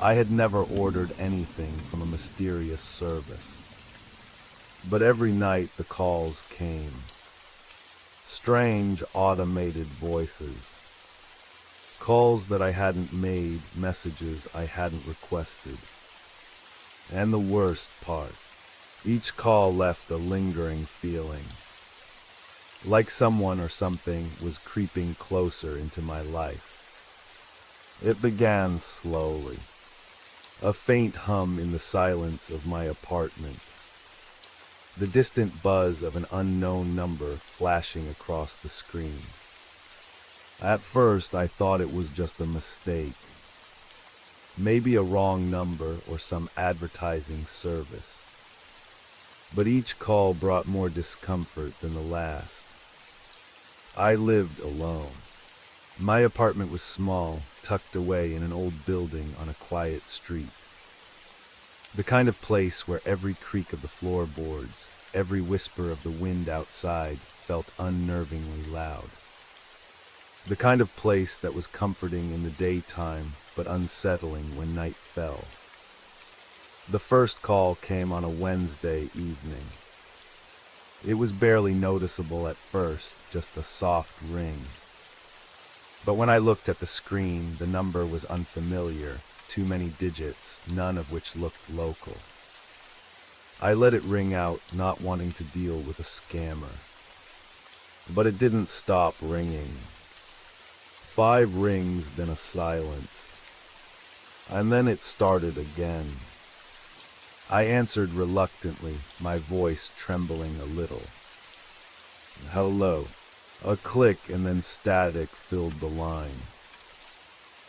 I had never ordered anything from a mysterious service. But every night the calls came. Strange automated voices. Calls that I hadn't made, messages I hadn't requested. And the worst part, each call left a lingering feeling. Like someone or something was creeping closer into my life. It began slowly. A faint hum in the silence of my apartment. The distant buzz of an unknown number flashing across the screen. At first, I thought it was just a mistake. Maybe a wrong number or some advertising service. But each call brought more discomfort than the last. I lived alone. My apartment was small, tucked away in an old building on a quiet street. The kind of place where every creak of the floorboards, every whisper of the wind outside felt unnervingly loud. The kind of place that was comforting in the daytime but unsettling when night fell. The first call came on a Wednesday evening. It was barely noticeable at first, just a soft ring. But when I looked at the screen, the number was unfamiliar, too many digits, none of which looked local. I let it ring out, not wanting to deal with a scammer. But it didn't stop ringing. 5 rings, then a silence. And then it started again. I answered reluctantly, my voice trembling a little. Hello. A click and then static filled the line.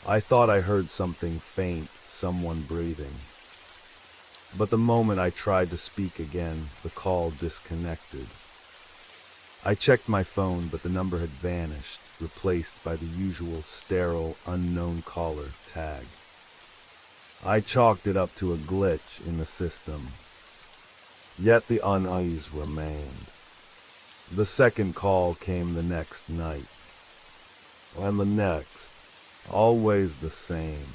I thought I heard something faint, someone breathing. But the moment I tried to speak again, the call disconnected. I checked my phone, but the number had vanished, replaced by the usual sterile, unknown caller tag. I chalked it up to a glitch in the system. Yet the unease remained. The second call came the next night. And the next. Always the same.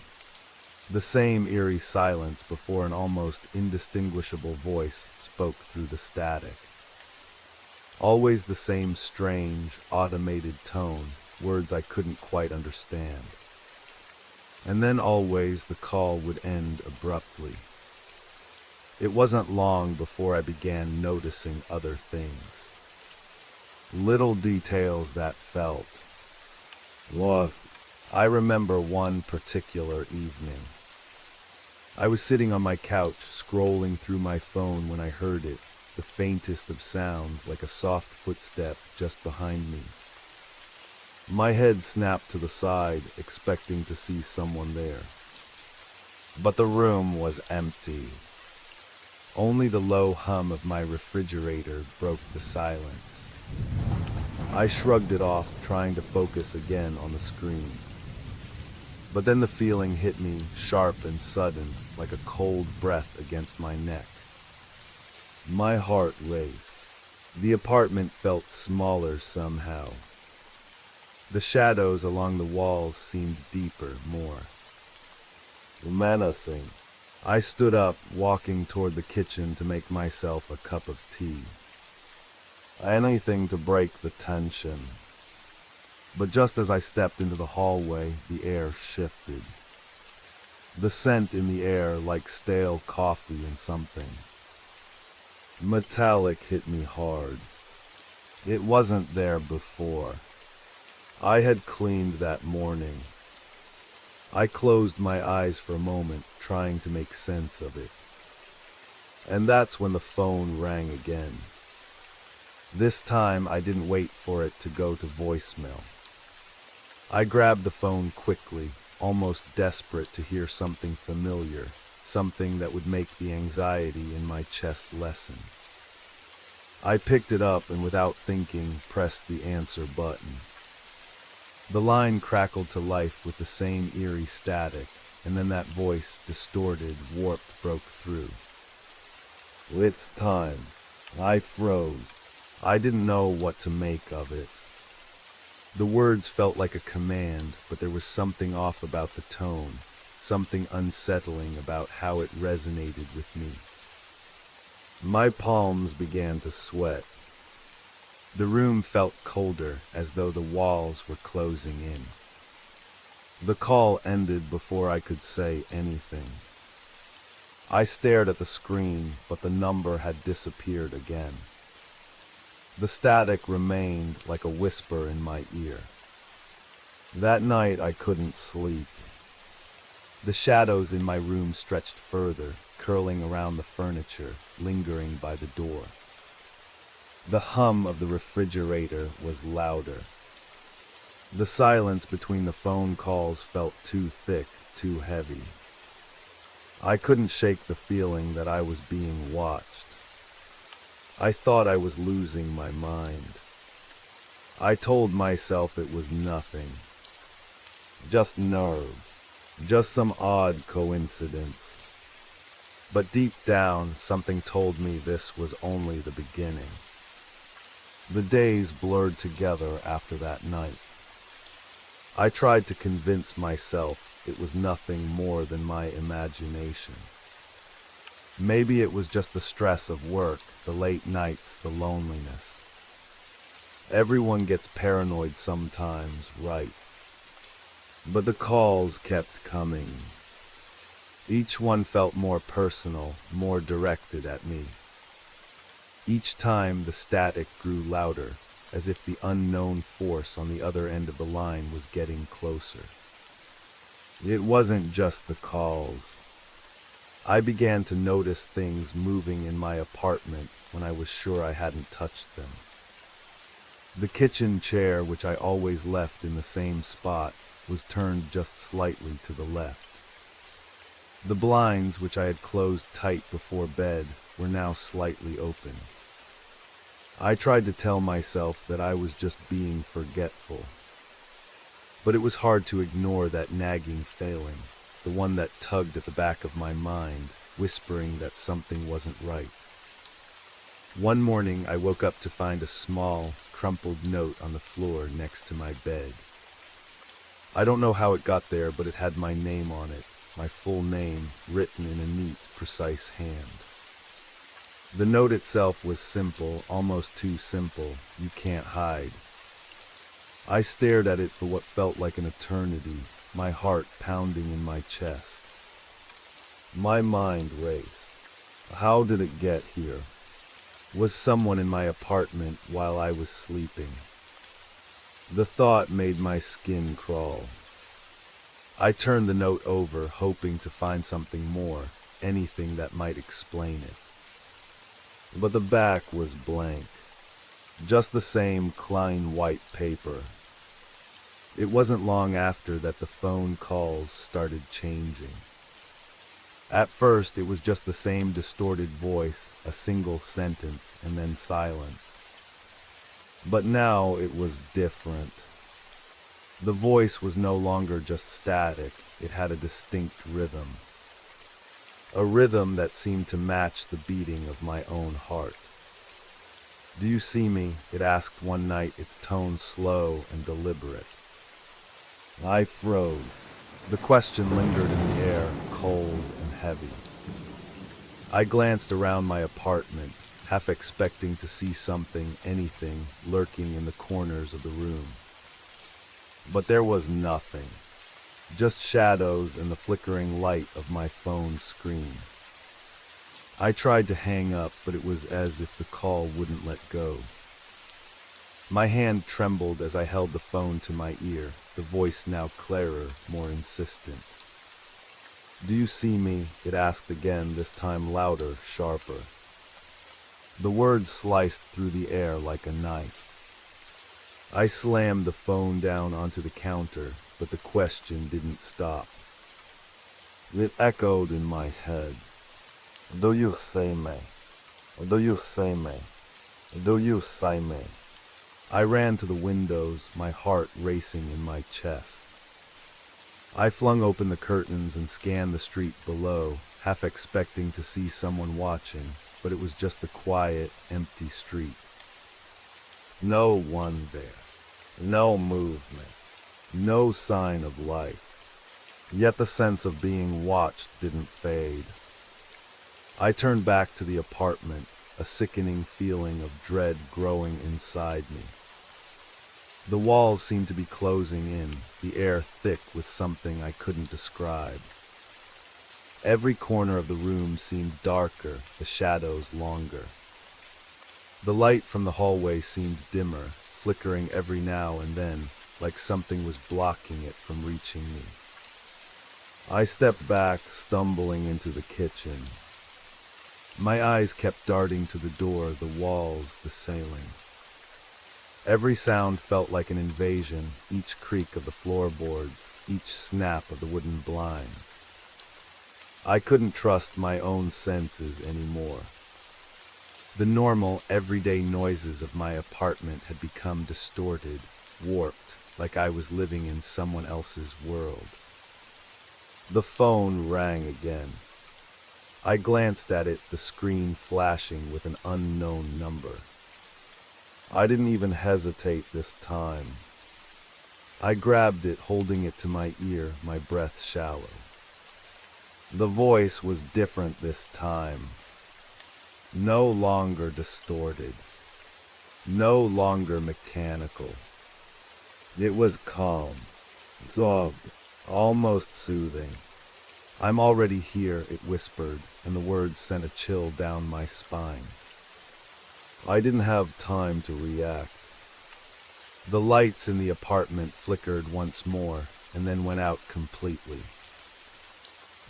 The same eerie silence before an almost indistinguishable voice spoke through the static. Always the same strange, automated tone, words I couldn't quite understand. And then always the call would end abruptly. It wasn't long before I began noticing other things. Little details that felt. Look, I remember one particular evening. I was sitting on my couch, scrolling through my phone when I heard it, the faintest of sounds, like a soft footstep just behind me. My head snapped to the side, expecting to see someone there. But the room was empty. Only the low hum of my refrigerator broke the silence. I shrugged it off, trying to focus again on the screen. But then the feeling hit me, sharp and sudden, like a cold breath against my neck. My heart raced. The apartment felt smaller somehow. The shadows along the walls seemed deeper, more menacing. I stood up, walking toward the kitchen to make myself a cup of tea. Anything to break the tension. But just as I stepped into the hallway, the air shifted. The scent in the air like stale coffee and something. Metallic hit me hard. It wasn't there before. I had cleaned that morning. I closed my eyes for a moment, trying to make sense of it. And that's when the phone rang again. This time I didn't wait for it to go to voicemail. I grabbed the phone quickly, almost desperate to hear something familiar, something that would make the anxiety in my chest lessen. I picked it up and without thinking, pressed the answer button. The line crackled to life with the same eerie static, and then that voice, distorted, warped, broke through. It's time. I froze. I didn't know what to make of it. The words felt like a command, but there was something off about the tone, something unsettling about how it resonated with me. My palms began to sweat. The room felt colder, as though the walls were closing in. The call ended before I could say anything. I stared at the screen, but the number had disappeared again. The static remained like a whisper in my ear. That night I couldn't sleep. The shadows in my room stretched further, curling around the furniture, lingering by the door. The hum of the refrigerator was louder. The silence between the phone calls felt too thick, too heavy. I couldn't shake the feeling that I was being watched. I thought I was losing my mind. I told myself it was nothing. Just nerves. Just some odd coincidence. But deep down, something told me this was only the beginning. The days blurred together after that night. I tried to convince myself it was nothing more than my imagination. Maybe it was just the stress of work, the late nights, the loneliness. Everyone gets paranoid sometimes, right? But the calls kept coming. Each one felt more personal, more directed at me. Each time the static grew louder, as if the unknown force on the other end of the line was getting closer. It wasn't just the calls. I began to notice things moving in my apartment when I was sure I hadn't touched them. The kitchen chair, which I always left in the same spot, was turned just slightly to the left. The blinds, which I had closed tight before bed, were now slightly open. I tried to tell myself that I was just being forgetful. But it was hard to ignore that nagging feeling, the one that tugged at the back of my mind, whispering that something wasn't right. One morning I woke up to find a small, crumpled note on the floor next to my bed. I don't know how it got there, but it had my name on it, my full name, written in a neat, precise hand. The note itself was simple, almost too simple. You can't hide. I stared at it for what felt like an eternity, my heart pounding in my chest. My mind raced. How did it get here? Was someone in my apartment while I was sleeping? The thought made my skin crawl. I turned the note over, hoping to find something more, anything that might explain it. But the back was blank. Just the same Klein white paper. It wasn't long after that the phone calls started changing. At first, it was just the same distorted voice, a single sentence, and then silence. But now it was different. The voice was no longer just static, it had a distinct rhythm. A rhythm that seemed to match the beating of my own heart. "Do you see me?" it asked one night, its tone slow and deliberate. I froze. The question lingered in the air, cold and heavy. I glanced around my apartment, half expecting to see something, anything, lurking in the corners of the room. But there was nothing. Just shadows and the flickering light of my phone's screen. I tried to hang up, but it was as if the call wouldn't let go. My hand trembled as I held the phone to my ear, the voice now clearer, more insistent. "Do you see me?" it asked again, this time louder, sharper. The words sliced through the air like a knife. I slammed the phone down onto the counter, but the question didn't stop. It echoed in my head. "Do you see me? Do you see me? Do you see me?" I ran to the windows, my heart racing in my chest. I flung open the curtains and scanned the street below, half expecting to see someone watching, but it was just the quiet, empty street. No one there. No movement. No sign of life. Yet the sense of being watched didn't fade. I turned back to the apartment, a sickening feeling of dread growing inside me. The walls seemed to be closing in, the air thick with something I couldn't describe. Every corner of the room seemed darker, the shadows longer. The light from the hallway seemed dimmer, flickering every now and then, like something was blocking it from reaching me. I stepped back, stumbling into the kitchen. My eyes kept darting to the door, the walls, the ceiling. Every sound felt like an invasion, each creak of the floorboards, each snap of the wooden blinds. I couldn't trust my own senses anymore. The normal, everyday noises of my apartment had become distorted, warped, like I was living in someone else's world. The phone rang again. I glanced at it, the screen flashing with an unknown number. I didn't even hesitate this time. I grabbed it, holding it to my ear, my breath shallow. The voice was different this time. No longer distorted. No longer mechanical. It was calm, soft, almost soothing. "I'm already here," it whispered, and the words sent a chill down my spine. I didn't have time to react. The lights in the apartment flickered once more, and then went out completely.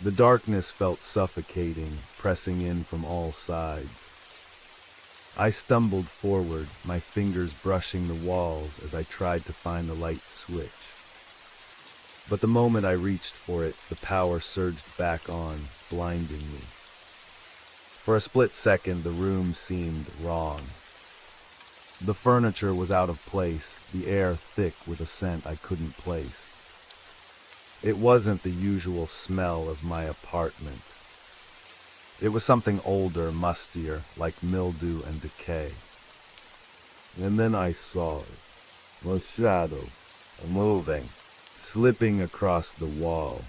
The darkness felt suffocating, pressing in from all sides. I stumbled forward, my fingers brushing the walls as I tried to find the light switch. But the moment I reached for it, the power surged back on, blinding me. For a split second, the room seemed wrong. The furniture was out of place, the air thick with a scent I couldn't place. It wasn't the usual smell of my apartment. It was something older, mustier, like mildew and decay. And then I saw it. A shadow, moving, slipping across the wall.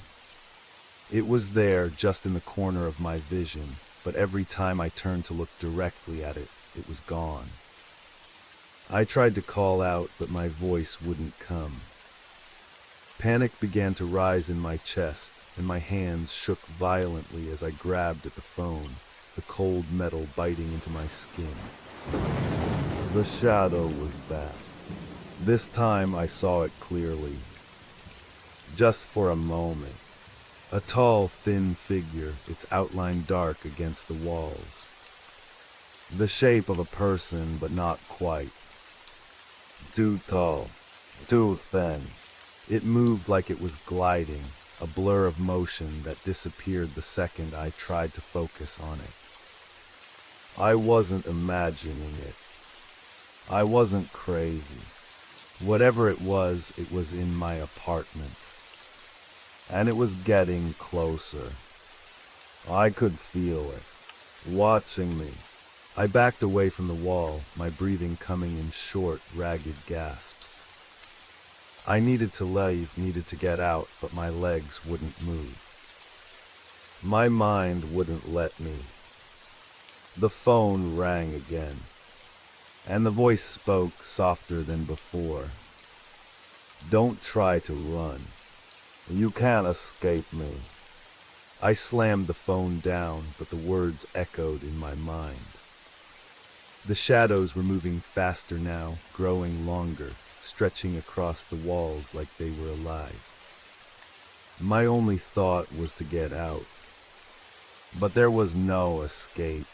It was there, just in the corner of my vision, but every time I turned to look directly at it, it was gone. I tried to call out, but my voice wouldn't come. Panic began to rise in my chest, and my hands shook violently as I grabbed at the phone, the cold metal biting into my skin. The shadow was back. This time I saw it clearly. Just for a moment. A tall, thin figure, its outline dark against the walls. The shape of a person, but not quite. Too tall, too thin. It moved like it was gliding, a blur of motion that disappeared the second I tried to focus on it. I wasn't imagining it. I wasn't crazy. Whatever it was in my apartment. And it was getting closer. I could feel it, watching me. I backed away from the wall, my breathing coming in short, ragged gasps. I needed to leave, needed to get out, but my legs wouldn't move. My mind wouldn't let me. The phone rang again, and the voice spoke softer than before. "Don't try to run. You can't escape me." I slammed the phone down, but the words echoed in my mind. The shadows were moving faster now, growing longer, stretching across the walls like they were alive. My only thought was to get out. But there was no escape.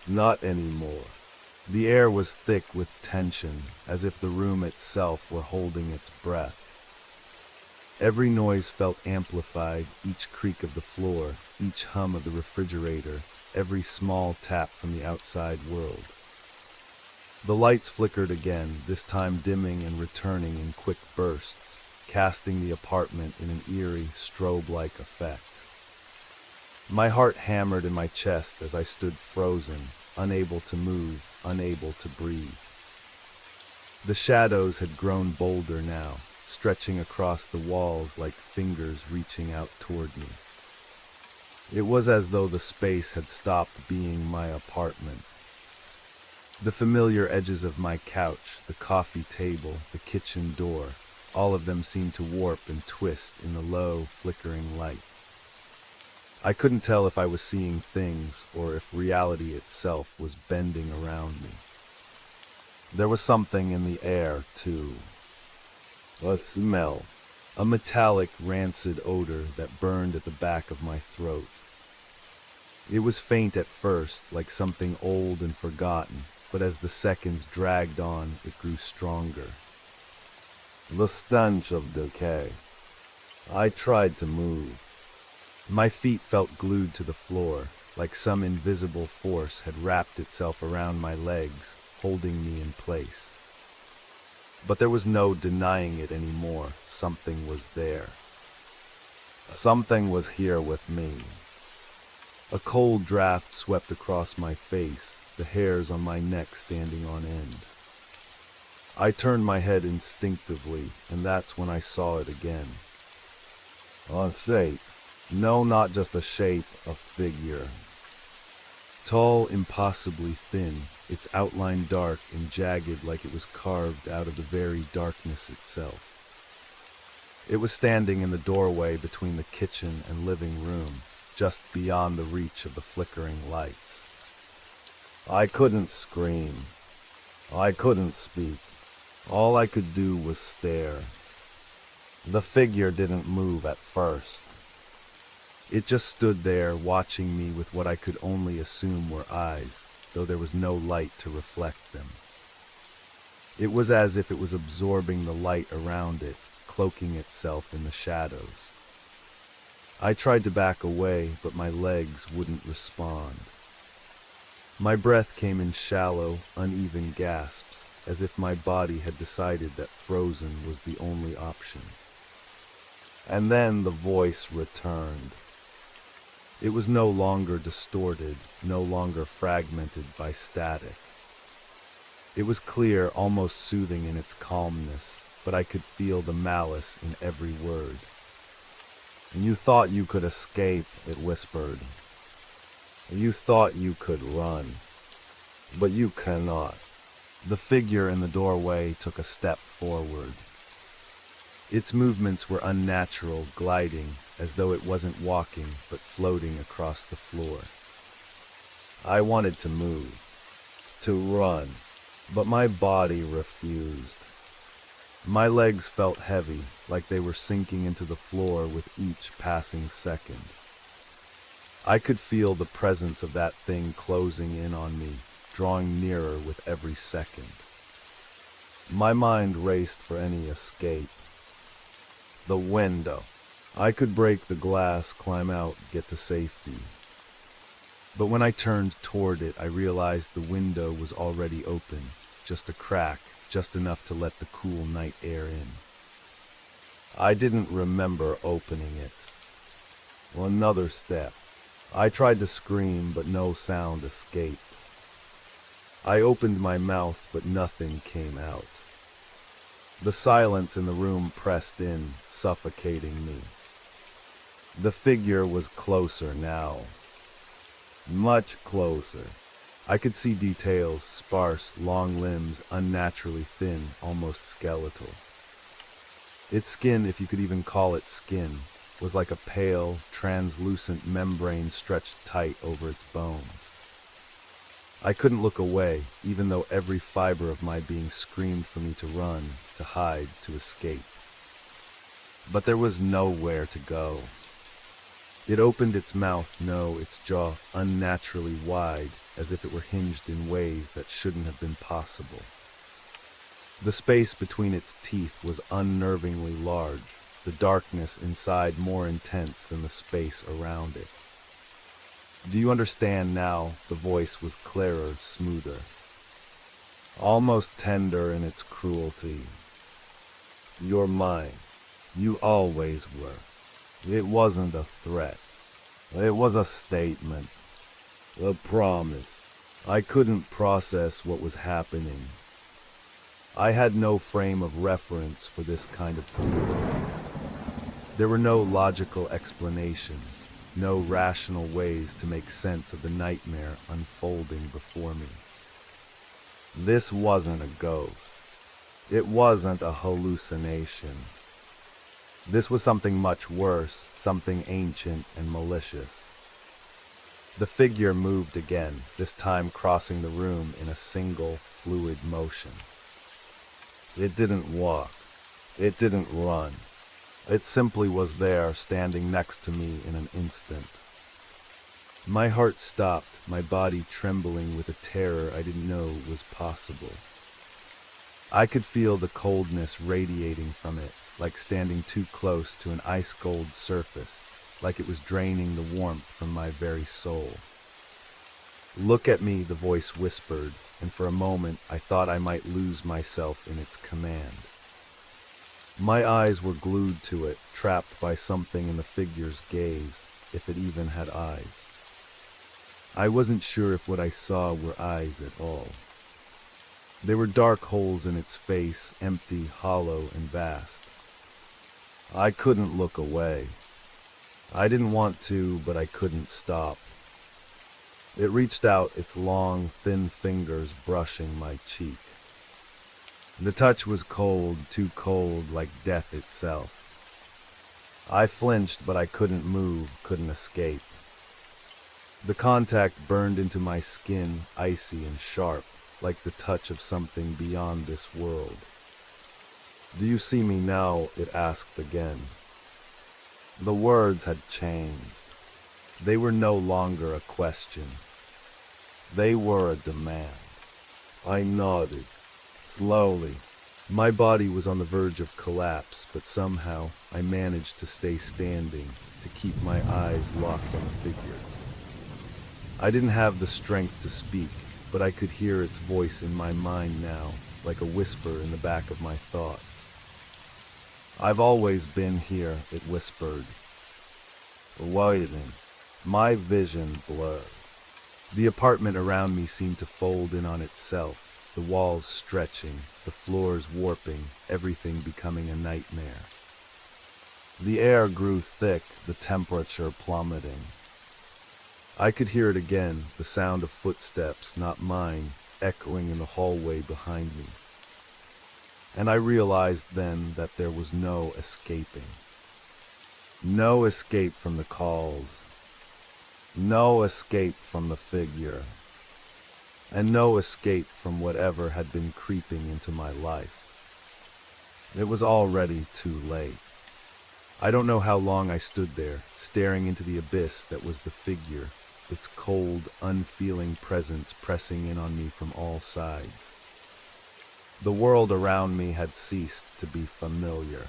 Not anymore. The air was thick with tension, as if the room itself were holding its breath. Every noise felt amplified, each creak of the floor, each hum of the refrigerator, every small tap from the outside world. The lights flickered again, this time dimming and returning in quick bursts, casting the apartment in an eerie, strobe-like effect. My heart hammered in my chest as I stood frozen, unable to move, unable to breathe. The shadows had grown bolder now, stretching across the walls like fingers reaching out toward me. It was as though the space had stopped being my apartment. The familiar edges of my couch, the coffee table, the kitchen door, all of them seemed to warp and twist in the low, flickering light. I couldn't tell if I was seeing things or if reality itself was bending around me. There was something in the air, too. A smell. A metallic, rancid odor that burned at the back of my throat. It was faint at first, like something old and forgotten, but as the seconds dragged on, it grew stronger. The stench of decay. I tried to move. My feet felt glued to the floor, like some invisible force had wrapped itself around my legs, holding me in place. But there was no denying it anymore. Something was there. Something was here with me. A cold draft swept across my face, the hairs on my neck standing on end. I turned my head instinctively, and that's when I saw it again. A shape. No, not just a shape, a figure. Tall, impossibly thin, its outline dark and jagged like it was carved out of the very darkness itself. It was standing in the doorway between the kitchen and living room, just beyond the reach of the flickering lights. I couldn't scream. I couldn't speak. All I could do was stare. The figure didn't move at first. It just stood there watching me with what I could only assume were eyes, though there was no light to reflect them. It was as if it was absorbing the light around it, cloaking itself in the shadows. I tried to back away, but my legs wouldn't respond. My breath came in shallow, uneven gasps, as if my body had decided that frozen was the only option. And then the voice returned. It was no longer distorted, no longer fragmented by static. It was clear, almost soothing in its calmness, but I could feel the malice in every word. You thought you could escape, it whispered. You thought you could run, but you cannot. The figure in the doorway took a step forward. Its movements were unnatural, gliding, as though it wasn't walking, but floating across the floor. I wanted to move, to run, but my body refused. My legs felt heavy, like they were sinking into the floor with each passing second. I could feel the presence of that thing closing in on me, drawing nearer with every second. My mind raced for any escape. The window. I could break the glass, climb out, get to safety. But when I turned toward it, I realized the window was already open, just a crack, just enough to let the cool night air in. I didn't remember opening it. Another step. I tried to scream, but no sound escaped. I opened my mouth, but nothing came out. The silence in the room pressed in, suffocating me. The figure was closer now. Much closer. I could see details, sparse, long limbs, unnaturally thin, almost skeletal. Its skin, if you could even call it skin, was like a pale, translucent membrane stretched tight over its bones. I couldn't look away, even though every fiber of my being screamed for me to run, to hide, to escape. But there was nowhere to go. It opened its mouth, its jaw, unnaturally wide, as if it were hinged in ways that shouldn't have been possible. The space between its teeth was unnervingly large, the darkness inside more intense than the space around it. Do you understand now? The voice was clearer, smoother. Almost tender in its cruelty. You're mine. You always were. It wasn't a threat. It was a statement. A promise. I couldn't process what was happening. I had no frame of reference for this kind of feeling. There were no logical explanations, no rational ways to make sense of the nightmare unfolding before me. This wasn't a ghost. It wasn't a hallucination. This was something much worse, something ancient and malicious. The figure moved again, this time crossing the room in a single, fluid motion. It didn't walk. It didn't run. It simply was there, standing next to me in an instant. My heart stopped, my body trembling with a terror I didn't know was possible. I could feel the coldness radiating from it, like standing too close to an ice-cold surface, like it was draining the warmth from my very soul. "Look at me," the voice whispered, and for a moment I thought I might lose myself in its command. My eyes were glued to it, trapped by something in the figure's gaze, if it even had eyes. I wasn't sure if what I saw were eyes at all. There were dark holes in its face, empty, hollow, and vast. I couldn't look away. I didn't want to, but I couldn't stop. It reached out its long, thin fingers, brushing my cheek. The touch was cold, too cold, like death itself. I flinched, but I couldn't move, couldn't escape. The contact burned into my skin, icy and sharp, like the touch of something beyond this world. "Do you see me now?" it asked again. The words had changed. They were no longer a question. They were a demand. I nodded. Slowly. My body was on the verge of collapse, but somehow I managed to stay standing, to keep my eyes locked on the figure. I didn't have the strength to speak, but I could hear its voice in my mind now, like a whisper in the back of my thoughts. "I've always been here," it whispered. Waiting. My vision blurred. The apartment around me seemed to fold in on itself, the walls stretching, the floors warping, everything becoming a nightmare. The air grew thick, the temperature plummeting. I could hear it again, the sound of footsteps, not mine, echoing in the hallway behind me. And I realized then that there was no escaping. No escape from the calls. No escape from the figure. And no escape from whatever had been creeping into my life. It was already too late. I don't know how long I stood there, staring into the abyss that was the figure, its cold, unfeeling presence pressing in on me from all sides. The world around me had ceased to be familiar.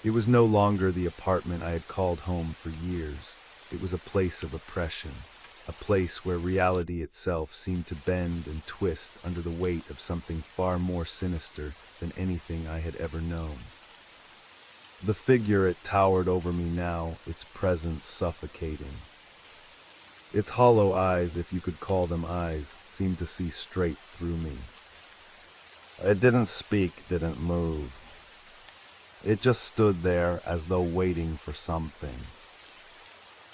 It was no longer the apartment I had called home for years. It was a place of oppression, a place where reality itself seemed to bend and twist under the weight of something far more sinister than anything I had ever known. The figure, it towered over me now, its presence suffocating. Its hollow eyes, if you could call them eyes, seemed to see straight through me. It didn't speak, didn't move. It just stood there as though waiting for something.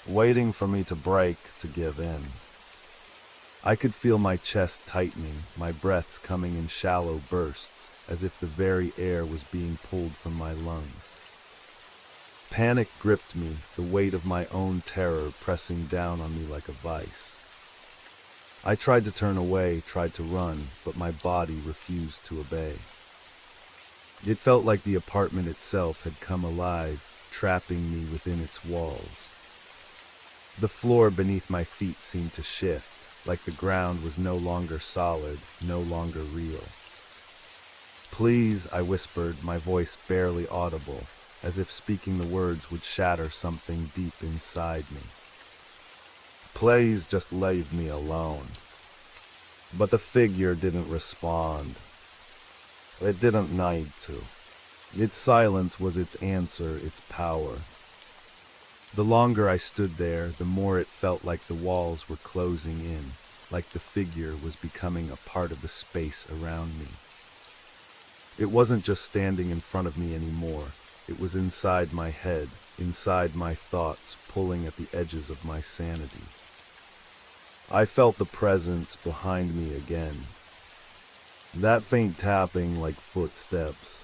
Waiting for me to break, to give in. I could feel my chest tightening, my breaths coming in shallow bursts, as if the very air was being pulled from my lungs. Panic gripped me, the weight of my own terror pressing down on me like a vice. I tried to turn away, tried to run, but my body refused to obey. It felt like the apartment itself had come alive, trapping me within its walls. The floor beneath my feet seemed to shift, like the ground was no longer solid, no longer real. "Please," I whispered, my voice barely audible, as if speaking the words would shatter something deep inside me. "Please just leave me alone." But the figure didn't respond. It didn't need to. Its silence was its answer, its power. The longer I stood there, the more it felt like the walls were closing in, like the figure was becoming a part of the space around me. It wasn't just standing in front of me anymore. It was inside my head, inside my thoughts, pulling at the edges of my sanity. I felt the presence behind me again. That faint tapping like footsteps.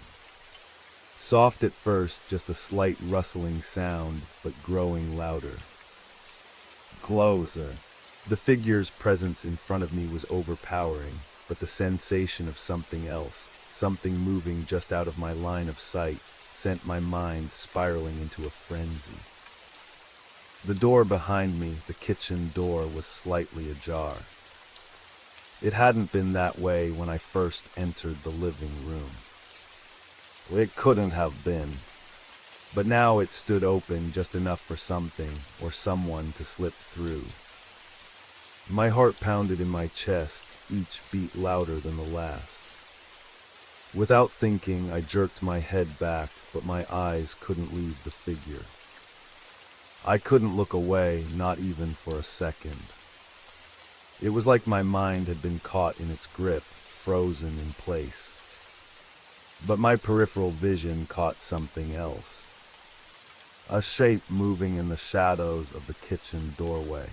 Soft at first, just a slight rustling sound, but growing louder. Closer. The figure's presence in front of me was overpowering, but the sensation of something else, something moving just out of my line of sight, sent my mind spiraling into a frenzy. The door behind me, the kitchen door, was slightly ajar. It hadn't been that way when I first entered the living room. It couldn't have been. But now it stood open just enough for something or someone to slip through. My heart pounded in my chest, each beat louder than the last. Without thinking, I jerked my head back, but my eyes couldn't leave the figure. I couldn't look away, not even for a second. It was like my mind had been caught in its grip, frozen in place. But my peripheral vision caught something else. A shape moving in the shadows of the kitchen doorway.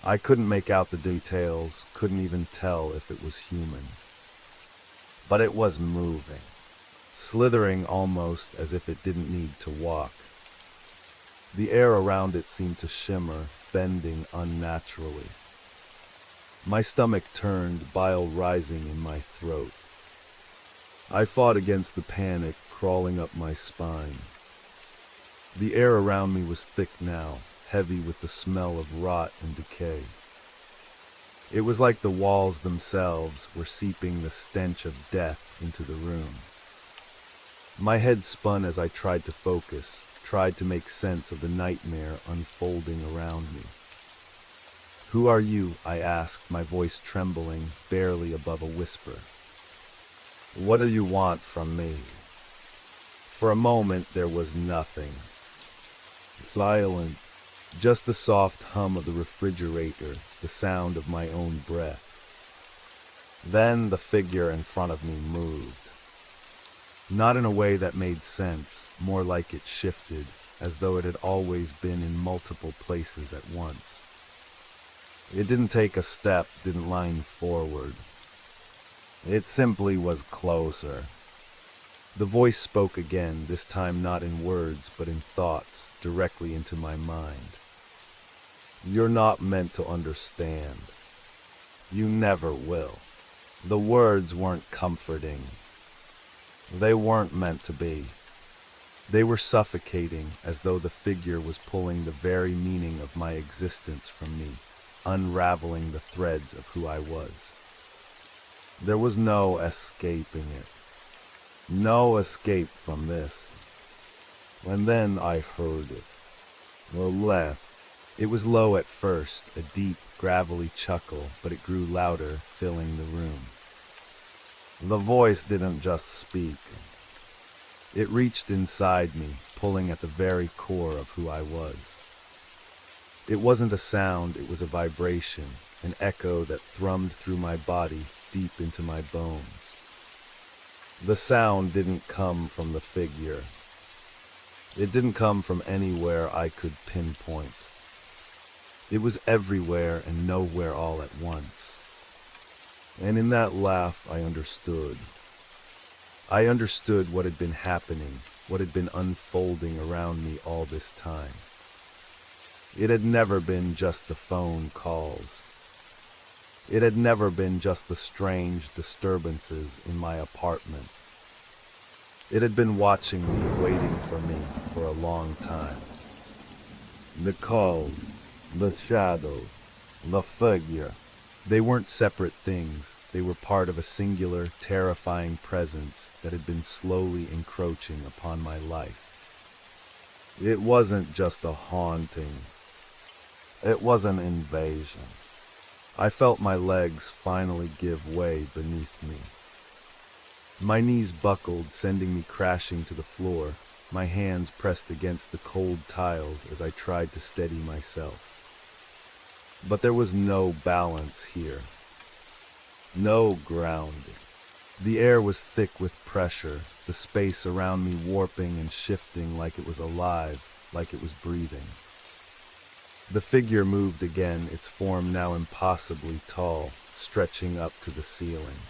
I couldn't make out the details, couldn't even tell if it was human. But it was moving, slithering almost as if it didn't need to walk. The air around it seemed to shimmer, bending unnaturally. My stomach turned, bile rising in my throat. I fought against the panic crawling up my spine. The air around me was thick now, heavy with the smell of rot and decay. It was like the walls themselves were seeping the stench of death into the room. My head spun as I tried to focus, tried to make sense of the nightmare unfolding around me. "Who are you?" I asked, my voice trembling, barely above a whisper. "What do you want from me?" For a moment there was nothing. Silent, just the soft hum of the refrigerator, the sound of my own breath. Then the figure in front of me moved. Not in a way that made sense, more like it shifted, as though it had always been in multiple places at once. It didn't take a step, didn't line forward. It simply was closer. The voice spoke again, this time not in words, but in thoughts, directly into my mind. "You're not meant to understand. You never will." The words weren't comforting. They weren't meant to be. They were suffocating, as though the figure was pulling the very meaning of my existence from me, unraveling the threads of who I was. There was no escaping it. No escape from this. And then I heard it. The laugh. It was low at first, a deep, gravelly chuckle, but it grew louder, filling the room. The voice didn't just speak. It reached inside me, pulling at the very core of who I was. It wasn't a sound, it was a vibration, an echo that thrummed through my body, deep into my bones. The sound didn't come from the figure. It didn't come from anywhere I could pinpoint. It was everywhere and nowhere all at once. And in that laugh, I understood. I understood what had been happening, what had been unfolding around me all this time. It had never been just the phone calls. It had never been just the strange disturbances in my apartment. It had been watching me, waiting for me for a long time. The calls, the shadows, the figure. They weren't separate things. They were part of a singular, terrifying presence that had been slowly encroaching upon my life. It wasn't just a haunting. It was an invasion. I felt my legs finally give way beneath me. My knees buckled, sending me crashing to the floor, my hands pressed against the cold tiles as I tried to steady myself. But there was no balance here. No grounding. The air was thick with pressure, the space around me warping and shifting like it was alive, like it was breathing. The figure moved again, its form now impossibly tall, stretching up to the ceiling.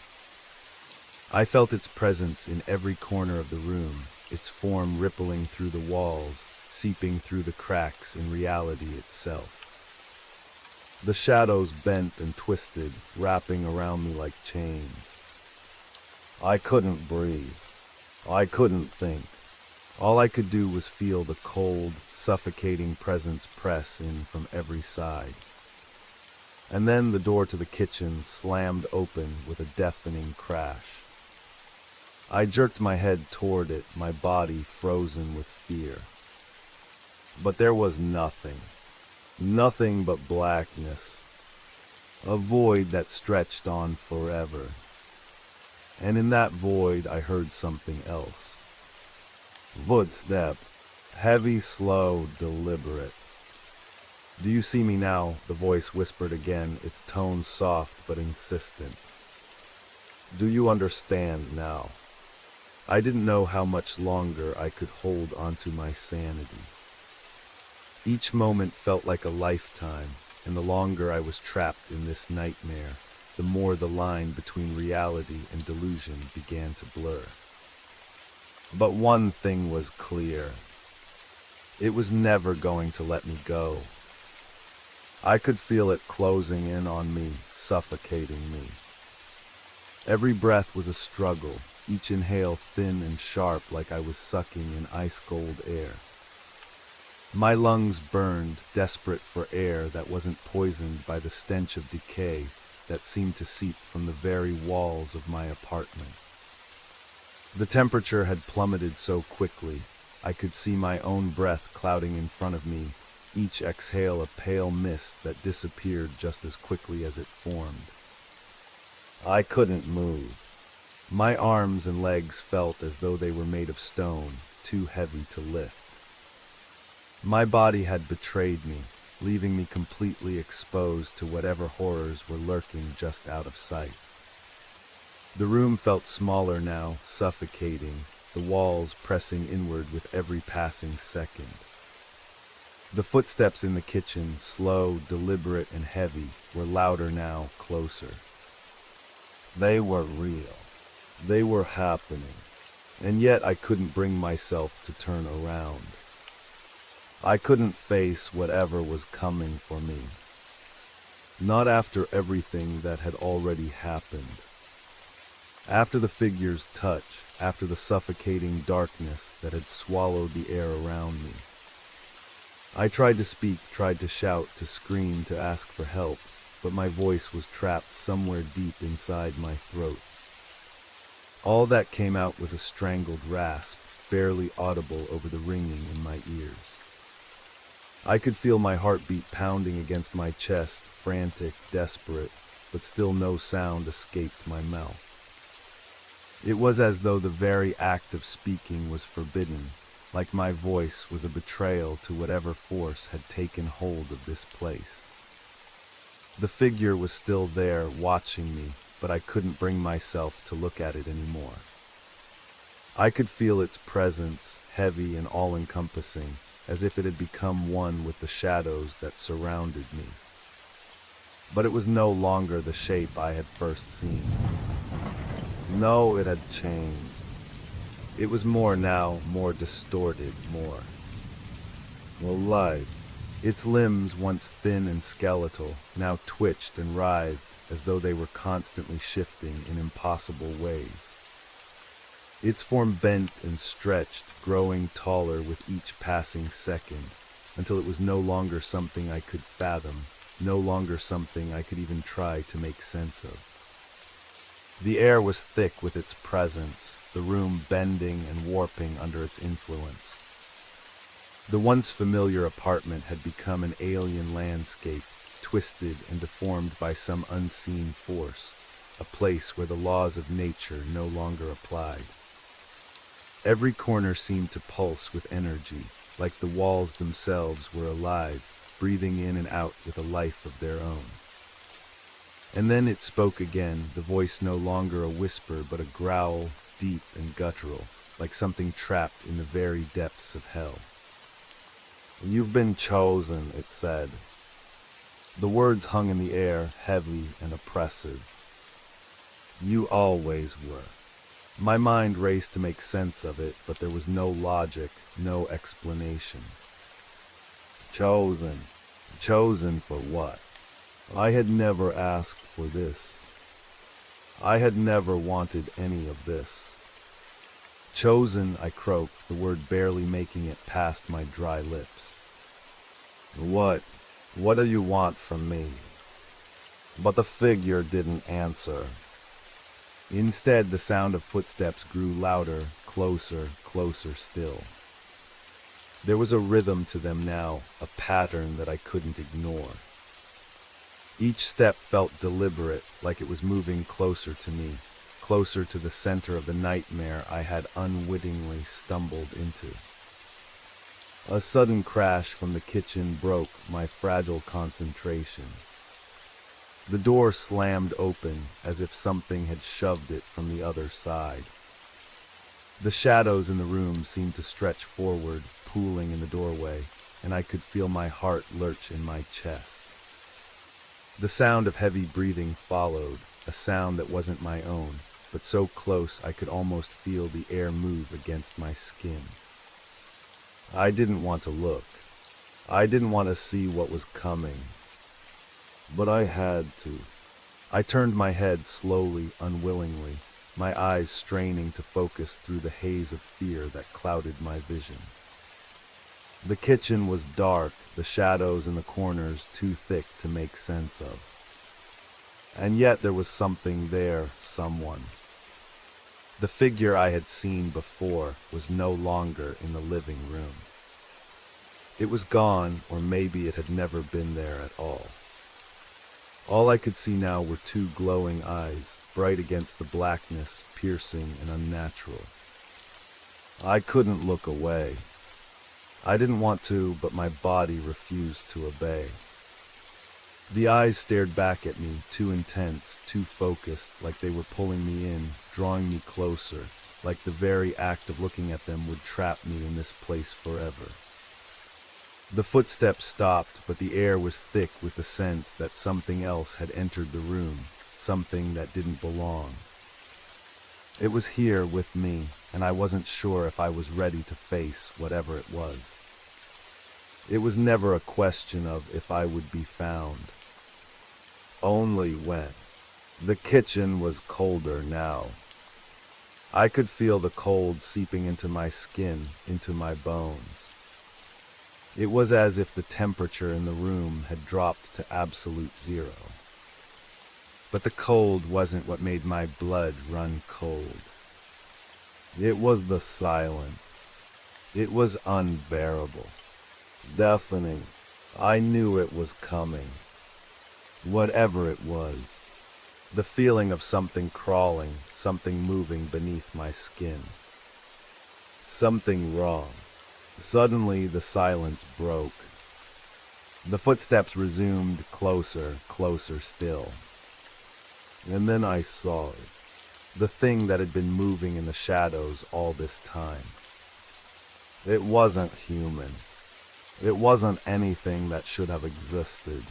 I felt its presence in every corner of the room, its form rippling through the walls, seeping through the cracks in reality itself. The shadows bent and twisted, wrapping around me like chains. I couldn't breathe. I couldn't think. All I could do was feel the cold, suffocating presence press in from every side. And then the door to the kitchen slammed open with a deafening crash. I jerked my head toward it, my body frozen with fear. But there was nothing. Nothing but blackness. A void that stretched on forever. And in that void I heard something else. Footstep. Heavy, slow, deliberate. Do you see me now? The voice whispered again, its tone soft but insistent. Do you understand now? I didn't know how much longer I could hold onto my sanity. Each moment felt like a lifetime, and the longer I was trapped in this nightmare, the more the line between reality and delusion began to blur. But one thing was clear. It was never going to let me go. I could feel it closing in on me, suffocating me. Every breath was a struggle, each inhale thin and sharp like I was sucking in ice-cold air. My lungs burned, desperate for air that wasn't poisoned by the stench of decay that seemed to seep from the very walls of my apartment. The temperature had plummeted so quickly, I could see my own breath clouding in front of me, each exhale a pale mist that disappeared just as quickly as it formed. I couldn't move. My arms and legs felt as though they were made of stone, too heavy to lift. My body had betrayed me, leaving me completely exposed to whatever horrors were lurking just out of sight. The room felt smaller now, suffocating, the walls pressing inward with every passing second. The footsteps in the kitchen, slow, deliberate, and heavy, were louder now, closer. They were real. They were happening. And yet I couldn't bring myself to turn around. I couldn't face whatever was coming for me. Not after everything that had already happened. After the figure's touch, after the suffocating darkness that had swallowed the air around me. I tried to speak, tried to shout, to scream, to ask for help, but my voice was trapped somewhere deep inside my throat. All that came out was a strangled rasp, barely audible over the ringing in my ears. I could feel my heartbeat pounding against my chest, frantic, desperate, but still no sound escaped my mouth. It was as though the very act of speaking was forbidden, like my voice was a betrayal to whatever force had taken hold of this place. The figure was still there, watching me, but I couldn't bring myself to look at it anymore. I could feel its presence, heavy and all-encompassing, as if it had become one with the shadows that surrounded me. But it was no longer the shape I had first seen. No, it had changed. It was more now, more distorted, more alive. Its limbs, once thin and skeletal, now twitched and writhed as though they were constantly shifting in impossible ways. Its form bent and stretched, growing taller with each passing second, until it was no longer something I could fathom, no longer something I could even try to make sense of. The air was thick with its presence, the room bending and warping under its influence. The once familiar apartment had become an alien landscape, twisted and deformed by some unseen force, a place where the laws of nature no longer applied. Every corner seemed to pulse with energy, like the walls themselves were alive, breathing in and out with a life of their own. And then it spoke again, the voice no longer a whisper but a growl, deep and guttural, like something trapped in the very depths of hell. "You've been chosen," it said. The words hung in the air, heavy and oppressive. "You always were." My mind raced to make sense of it, but there was no logic, no explanation. Chosen. Chosen for what? I had never asked for this. I had never wanted any of this. "Chosen," I croaked, the word barely making it past my dry lips. "What? What do you want from me?" But the figure didn't answer. Instead, the sound of footsteps grew louder, closer, closer still. There was a rhythm to them now, a pattern that I couldn't ignore. Each step felt deliberate, like it was moving closer to me, closer to the center of the nightmare I had unwittingly stumbled into. A sudden crash from the kitchen broke my fragile concentration. The door slammed open as if something had shoved it from the other side. The shadows in the room seemed to stretch forward, pooling in the doorway, and I could feel my heart lurch in my chest. The sound of heavy breathing followed, a sound that wasn't my own, but so close I could almost feel the air move against my skin. I didn't want to look. I didn't want to see what was coming. But I had to. I turned my head slowly, unwillingly, my eyes straining to focus through the haze of fear that clouded my vision. The kitchen was dark, the shadows in the corners too thick to make sense of. And yet there was something there, someone. The figure I had seen before was no longer in the living room. It was gone, or maybe it had never been there at all. All I could see now were two glowing eyes, bright against the blackness, piercing and unnatural. I couldn't look away. I didn't want to, but my body refused to obey. The eyes stared back at me, too intense, too focused, like they were pulling me in, drawing me closer, like the very act of looking at them would trap me in this place forever. The footsteps stopped, but the air was thick with the sense that something else had entered the room, something that didn't belong. It was here with me, and I wasn't sure if I was ready to face whatever it was. It was never a question of if I would be found. Only when. The kitchen was colder now. I could feel the cold seeping into my skin, into my bones. It was as if the temperature in the room had dropped to absolute zero. But the cold wasn't what made my blood run cold. It was the silence. It was unbearable, deafening. I knew it was coming. Whatever it was, the feeling of something crawling, something moving beneath my skin. Something wrong. Suddenly the silence broke. The footsteps resumed, closer, closer still. And then I saw it, the thing that had been moving in the shadows all this time. It wasn't human. It wasn't anything that should have existed.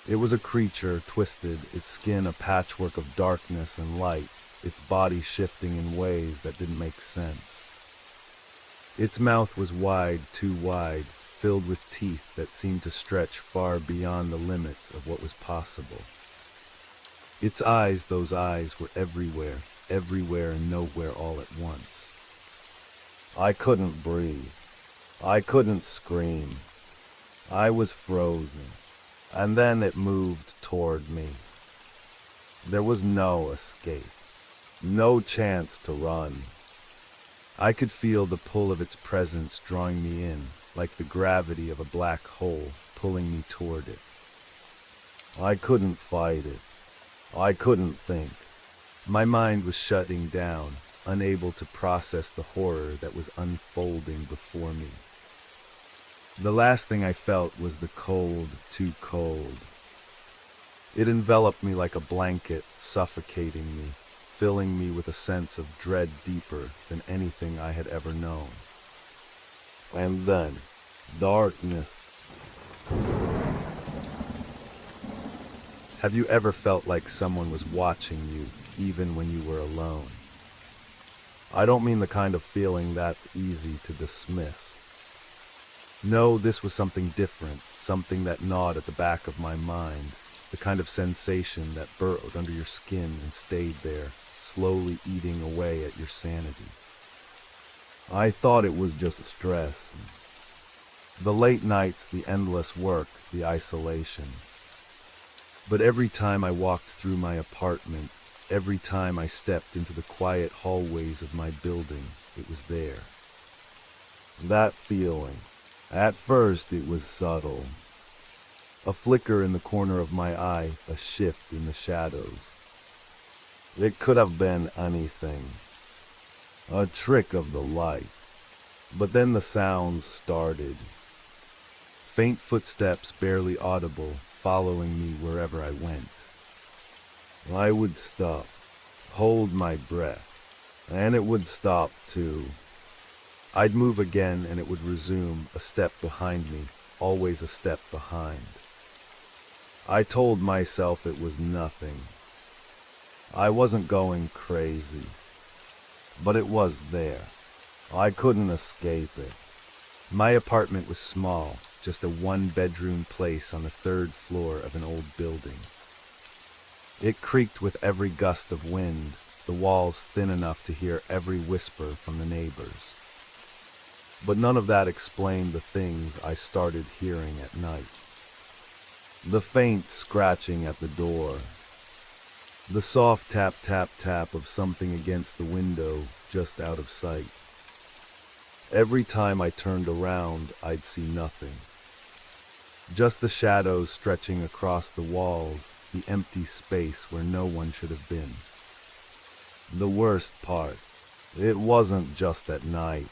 It was a creature, twisted, its skin a patchwork of darkness and light, its body shifting in ways that didn't make sense. Its mouth was wide, too wide, filled with teeth that seemed to stretch far beyond the limits of what was possible. Its eyes, those eyes, were everywhere, everywhere and nowhere all at once. I couldn't breathe. I couldn't scream. I was frozen. And then it moved toward me. There was no escape, no chance to run. I could feel the pull of its presence drawing me in, like the gravity of a black hole pulling me toward it. I couldn't fight it. I couldn't think. My mind was shutting down, unable to process the horror that was unfolding before me. The last thing I felt was the cold, too cold. It enveloped me like a blanket, suffocating me, filling me with a sense of dread deeper than anything I had ever known. And then, darkness. Have you ever felt like someone was watching you, even when you were alone? I don't mean the kind of feeling that's easy to dismiss. No, this was something different, something that gnawed at the back of my mind, the kind of sensation that burrowed under your skin and stayed there, slowly eating away at your sanity. I thought it was just stress. The late nights, the endless work, the isolation. But every time I walked through my apartment, every time I stepped into the quiet hallways of my building, it was there. That feeling. At first it was subtle. A flicker in the corner of my eye, a shift in the shadows. It could have been anything. A trick of the light. But then the sounds started. Faint footsteps, barely audible, following me wherever I went. I would stop, hold my breath, and it would stop too. I'd move again and it would resume, a step behind me, always a step behind. I told myself it was nothing. I wasn't going crazy, but it was there. I couldn't escape it. My apartment was small, just a one-bedroom place on the third floor of an old building. It creaked with every gust of wind, the walls thin enough to hear every whisper from the neighbors. But none of that explained the things I started hearing at night. The faint scratching at the door. The soft tap tap tap of something against the window just out of sight. Every time I turned around, I'd see nothing. Just the shadows stretching across the walls, the empty space where no one should have been. The worst part, it wasn't just at night.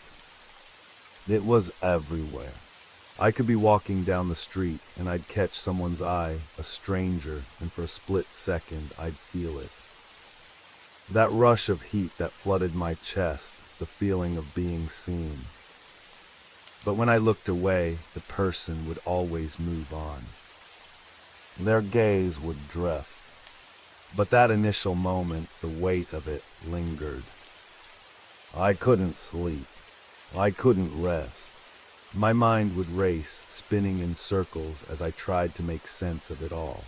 It was everywhere. I could be walking down the street and I'd catch someone's eye, a stranger, and for a split second I'd feel it. That rush of heat that flooded my chest, the feeling of being seen. But when I looked away, the person would always move on. Their gaze would drift. But that initial moment, the weight of it, lingered. I couldn't sleep. I couldn't rest. My mind would race, spinning in circles as I tried to make sense of it all.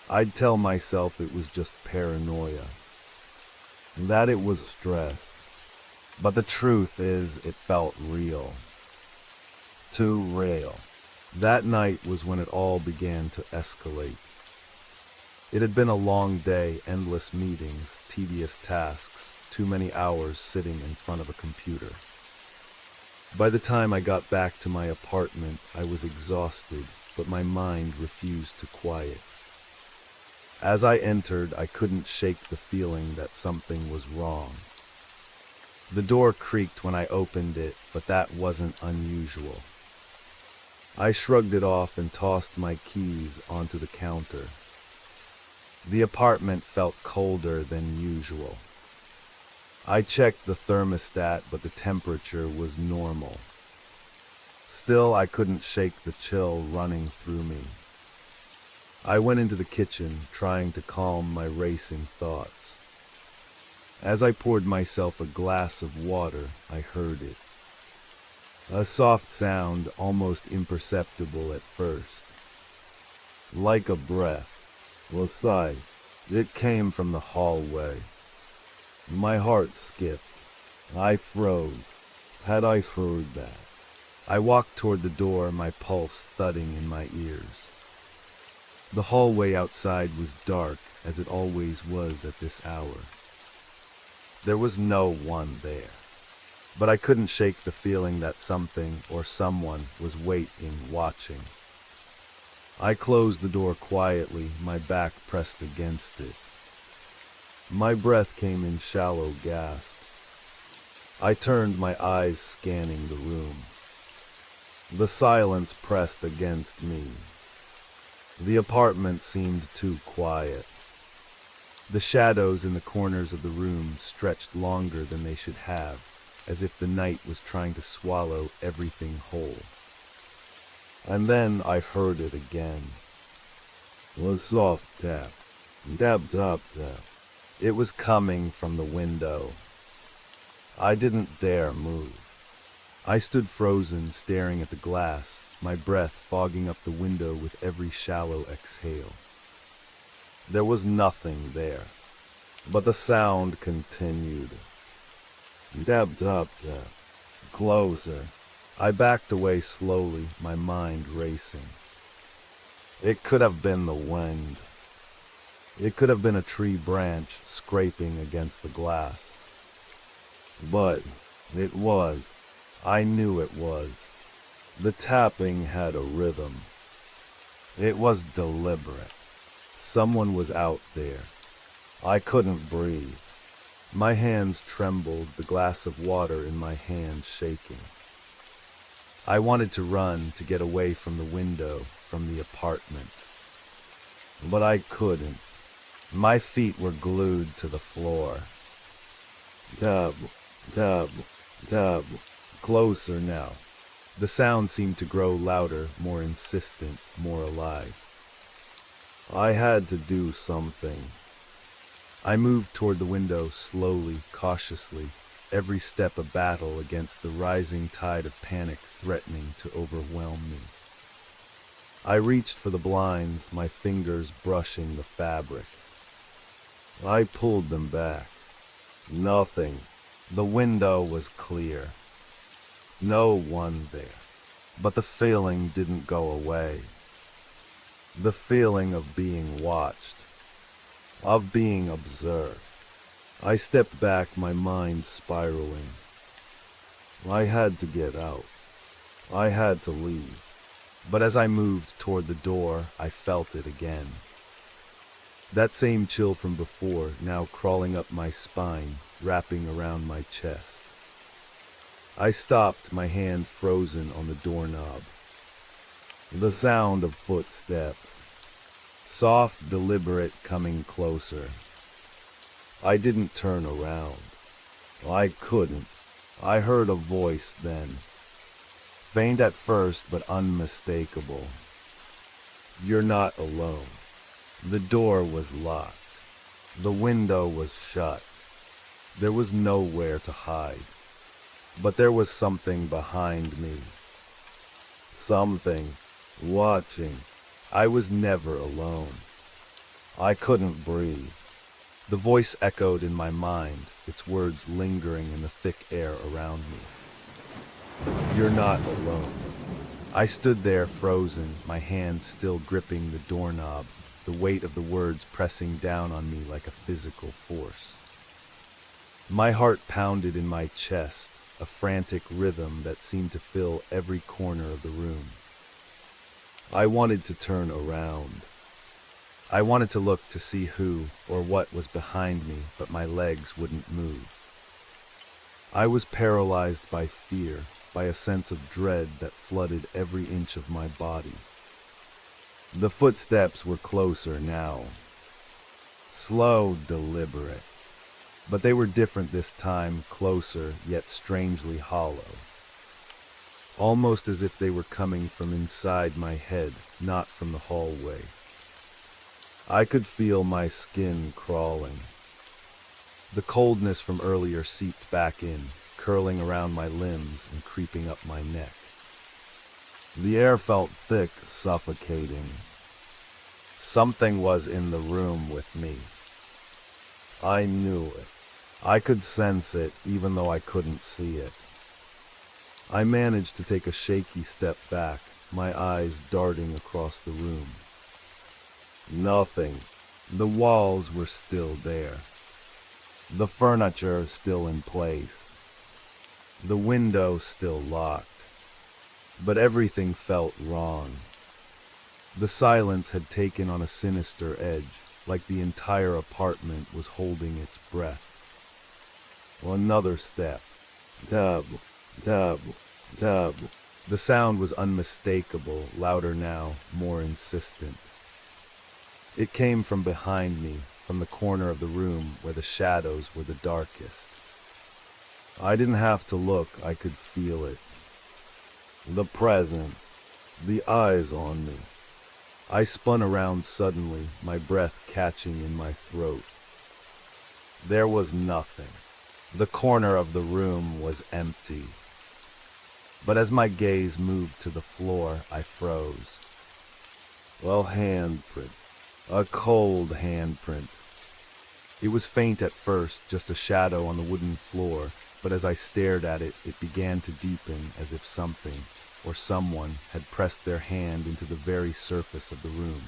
I'd tell myself it was just paranoia, that it was stress. But the truth is, it felt real. Too real. That night was when it all began to escalate. It had been a long day, endless meetings, tedious tasks, too many hours sitting in front of a computer. By the time I got back to my apartment, I was exhausted, but my mind refused to quiet. As I entered, I couldn't shake the feeling that something was wrong. The door creaked when I opened it, but that wasn't unusual. I shrugged it off and tossed my keys onto the counter. The apartment felt colder than usual. I checked the thermostat, but the temperature was normal. Still, I couldn't shake the chill running through me. I went into the kitchen, trying to calm my racing thoughts. As I poured myself a glass of water, I heard it. A soft sound, almost imperceptible at first. Like a breath. Well, sigh. It came from the hallway. My heart skipped. I froze. Had I heard that? I walked toward the door, my pulse thudding in my ears. The hallway outside was dark, as it always was at this hour. There was no one there. But I couldn't shake the feeling that something or someone was waiting, watching. I closed the door quietly, my back pressed against it. My breath came in shallow gasps. I turned, my eyes scanning the room. The silence pressed against me. The apartment seemed too quiet. The shadows in the corners of the room stretched longer than they should have, as if the night was trying to swallow everything whole. And then I heard it again. A soft tap. Tap, tap, tap. It was coming from the window. I didn't dare move. I stood frozen, staring at the glass, my breath fogging up the window with every shallow exhale. There was nothing there, but the sound continued. Tap, tap, tap. Closer. I backed away slowly, my mind racing. It could have been the wind. It could have been a tree branch scraping against the glass. But it was. I knew it was. The tapping had a rhythm. It was deliberate. Someone was out there. I couldn't breathe. My hands trembled, the glass of water in my hand shaking. I wanted to run, to get away from the window, from the apartment. But I couldn't. My feet were glued to the floor. Tap, tap, tap. Closer now. The sound seemed to grow louder, more insistent, more alive. I had to do something. I moved toward the window slowly, cautiously, every step a battle against the rising tide of panic threatening to overwhelm me. I reached for the blinds, my fingers brushing the fabric. I pulled them back. Nothing. The window was clear. No one there. But the feeling didn't go away. The feeling of being watched. Of being observed. I stepped back, my mind spiraling. I had to get out. I had to leave. But as I moved toward the door, I felt it again. That same chill from before, now crawling up my spine, wrapping around my chest. I stopped, my hand frozen on the doorknob. The sound of footsteps. Soft, deliberate, coming closer. I didn't turn around. I couldn't. I heard a voice then. Faint at first, but unmistakable. You're not alone. The door was locked. The window was shut. There was nowhere to hide. But there was something behind me. Something watching. I was never alone. I couldn't breathe. The voice echoed in my mind, its words lingering in the thick air around me. You're not alone. I stood there frozen, my hands still gripping the doorknob, the weight of the words pressing down on me like a physical force. My heart pounded in my chest, a frantic rhythm that seemed to fill every corner of the room. I wanted to turn around. I wanted to look to see who or what was behind me, but my legs wouldn't move. I was paralyzed by fear, by a sense of dread that flooded every inch of my body. The footsteps were closer now. Slow, deliberate. But they were different this time, closer, yet strangely hollow. Almost as if they were coming from inside my head, not from the hallway. I could feel my skin crawling. The coldness from earlier seeped back in, curling around my limbs and creeping up my neck. The air felt thick, suffocating. Something was in the room with me. I knew it. I could sense it, even though I couldn't see it. I managed to take a shaky step back, my eyes darting across the room. Nothing. The walls were still there. The furniture still in place. The window still locked. But everything felt wrong. The silence had taken on a sinister edge, like the entire apartment was holding its breath. Another step. Tap, tap, tap. The sound was unmistakable, louder now, more insistent. It came from behind me, from the corner of the room where the shadows were the darkest. I didn't have to look, I could feel it. The presence, the eyes on me. I spun around suddenly, my breath catching in my throat. There was nothing. The corner of the room was empty. But as my gaze moved to the floor, I froze. Well, handprint. A cold handprint. It was faint at first, just a shadow on the wooden floor, but as I stared at it, it began to deepen as if something, or someone, had pressed their hand into the very surface of the room.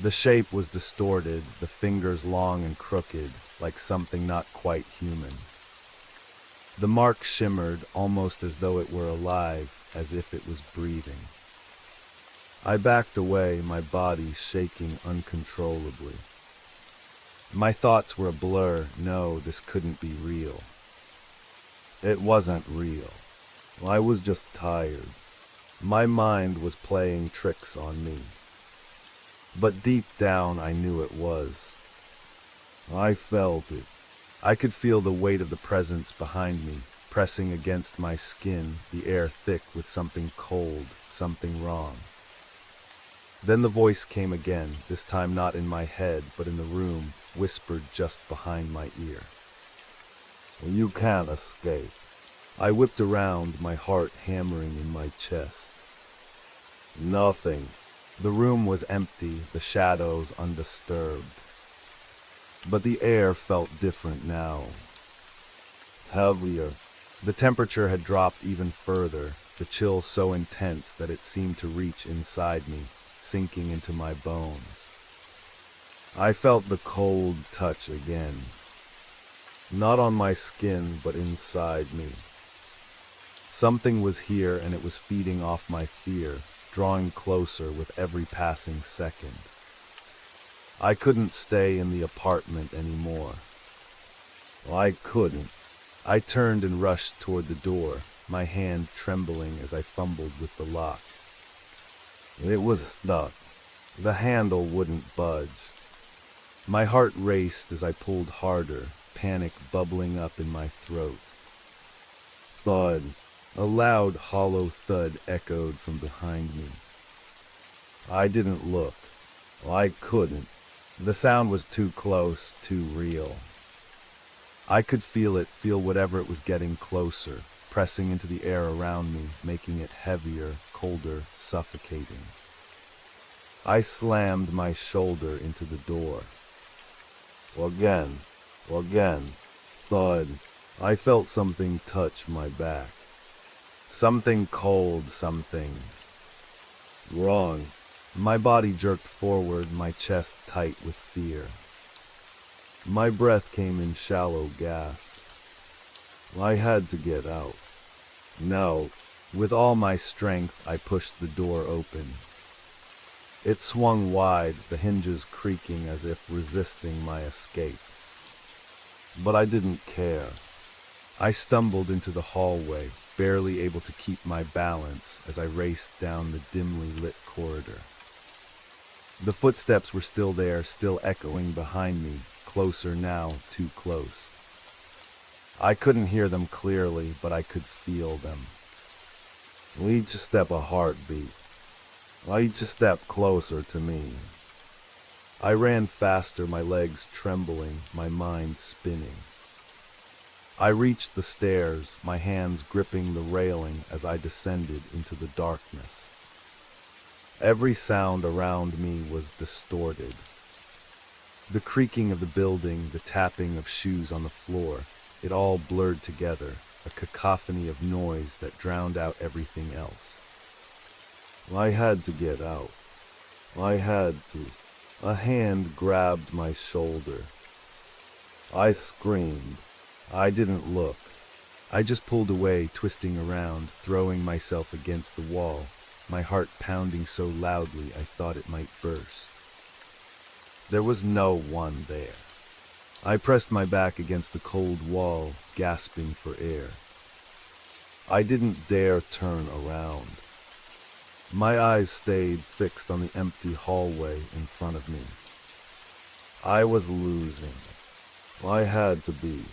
The shape was distorted, the fingers long and crooked, like something not quite human. The mark shimmered, almost as though it were alive, as if it was breathing. I backed away, my body shaking uncontrollably. My thoughts were a blur. No, this couldn't be real. It wasn't real. I was just tired. My mind was playing tricks on me. But deep down I knew it was. I felt it. I could feel the weight of the presence behind me, pressing against my skin, the air thick with something cold, something wrong. Then the voice came again, this time not in my head, but in the room, whispered just behind my ear. You can't escape. I whipped around, my heart hammering in my chest. Nothing. The room was empty, the shadows undisturbed. But the air felt different now. Heavier. The temperature had dropped even further, the chill so intense that it seemed to reach inside me, sinking into my bones. I felt the cold touch again. Not on my skin, but inside me. Something was here and it was feeding off my fear, drawing closer with every passing second. I couldn't stay in the apartment anymore. I couldn't. I turned and rushed toward the door, my hand trembling as I fumbled with the lock. It was stuck. The handle wouldn't budge. My heart raced as I pulled harder, panic bubbling up in my throat. Thud. A loud, hollow thud echoed from behind me. I didn't look. I couldn't. The sound was too close, too real. I could feel it, feel whatever it was getting closer, pressing into the air around me, making it heavier, colder, suffocating. I slammed my shoulder into the door. Again, thud. I felt something touch my back. Something cold, something wrong. My body jerked forward, my chest tight with fear. My breath came in shallow gasps. I had to get out. No, with all my strength, I pushed the door open. It swung wide, the hinges creaking as if resisting my escape. But I didn't care. I stumbled into the hallway, barely able to keep my balance as I raced down the dimly lit corridor. The footsteps were still there, still echoing behind me, closer now, too close. I couldn't hear them clearly, but I could feel them. Each step a heartbeat. Each step closer to me. I ran faster, my legs trembling, my mind spinning. I reached the stairs, my hands gripping the railing as I descended into the darkness. Every sound around me was distorted. The creaking of the building, the tapping of shoes on the floor, it all blurred together, a cacophony of noise that drowned out everything else. I had to get out. I had to. A hand grabbed my shoulder. I screamed. I didn't look. I just pulled away, twisting around, throwing myself against the wall, my heart pounding so loudly I thought it might burst. There was no one there. I pressed my back against the cold wall, gasping for air. I didn't dare turn around. My eyes stayed fixed on the empty hallway in front of me. I was losing. I had to be.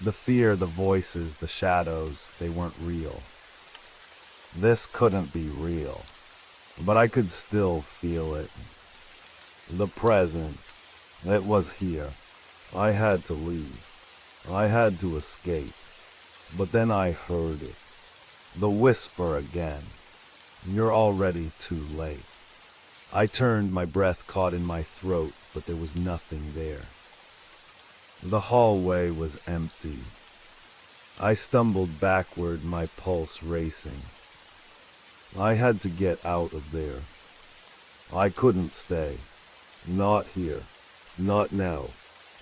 The fear, the voices, the shadows, they weren't real. This couldn't be real, but I could still feel it. The present, it was here. I had to leave. I had to escape. But then I heard it. The whisper again. You're already too late. I turned, my breath caught in my throat, but there was nothing there. The hallway was empty. I stumbled backward, my pulse racing. I had to get out of there. I couldn't stay. Not here. Not now.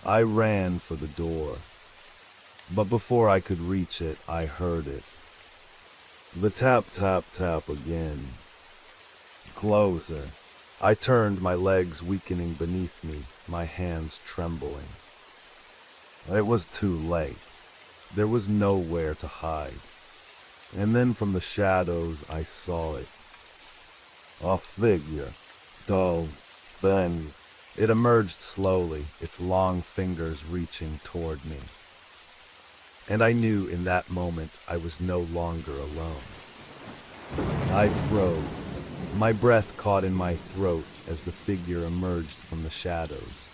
I ran for the door. But before I could reach it, I heard it. The tap, tap, tap again. Closer. I turned, my legs weakening beneath me, my hands trembling. It was too late. There was nowhere to hide. And then from the shadows I saw it. A figure. Dull. Thin. It emerged slowly, its long fingers reaching toward me. And I knew in that moment I was no longer alone. I froze. My breath caught in my throat as the figure emerged from the shadows.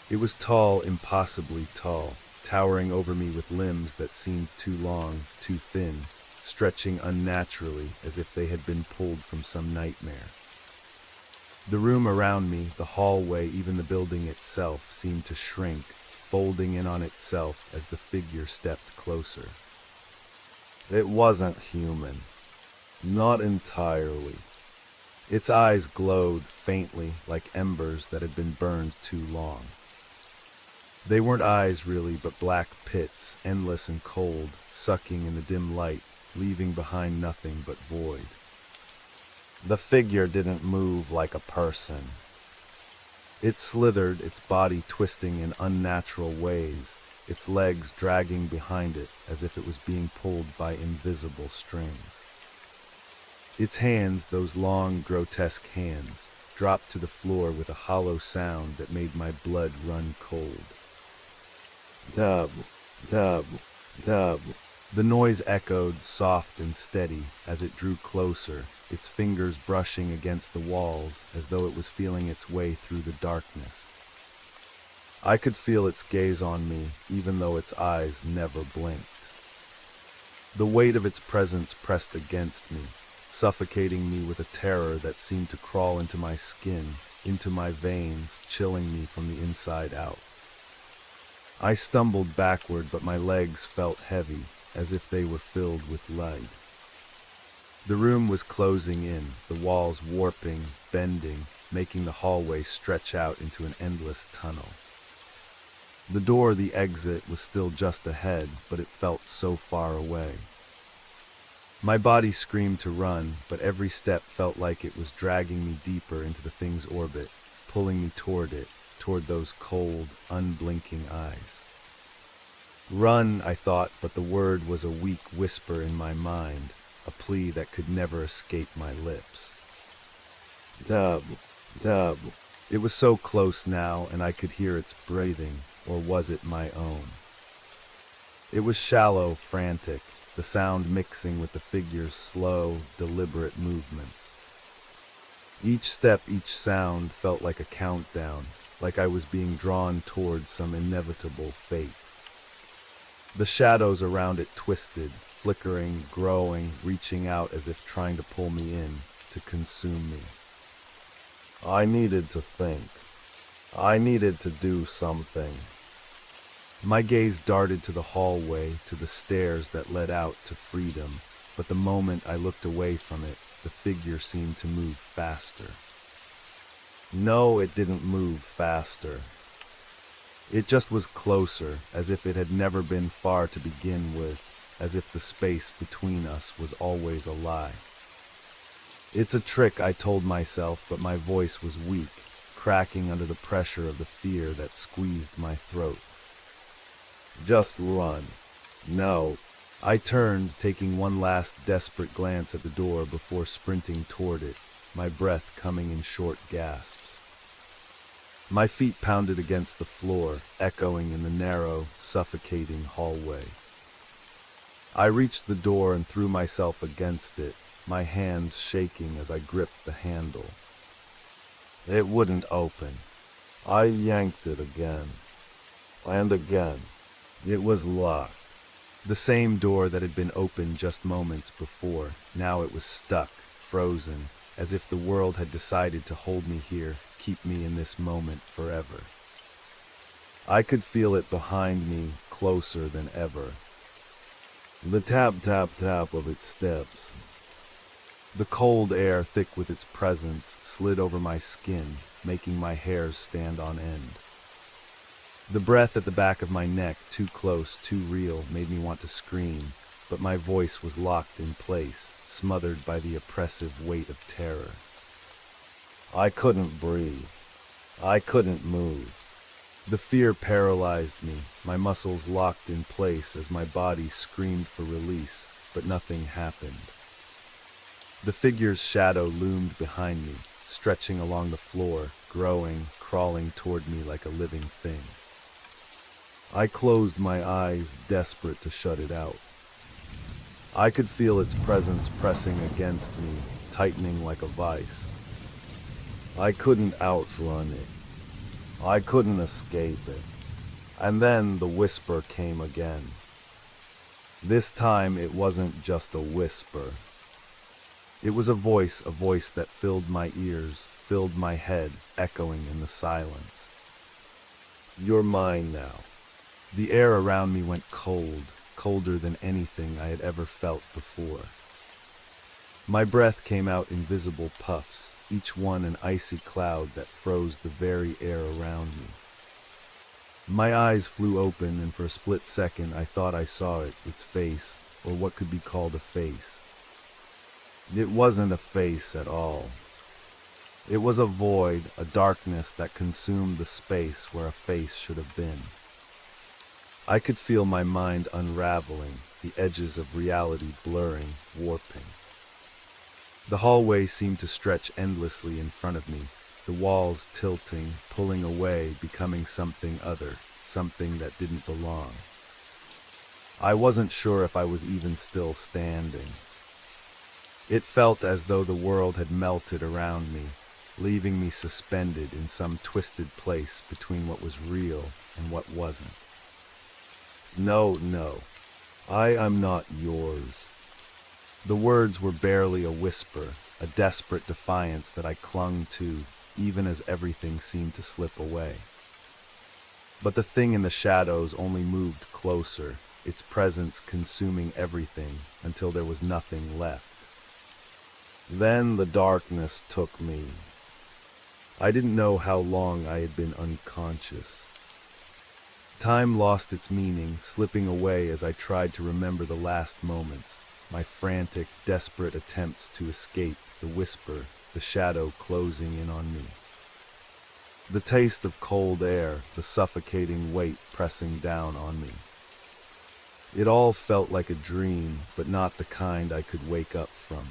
It was tall, impossibly tall, towering over me with limbs that seemed too long, too thin, stretching unnaturally as if they had been pulled from some nightmare. The room around me, the hallway, even the building itself, seemed to shrink, folding in on itself as the figure stepped closer. It wasn't human. Not entirely. Its eyes glowed faintly like embers that had been burned too long. They weren't eyes really, but black pits, endless and cold, sucking in the dim light, leaving behind nothing but void. The figure didn't move like a person. It slithered, its body twisting in unnatural ways, its legs dragging behind it as if it was being pulled by invisible strings. Its hands, those long, grotesque hands, dropped to the floor with a hollow sound that made my blood run cold. Dub, dub, dub. The noise echoed, soft and steady, as it drew closer, its fingers brushing against the walls as though it was feeling its way through the darkness. I could feel its gaze on me, even though its eyes never blinked. The weight of its presence pressed against me, suffocating me with a terror that seemed to crawl into my skin, into my veins, chilling me from the inside out. I stumbled backward, but my legs felt heavy, as if they were filled with lead. The room was closing in, the walls warping, bending, making the hallway stretch out into an endless tunnel. The door, the exit, was still just ahead, but it felt so far away. My body screamed to run, but every step felt like it was dragging me deeper into the thing's orbit, pulling me toward it, toward those cold, unblinking eyes. Run, I thought, but the word was a weak whisper in my mind, a plea that could never escape my lips. Dub, dub. It was so close now, and I could hear its breathing, or was it my own? It was shallow, frantic, the sound mixing with the figure's slow, deliberate movements. Each step, each sound felt like a countdown, like I was being drawn towards some inevitable fate. The shadows around it twisted, flickering, growing, reaching out as if trying to pull me in, to consume me. I needed to think. I needed to do something. My gaze darted to the hallway, to the stairs that led out to freedom, but the moment I looked away from it, the figure seemed to move faster. No, it didn't move faster. It just was closer, as if it had never been far to begin with, as if the space between us was always a lie. It's a trick, I told myself, but my voice was weak, cracking under the pressure of the fear that squeezed my throat. Just run. No, I turned, taking one last desperate glance at the door before sprinting toward it, my breath coming in short gasps. My feet pounded against the floor, echoing in the narrow, suffocating hallway. I reached the door and threw myself against it, my hands shaking as I gripped the handle. It wouldn't open. I yanked it again. And again. It was locked. The same door that had been opened just moments before. Now it was stuck, frozen, as if the world had decided to hold me here, keep me in this moment forever. I could feel it behind me, closer than ever. The tap, tap, tap of its steps. The cold air, thick with its presence, slid over my skin, making my hairs stand on end. The breath at the back of my neck, too close, too real, made me want to scream, but my voice was locked in place, smothered by the oppressive weight of terror. I couldn't breathe. I couldn't move. The fear paralyzed me, my muscles locked in place as my body screamed for release, but nothing happened. The figure's shadow loomed behind me, stretching along the floor, growing, crawling toward me like a living thing. I closed my eyes, desperate to shut it out. I could feel its presence pressing against me, tightening like a vice. I couldn't outrun it. I couldn't escape it. And then the whisper came again. This time it wasn't just a whisper. It was a voice that filled my ears, filled my head, echoing in the silence. You're mine now. The air around me went cold, colder than anything I had ever felt before. My breath came out in visible puffs, each one an icy cloud that froze the very air around me. My eyes flew open, and for a split second I thought I saw it, its face, or what could be called a face. It wasn't a face at all. It was a void, a darkness that consumed the space where a face should have been. I could feel my mind unraveling, the edges of reality blurring, warping. The hallway seemed to stretch endlessly in front of me, the walls tilting, pulling away, becoming something other, something that didn't belong. I wasn't sure if I was even still standing. It felt as though the world had melted around me, leaving me suspended in some twisted place between what was real and what wasn't. No, I am not yours. The words were barely a whisper, a desperate defiance that I clung to, even as everything seemed to slip away. But the thing in the shadows only moved closer, its presence consuming everything until there was nothing left. Then the darkness took me. I didn't know how long I had been unconscious. Time lost its meaning, slipping away as I tried to remember the last moments, my frantic, desperate attempts to escape, the whisper, the shadow closing in on me. The taste of cold air, the suffocating weight pressing down on me. It all felt like a dream, but not the kind I could wake up from.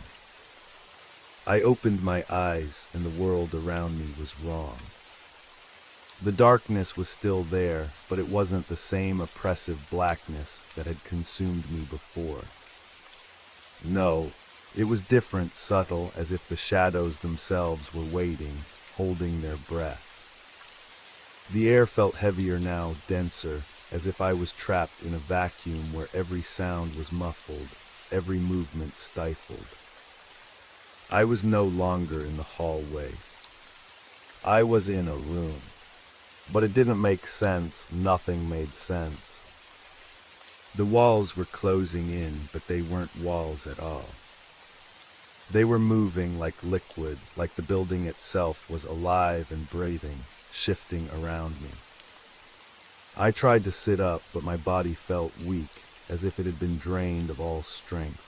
I opened my eyes, and the world around me was wrong. The darkness was still there, but it wasn't the same oppressive blackness that had consumed me before. No, it was different, subtle, as if the shadows themselves were waiting, holding their breath. The air felt heavier now, denser, as if I was trapped in a vacuum where every sound was muffled, every movement stifled. I was no longer in the hallway. I was in a room. But it didn't make sense, nothing made sense. The walls were closing in, but they weren't walls at all. They were moving like liquid, like the building itself was alive and breathing, shifting around me. I tried to sit up, but my body felt weak, as if it had been drained of all strength.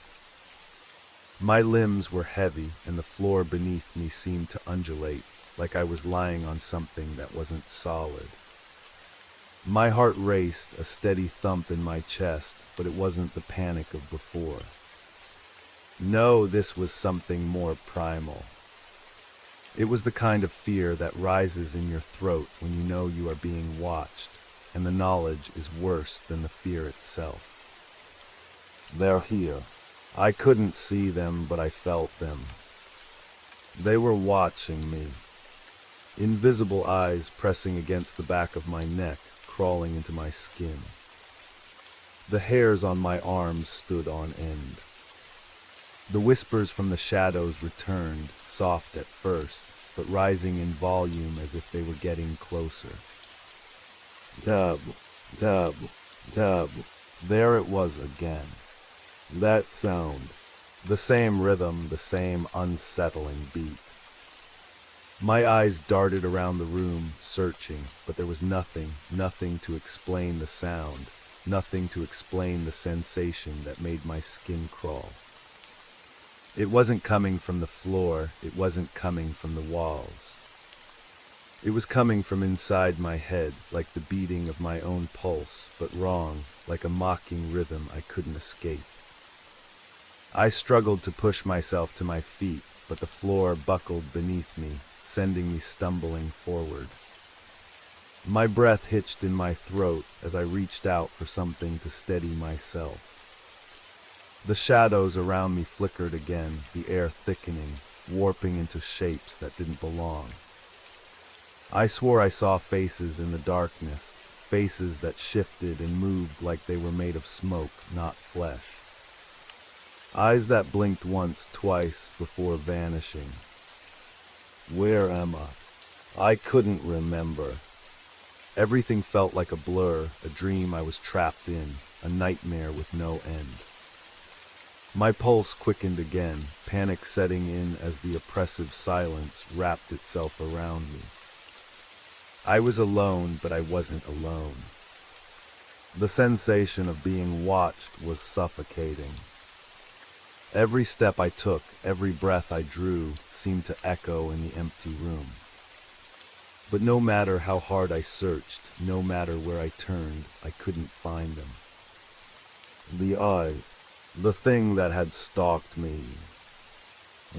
My limbs were heavy, and the floor beneath me seemed to undulate, like I was lying on something that wasn't solid. My heart raced, a steady thump in my chest, but it wasn't the panic of before. No, this was something more primal. It was the kind of fear that rises in your throat when you know you are being watched, and the knowledge is worse than the fear itself. They're here. I couldn't see them, but I felt them. They were watching me. Invisible eyes pressing against the back of my neck, crawling into my skin. The hairs on my arms stood on end. The whispers from the shadows returned, soft at first, but rising in volume as if they were getting closer. Dub, dub, dub. There it was again. That sound. The same rhythm, the same unsettling beat. My eyes darted around the room, searching, but there was nothing to explain the sound, nothing to explain the sensation that made my skin crawl. It wasn't coming from the floor, it wasn't coming from the walls. It was coming from inside my head, like the beating of my own pulse, but wrong, like a mocking rhythm I couldn't escape. I struggled to push myself to my feet, but the floor buckled beneath me, sending me stumbling forward. My breath hitched in my throat as I reached out for something to steady myself. The shadows around me flickered again, the air thickening, warping into shapes that didn't belong. I swore I saw faces in the darkness, faces that shifted and moved like they were made of smoke, not flesh. Eyes that blinked once, twice, before vanishing. Where am I? I couldn't remember. Everything felt like a blur, a dream I was trapped in, a nightmare with no end. My pulse quickened again, panic setting in as the oppressive silence wrapped itself around me. I was alone, but I wasn't alone. The sensation of being watched was suffocating. Every step I took, every breath I drew, seemed to echo in the empty room. But no matter how hard I searched, no matter where I turned, I couldn't find them. The eye, the thing that had stalked me,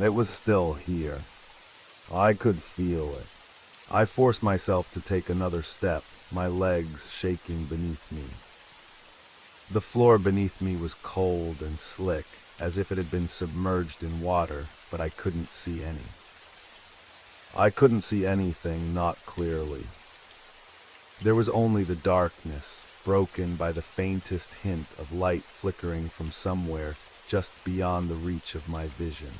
it was still here. I could feel it. I forced myself to take another step, my legs shaking beneath me. The floor beneath me was cold and slick, as if it had been submerged in water, but I couldn't see any. I couldn't see anything, not clearly. There was only the darkness, broken by the faintest hint of light flickering from somewhere just beyond the reach of my vision.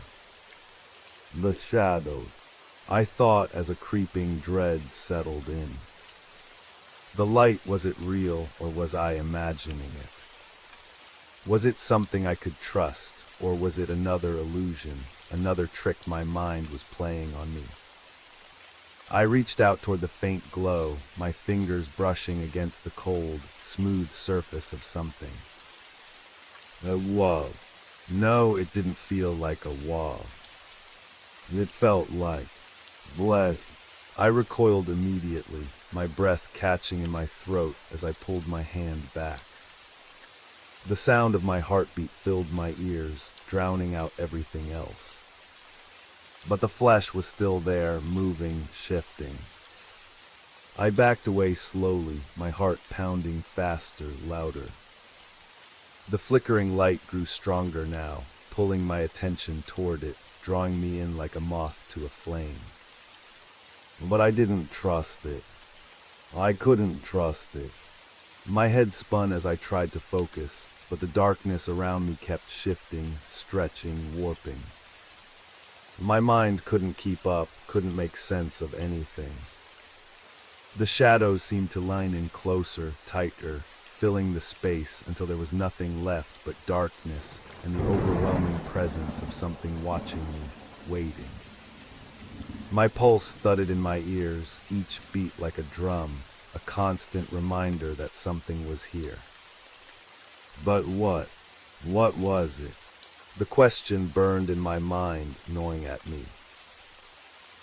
The shadows, I thought as a creeping dread settled in. The light, was it real, or was I imagining it? Was it something I could trust, or was it another illusion, another trick my mind was playing on me? I reached out toward the faint glow, my fingers brushing against the cold, smooth surface of something. A wall. No, it didn't feel like a wall. It felt like flesh. I recoiled immediately, my breath catching in my throat as I pulled my hand back. The sound of my heartbeat filled my ears, drowning out everything else. But the flesh was still there, moving, shifting. I backed away slowly, my heart pounding faster, louder. The flickering light grew stronger now, pulling my attention toward it, drawing me in like a moth to a flame. But I didn't trust it. I couldn't trust it. My head spun as I tried to focus, but the darkness around me kept shifting, stretching, warping. My mind couldn't keep up, couldn't make sense of anything. The shadows seemed to line in closer, tighter, filling the space until there was nothing left but darkness and the overwhelming presence of something watching me, waiting. My pulse thudded in my ears, each beat like a drum, a constant reminder that something was here. But what? What was it? The question burned in my mind, gnawing at me.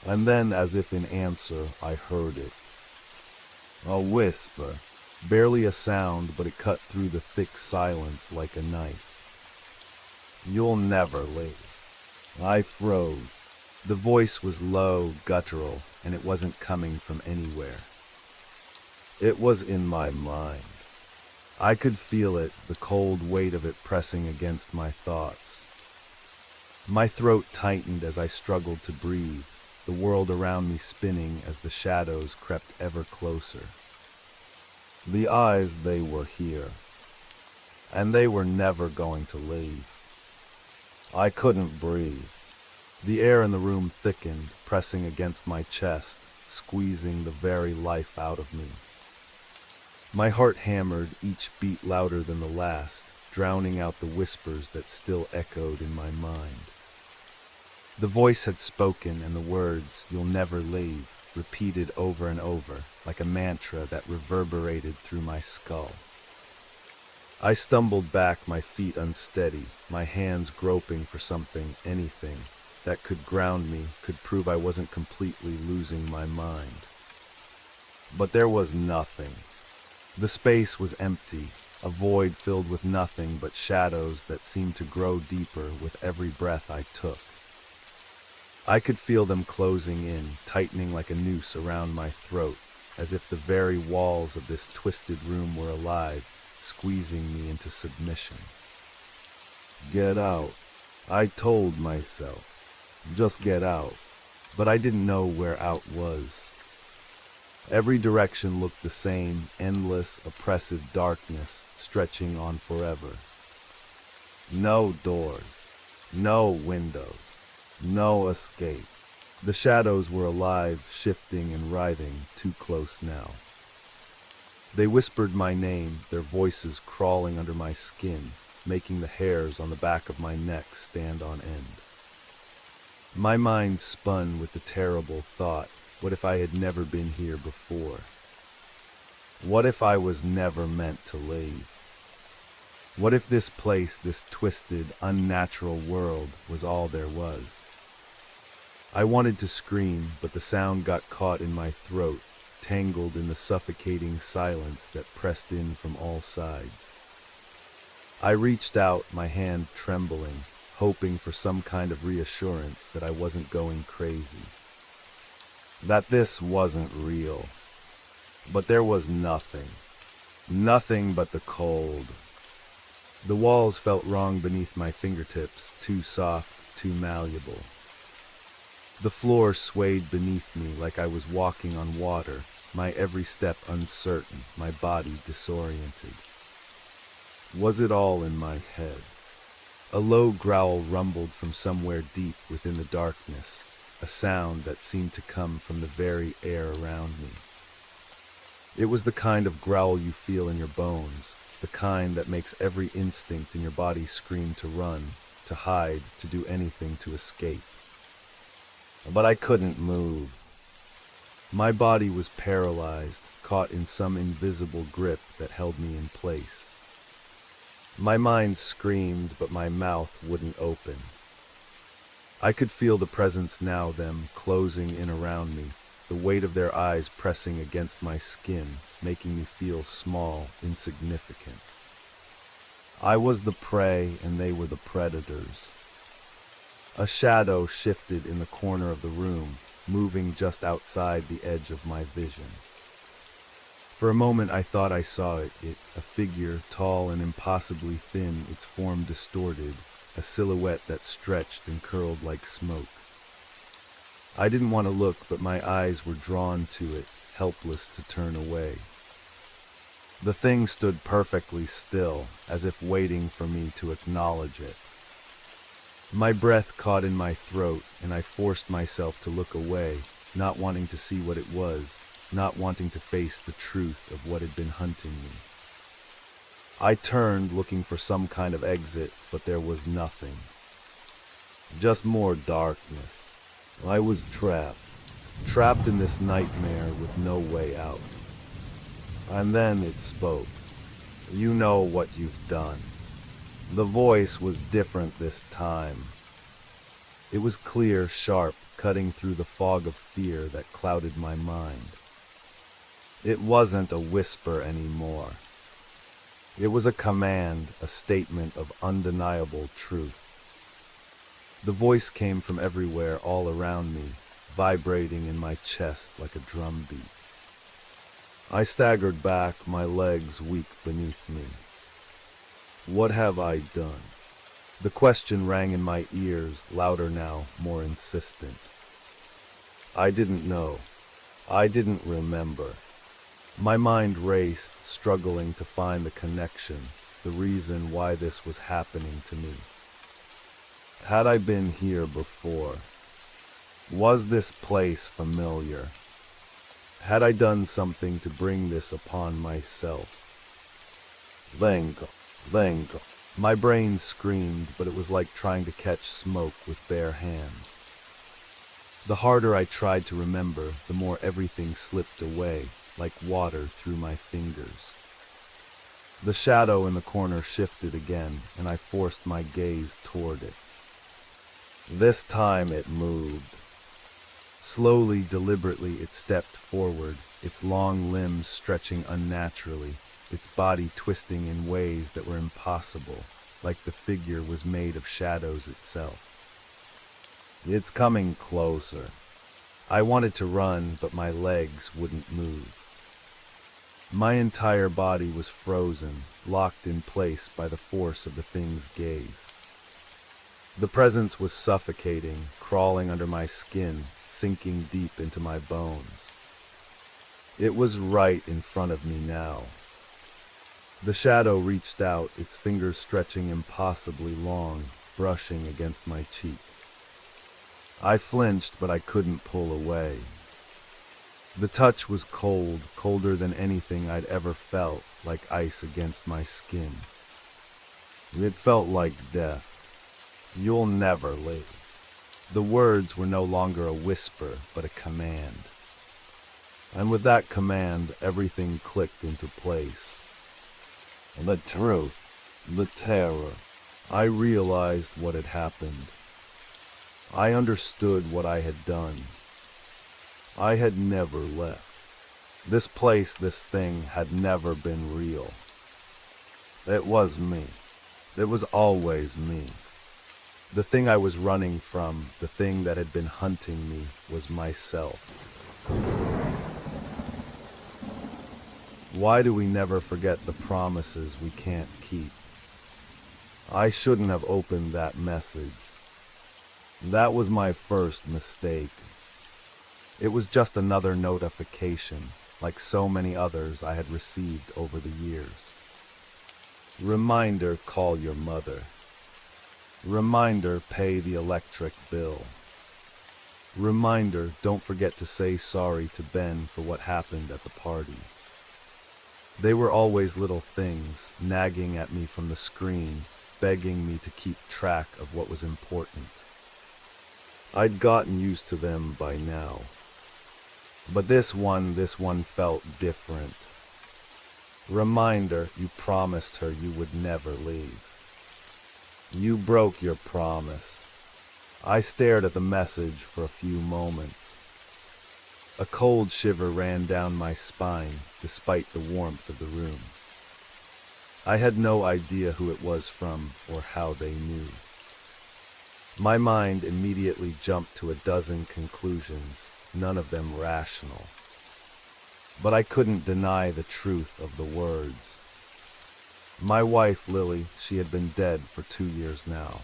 And then, as if in answer, I heard it. A whisper. Barely a sound, but it cut through the thick silence like a knife. "You'll never leave." I froze. The voice was low, guttural, and it wasn't coming from anywhere. It was in my mind. I could feel it, the cold weight of it pressing against my thoughts. My throat tightened as I struggled to breathe, the world around me spinning as the shadows crept ever closer. The eyes, they were here, and they were never going to leave. I couldn't breathe. The air in the room thickened, pressing against my chest, squeezing the very life out of me. My heart hammered, each beat louder than the last, drowning out the whispers that still echoed in my mind. The voice had spoken, and the words, "You'll never leave," repeated over and over, like a mantra that reverberated through my skull. I stumbled back, my feet unsteady, my hands groping for something, anything, that could ground me, could prove I wasn't completely losing my mind. But there was nothing. The space was empty, a void filled with nothing but shadows that seemed to grow deeper with every breath I took. I could feel them closing in, tightening like a noose around my throat, as if the very walls of this twisted room were alive, squeezing me into submission. Get out, I told myself. Just get out. But I didn't know where out was. Every direction looked the same, endless, oppressive darkness, stretching on forever. No doors, no windows, no escape. The shadows were alive, shifting and writhing, too close now. They whispered my name, their voices crawling under my skin, making the hairs on the back of my neck stand on end. My mind spun with the terrible thought, what if I had never been here before? What if I was never meant to leave? What if this place, this twisted, unnatural world, was all there was? I wanted to scream, but the sound got caught in my throat, tangled in the suffocating silence that pressed in from all sides. I reached out, my hand trembling, hoping for some kind of reassurance that I wasn't going crazy. That this wasn't real. But there was nothing. Nothing but the cold. The walls felt wrong beneath my fingertips, too soft, too malleable. The floor swayed beneath me like I was walking on water, my every step uncertain, my body disoriented. Was it all in my head? A low growl rumbled from somewhere deep within the darkness, a sound that seemed to come from the very air around me. It was the kind of growl you feel in your bones, the kind that makes every instinct in your body scream to run, to hide, to do anything to escape. But I couldn't move. My body was paralyzed, caught in some invisible grip that held me in place. My mind screamed, but my mouth wouldn't open. I could feel the presence now, them closing in around me, the weight of their eyes pressing against my skin, making me feel small, insignificant. I was the prey, and they were the predators. A shadow shifted in the corner of the room, moving just outside the edge of my vision. For a moment I thought I saw it, a figure, tall and impossibly thin, its form distorted, a silhouette that stretched and curled like smoke. I didn't want to look, but my eyes were drawn to it, helpless to turn away. The thing stood perfectly still, as if waiting for me to acknowledge it. My breath caught in my throat, and I forced myself to look away, not wanting to see what it was, not wanting to face the truth of what had been hunting me. I turned, looking for some kind of exit, but there was nothing. Just more darkness. I was trapped in this nightmare with no way out. And then it spoke. You know what you've done. The voice was different this time. It was clear, sharp, cutting through the fog of fear that clouded my mind. It wasn't a whisper anymore. It was a command, a statement of undeniable truth. The voice came from everywhere all around me, vibrating in my chest like a drum beat. I staggered back, my legs weak beneath me. What have I done? The question rang in my ears, louder now, more insistent. I didn't know. I didn't remember. My mind raced, struggling to find the connection, the reason why this was happening to me. Had I been here before? Was this place familiar? Had I done something to bring this upon myself? Lengo. My brain screamed, but it was like trying to catch smoke with bare hands. The harder I tried to remember, the more everything slipped away, like water through my fingers. The shadow in the corner shifted again, and I forced my gaze toward it. This time it moved. Slowly, deliberately, it stepped forward, its long limbs stretching unnaturally, its body twisting in ways that were impossible, like the figure was made of shadows itself. It's coming closer. I wanted to run, but my legs wouldn't move. My entire body was frozen, locked in place by the force of the thing's gaze. The presence was suffocating, crawling under my skin, sinking deep into my bones. It was right in front of me now. The shadow reached out, its fingers stretching impossibly long, brushing against my cheek. I flinched, but I couldn't pull away. The touch was cold, colder than anything I'd ever felt, like ice against my skin. It felt like death. You'll never live. The words were no longer a whisper, but a command. And with that command, everything clicked into place. The truth, the terror. I realized what had happened. I understood what I had done. I had never left. This place, this thing, had never been real. It was me. It was always me. The thing I was running from, the thing that had been hunting me, was myself. Why do we never forget the promises we can't keep? I shouldn't have opened that message. That was my first mistake. It was just another notification, like so many others I had received over the years. Reminder, call your mother. Reminder, pay the electric bill. Reminder, don't forget to say sorry to Ben for what happened at the party. They were always little things, nagging at me from the screen, begging me to keep track of what was important. I'd gotten used to them by now. But this one felt different. Reminder, you promised her you would never leave. You broke your promise. I stared at the message for a few moments. A cold shiver ran down my spine, despite the warmth of the room. I had no idea who it was from or how they knew. My mind immediately jumped to a dozen conclusions, none of them rational. But I couldn't deny the truth of the words. My wife, Lily, she had been dead for 2 years now.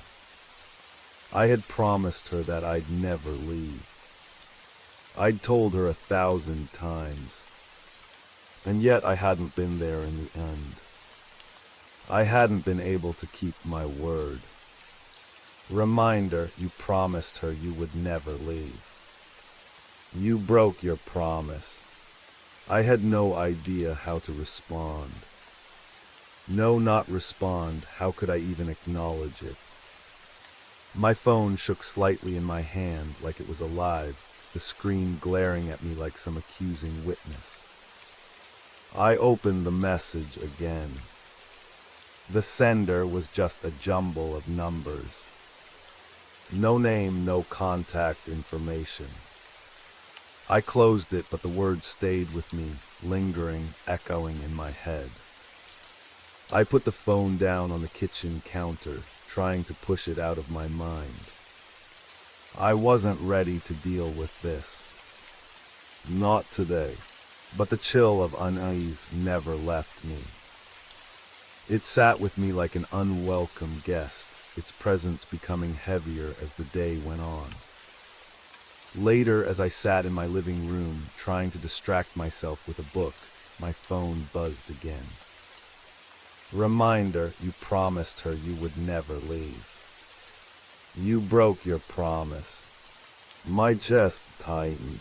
I had promised her that I'd never leave. I'd told her 1,000 times. And yet I hadn't been there in the end. I hadn't been able to keep my word. Reminder, you promised her you would never leave. You broke your promise. I had no idea how to respond. No, not respond. How could I even acknowledge it? My phone shook slightly in my hand like it was alive, the screen glaring at me like some accusing witness. I opened the message again. The sender was just a jumble of numbers. No name, no contact information. I closed it, but the words stayed with me, lingering, echoing in my head. I put the phone down on the kitchen counter, trying to push it out of my mind. I wasn't ready to deal with this. Not today. But the chill of unease never left me. It sat with me like an unwelcome guest, its presence becoming heavier as the day went on. Later, as I sat in my living room, trying to distract myself with a book, my phone buzzed again. Reminder, you promised her you would never leave. You broke your promise. My chest tightened.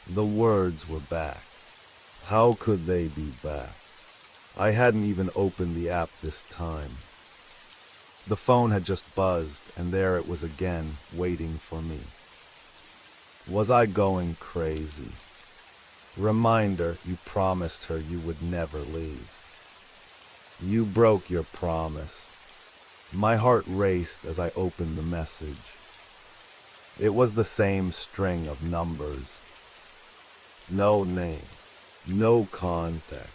The words were back. How could they be back? I hadn't even opened the app this time. The phone had just buzzed, and there it was again, waiting for me. Was I going crazy? Reminder, you promised her you would never leave. You broke your promise. My heart raced as I opened the message. It was the same string of numbers. No name. No contact.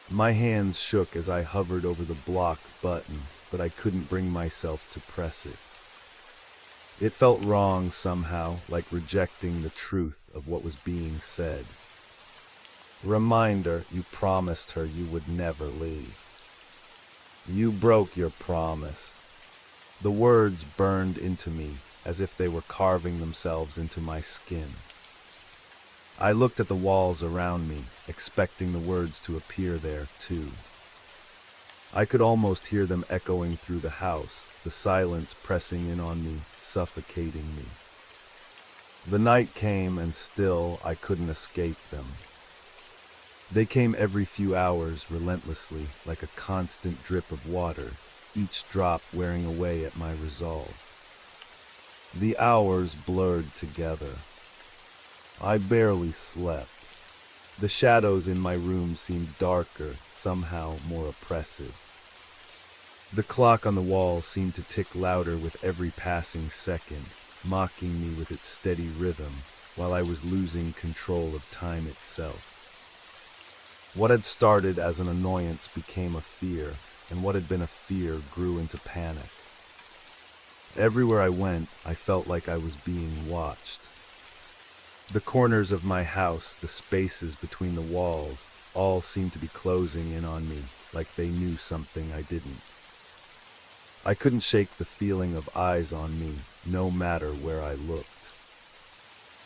My hands shook as I hovered over the block button, but I couldn't bring myself to press it. It felt wrong somehow, like rejecting the truth of what was being said. Reminder, you promised her you would never leave. You broke your promise. The words burned into me as if they were carving themselves into my skin. I looked at the walls around me, expecting the words to appear there, too. I could almost hear them echoing through the house, the silence pressing in on me, suffocating me. The night came, and still I couldn't escape them. They came every few hours, relentlessly, like a constant drip of water, each drop wearing away at my resolve. The hours blurred together. I barely slept. The shadows in my room seemed darker, somehow more oppressive. The clock on the wall seemed to tick louder with every passing second, mocking me with its steady rhythm, while I was losing control of time itself. What had started as an annoyance became a fear, and what had been a fear grew into panic. Everywhere I went, I felt like I was being watched. The corners of my house, the spaces between the walls, all seemed to be closing in on me, like they knew something I didn't. I couldn't shake the feeling of eyes on me, no matter where I looked.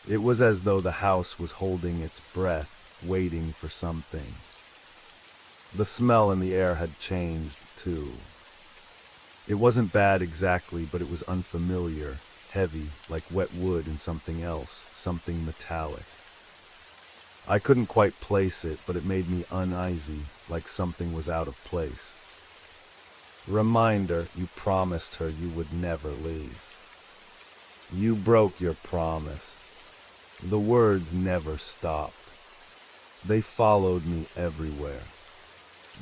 It was as though the house was holding its breath, waiting for something. The smell in the air had changed, too. It wasn't bad exactly, but it was unfamiliar, heavy, like wet wood in something else, something metallic. I couldn't quite place it, but it made me uneasy, like something was out of place. Reminder, you promised her you would never leave. You broke your promise. The words never stopped. They followed me everywhere.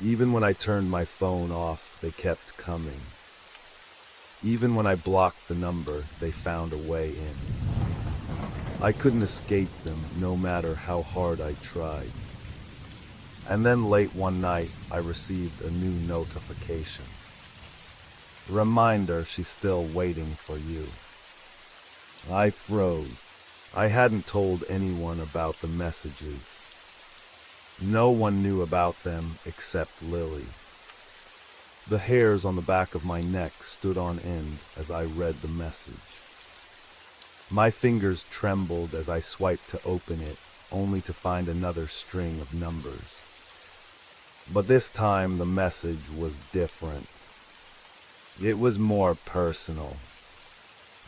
Even when I turned my phone off, they kept coming. Even when I blocked the number, they found a way in. I couldn't escape them, no matter how hard I tried. And then late one night, I received a new notification. Reminder, she's still waiting for you. I froze. I hadn't told anyone about the messages. No one knew about them except Lily. The hairs on the back of my neck stood on end as I read the message. My fingers trembled as I swiped to open it, only to find another string of numbers. But this time the message was different. It was more personal,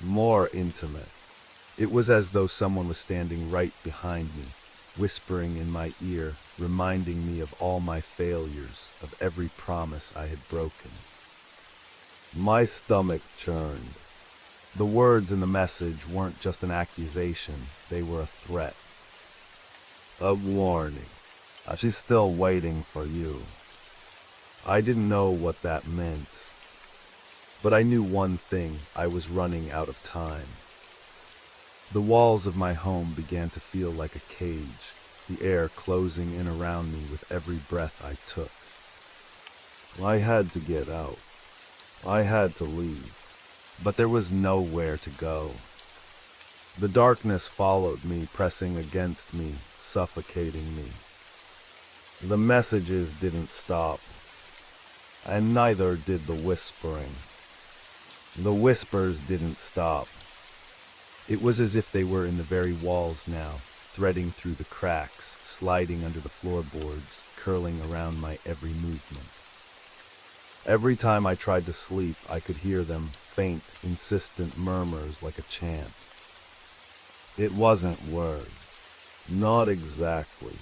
more intimate. It was as though someone was standing right behind me, whispering in my ear, reminding me of all my failures, of every promise I had broken. My stomach churned. The words in the message weren't just an accusation, they were a threat. A warning. She's still waiting for you. I didn't know what that meant. But I knew one thing, I was running out of time. The walls of my home began to feel like a cage, the air closing in around me with every breath I took. I had to get out. I had to leave. But there was nowhere to go. The darkness followed me, pressing against me, suffocating me. The messages didn't stop, and neither did the whispering. The whispers didn't stop. It was as if they were in the very walls now, threading through the cracks, sliding under the floorboards, curling around my every movement. Every time I tried to sleep, I could hear them, faint, insistent murmurs like a chant. It wasn't words. Not exactly.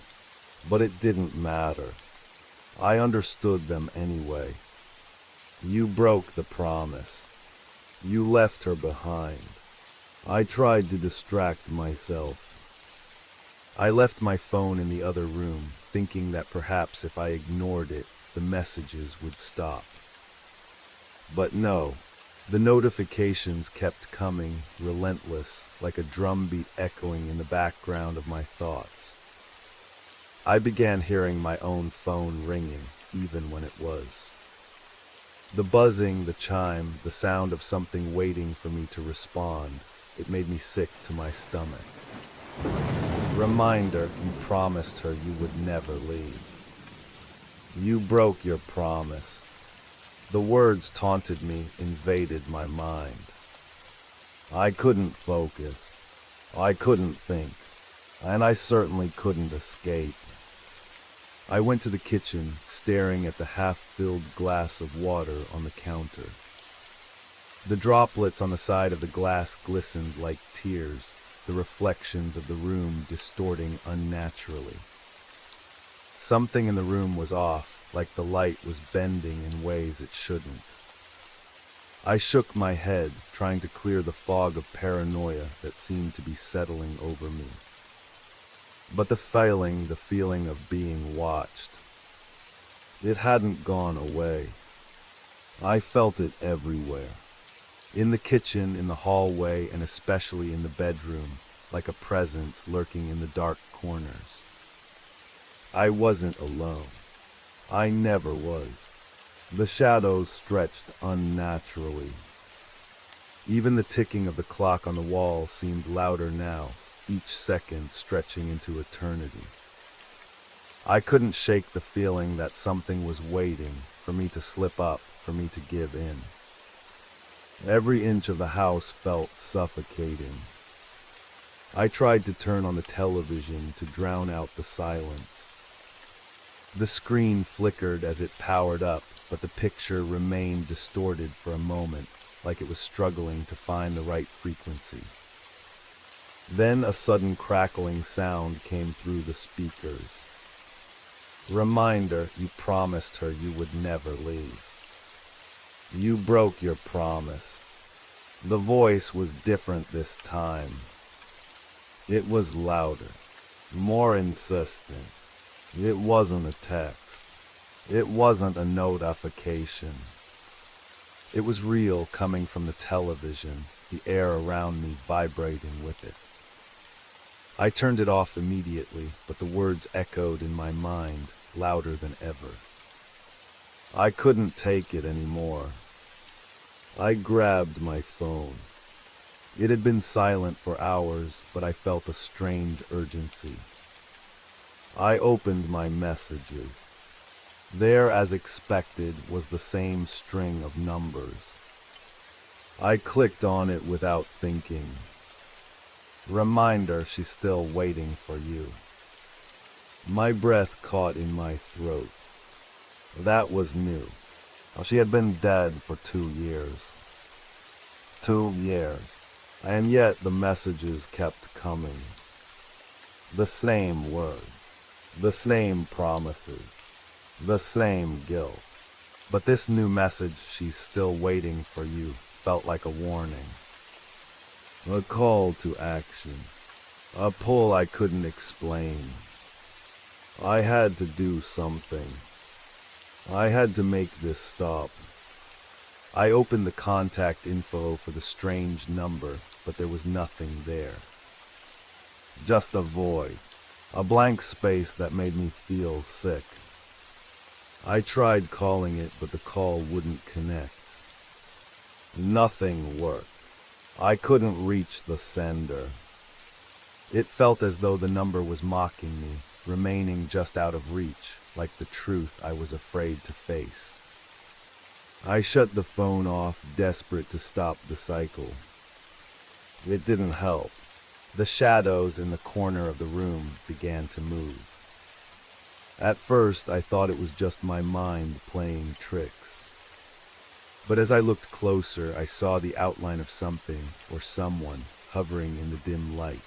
But it didn't matter. I understood them anyway. You broke the promise. You left her behind. I tried to distract myself. I left my phone in the other room, thinking that perhaps if I ignored it, the messages would stop. But no, the notifications kept coming, relentless, like a drumbeat echoing in the background of my thoughts. I began hearing my own phone ringing, even when it was. The buzzing, the chime, the sound of something waiting for me to respond, it made me sick to my stomach. Reminder, you promised her you would never leave. You broke your promise. The words taunted me, invaded my mind. I couldn't focus. I couldn't think. And I certainly couldn't escape. I went to the kitchen, staring at the half-filled glass of water on the counter. The droplets on the side of the glass glistened like tears, the reflections of the room distorting unnaturally. Something in the room was off, like the light was bending in ways it shouldn't. I shook my head, trying to clear the fog of paranoia that seemed to be settling over me. But the feeling of being watched, it hadn't gone away. I felt it everywhere. In the kitchen, in the hallway, and especially in the bedroom, like a presence lurking in the dark corners. I wasn't alone. I never was. The shadows stretched unnaturally. Even the ticking of the clock on the wall seemed louder now, each second stretching into eternity. I couldn't shake the feeling that something was waiting for me to slip up, for me to give in. Every inch of the house felt suffocating. I tried to turn on the television to drown out the silence. The screen flickered as it powered up, but the picture remained distorted for a moment, like it was struggling to find the right frequency. Then a sudden crackling sound came through the speakers. Reminder, you promised her you would never leave. You broke your promise. The voice was different this time. It was louder, more insistent. It wasn't a text. It wasn't a notification. It was real, coming from the television, the air around me vibrating with it. I turned it off immediately, but the words echoed in my mind, louder than ever. I couldn't take it anymore. I grabbed my phone. It had been silent for hours, but I felt a strange urgency. I opened my messages. There, as expected, was the same string of numbers. I clicked on it without thinking. Reminder, she's still waiting for you. My breath caught in my throat. That was new. She had been dead for 2 years. 2 years. And yet the messages kept coming. The same words. The same promises. The same guilt. But this new message, she's still waiting for you, felt like a warning. A call to action. A pull I couldn't explain. I had to do something. I had to make this stop. I opened the contact info for the strange number, but there was nothing there. Just a void. A blank space that made me feel sick. I tried calling it, but the call wouldn't connect. Nothing worked. I couldn't reach the sender. It felt as though the number was mocking me, remaining just out of reach, like the truth I was afraid to face. I shut the phone off, desperate to stop the cycle. It didn't help. The shadows in the corner of the room began to move. At first, I thought it was just my mind playing tricks. But as I looked closer, I saw the outline of something or someone hovering in the dim light.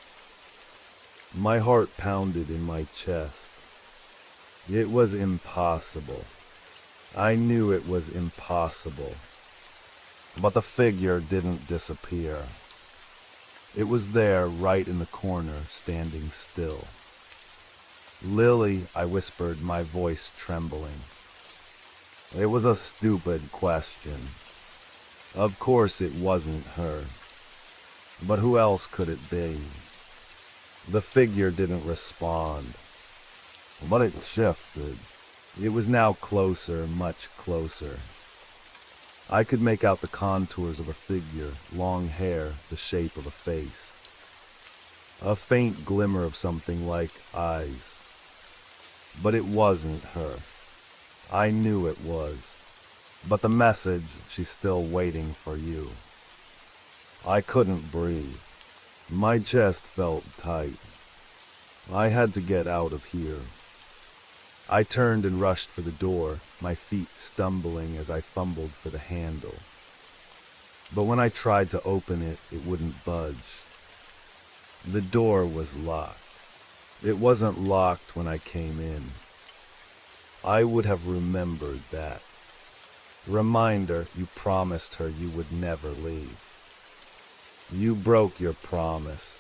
My heart pounded in my chest. It was impossible. I knew it was impossible. But the figure didn't disappear. It was there, right in the corner, standing still. "Lily," I whispered, my voice trembling. It was a stupid question. Of course it wasn't her. But who else could it be? The figure didn't respond. But it shifted. It was now closer, much closer. I could make out the contours of a figure, long hair, the shape of a face. A faint glimmer of something like eyes. But it wasn't her. I knew it was. But the message, "She's still waiting for you." I couldn't breathe. My chest felt tight. I had to get out of here. I turned and rushed for the door, my feet stumbling as I fumbled for the handle. But when I tried to open it, it wouldn't budge. The door was locked. It wasn't locked when I came in. I would have remembered that. Reminder, you promised her you would never leave. You broke your promise.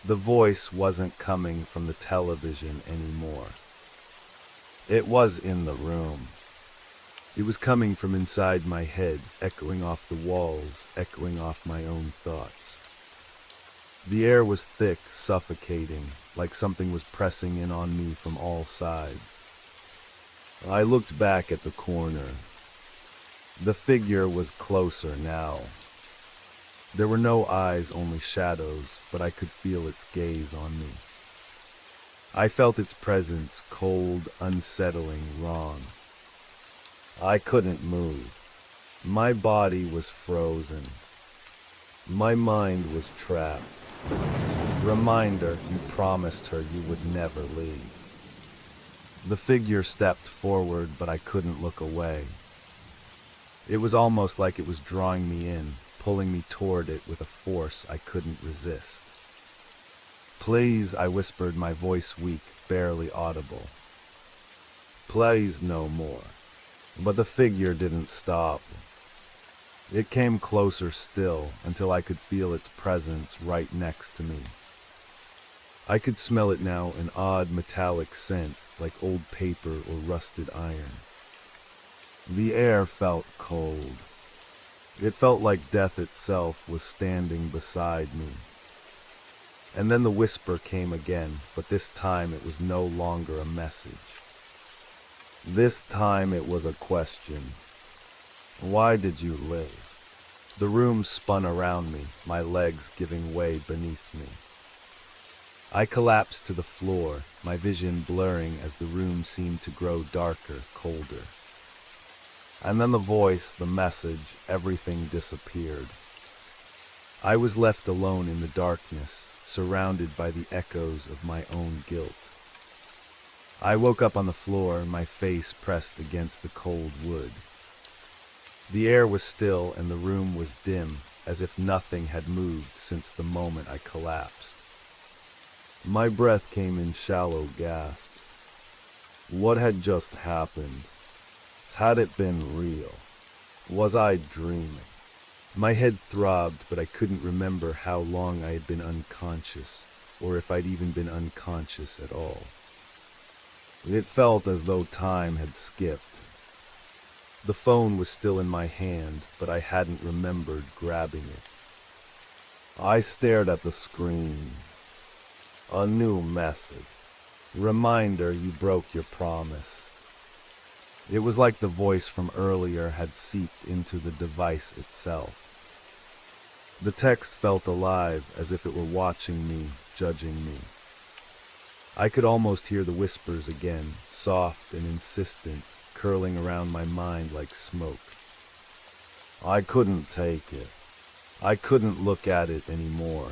The voice wasn't coming from the television anymore. It was in the room. It was coming from inside my head, echoing off the walls, echoing off my own thoughts. The air was thick, suffocating, like something was pressing in on me from all sides. I looked back at the corner. The figure was closer now. There were no eyes, only shadows, but I could feel its gaze on me. I felt its presence, cold, unsettling, wrong. I couldn't move. My body was frozen. My mind was trapped. Reminder, you promised her you would never leave. The figure stepped forward, but I couldn't look away. It was almost like it was drawing me in, pulling me toward it with a force I couldn't resist. "Please," I whispered, my voice weak, barely audible. "Please no more." But the figure didn't stop. It came closer still, until I could feel its presence right next to me. I could smell it now, an odd metallic scent, like old paper or rusted iron. The air felt cold. It felt like death itself was standing beside me. And then the whisper came again, but this time it was no longer a message. This time it was a question. "Why did you live?" The room spun around me, my legs giving way beneath me. I collapsed to the floor, my vision blurring as the room seemed to grow darker, colder. And then the voice, the message, everything disappeared. I was left alone in the darkness, surrounded by the echoes of my own guilt. I woke up on the floor, my face pressed against the cold wood. The air was still and the room was dim, as if nothing had moved since the moment I collapsed. My breath came in shallow gasps. What had just happened? Had it been real? Was I dreaming? My head throbbed, but I couldn't remember how long I had been unconscious, or if I'd even been unconscious at all. It felt as though time had skipped. The phone was still in my hand, but I hadn't remembered grabbing it. I stared at the screen. A new message. Reminder you broke your promise. It was like the voice from earlier had seeped into the device itself. The text felt alive, as if it were watching me, judging me. I could almost hear the whispers again, soft and insistent, curling around my mind like smoke. I couldn't take it. I couldn't look at it anymore.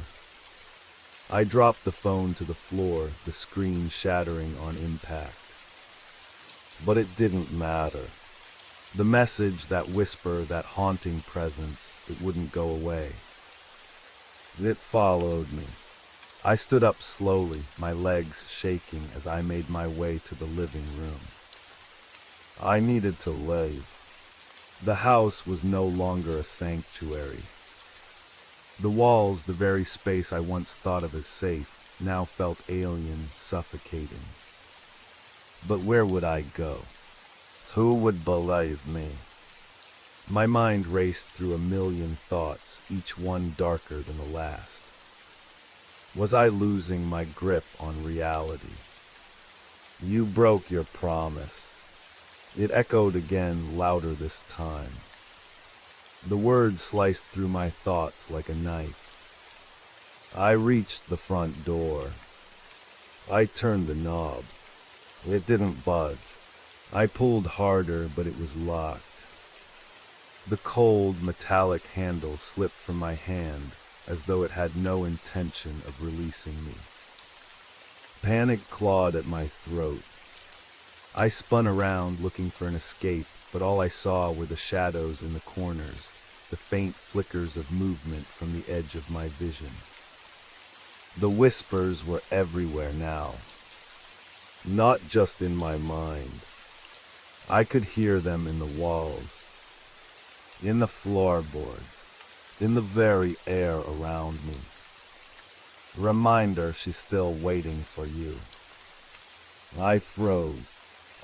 I dropped the phone to the floor, the screen shattering on impact. But it didn't matter. The message, that whisper, that haunting presence, it wouldn't go away. It followed me. I stood up slowly, my legs shaking as I made my way to the living room. I needed to leave. The house was no longer a sanctuary. The walls, the very space I once thought of as safe, now felt alien, suffocating. But where would I go? Who would believe me? My mind raced through a million thoughts, each one darker than the last. Was I losing my grip on reality? You broke your promise. It echoed again, louder this time. The words sliced through my thoughts like a knife. I reached the front door. I turned the knob. It didn't budge. I pulled harder, but it was locked. The cold, metallic handle slipped from my hand as though it had no intention of releasing me. Panic clawed at my throat. I spun around looking for an escape, but all I saw were the shadows in the corners, the faint flickers of movement from the edge of my vision. The whispers were everywhere now, not just in my mind. I could hear them in the walls, in the floorboards, in the very air around me. Reminder, she's still waiting for you. I froze.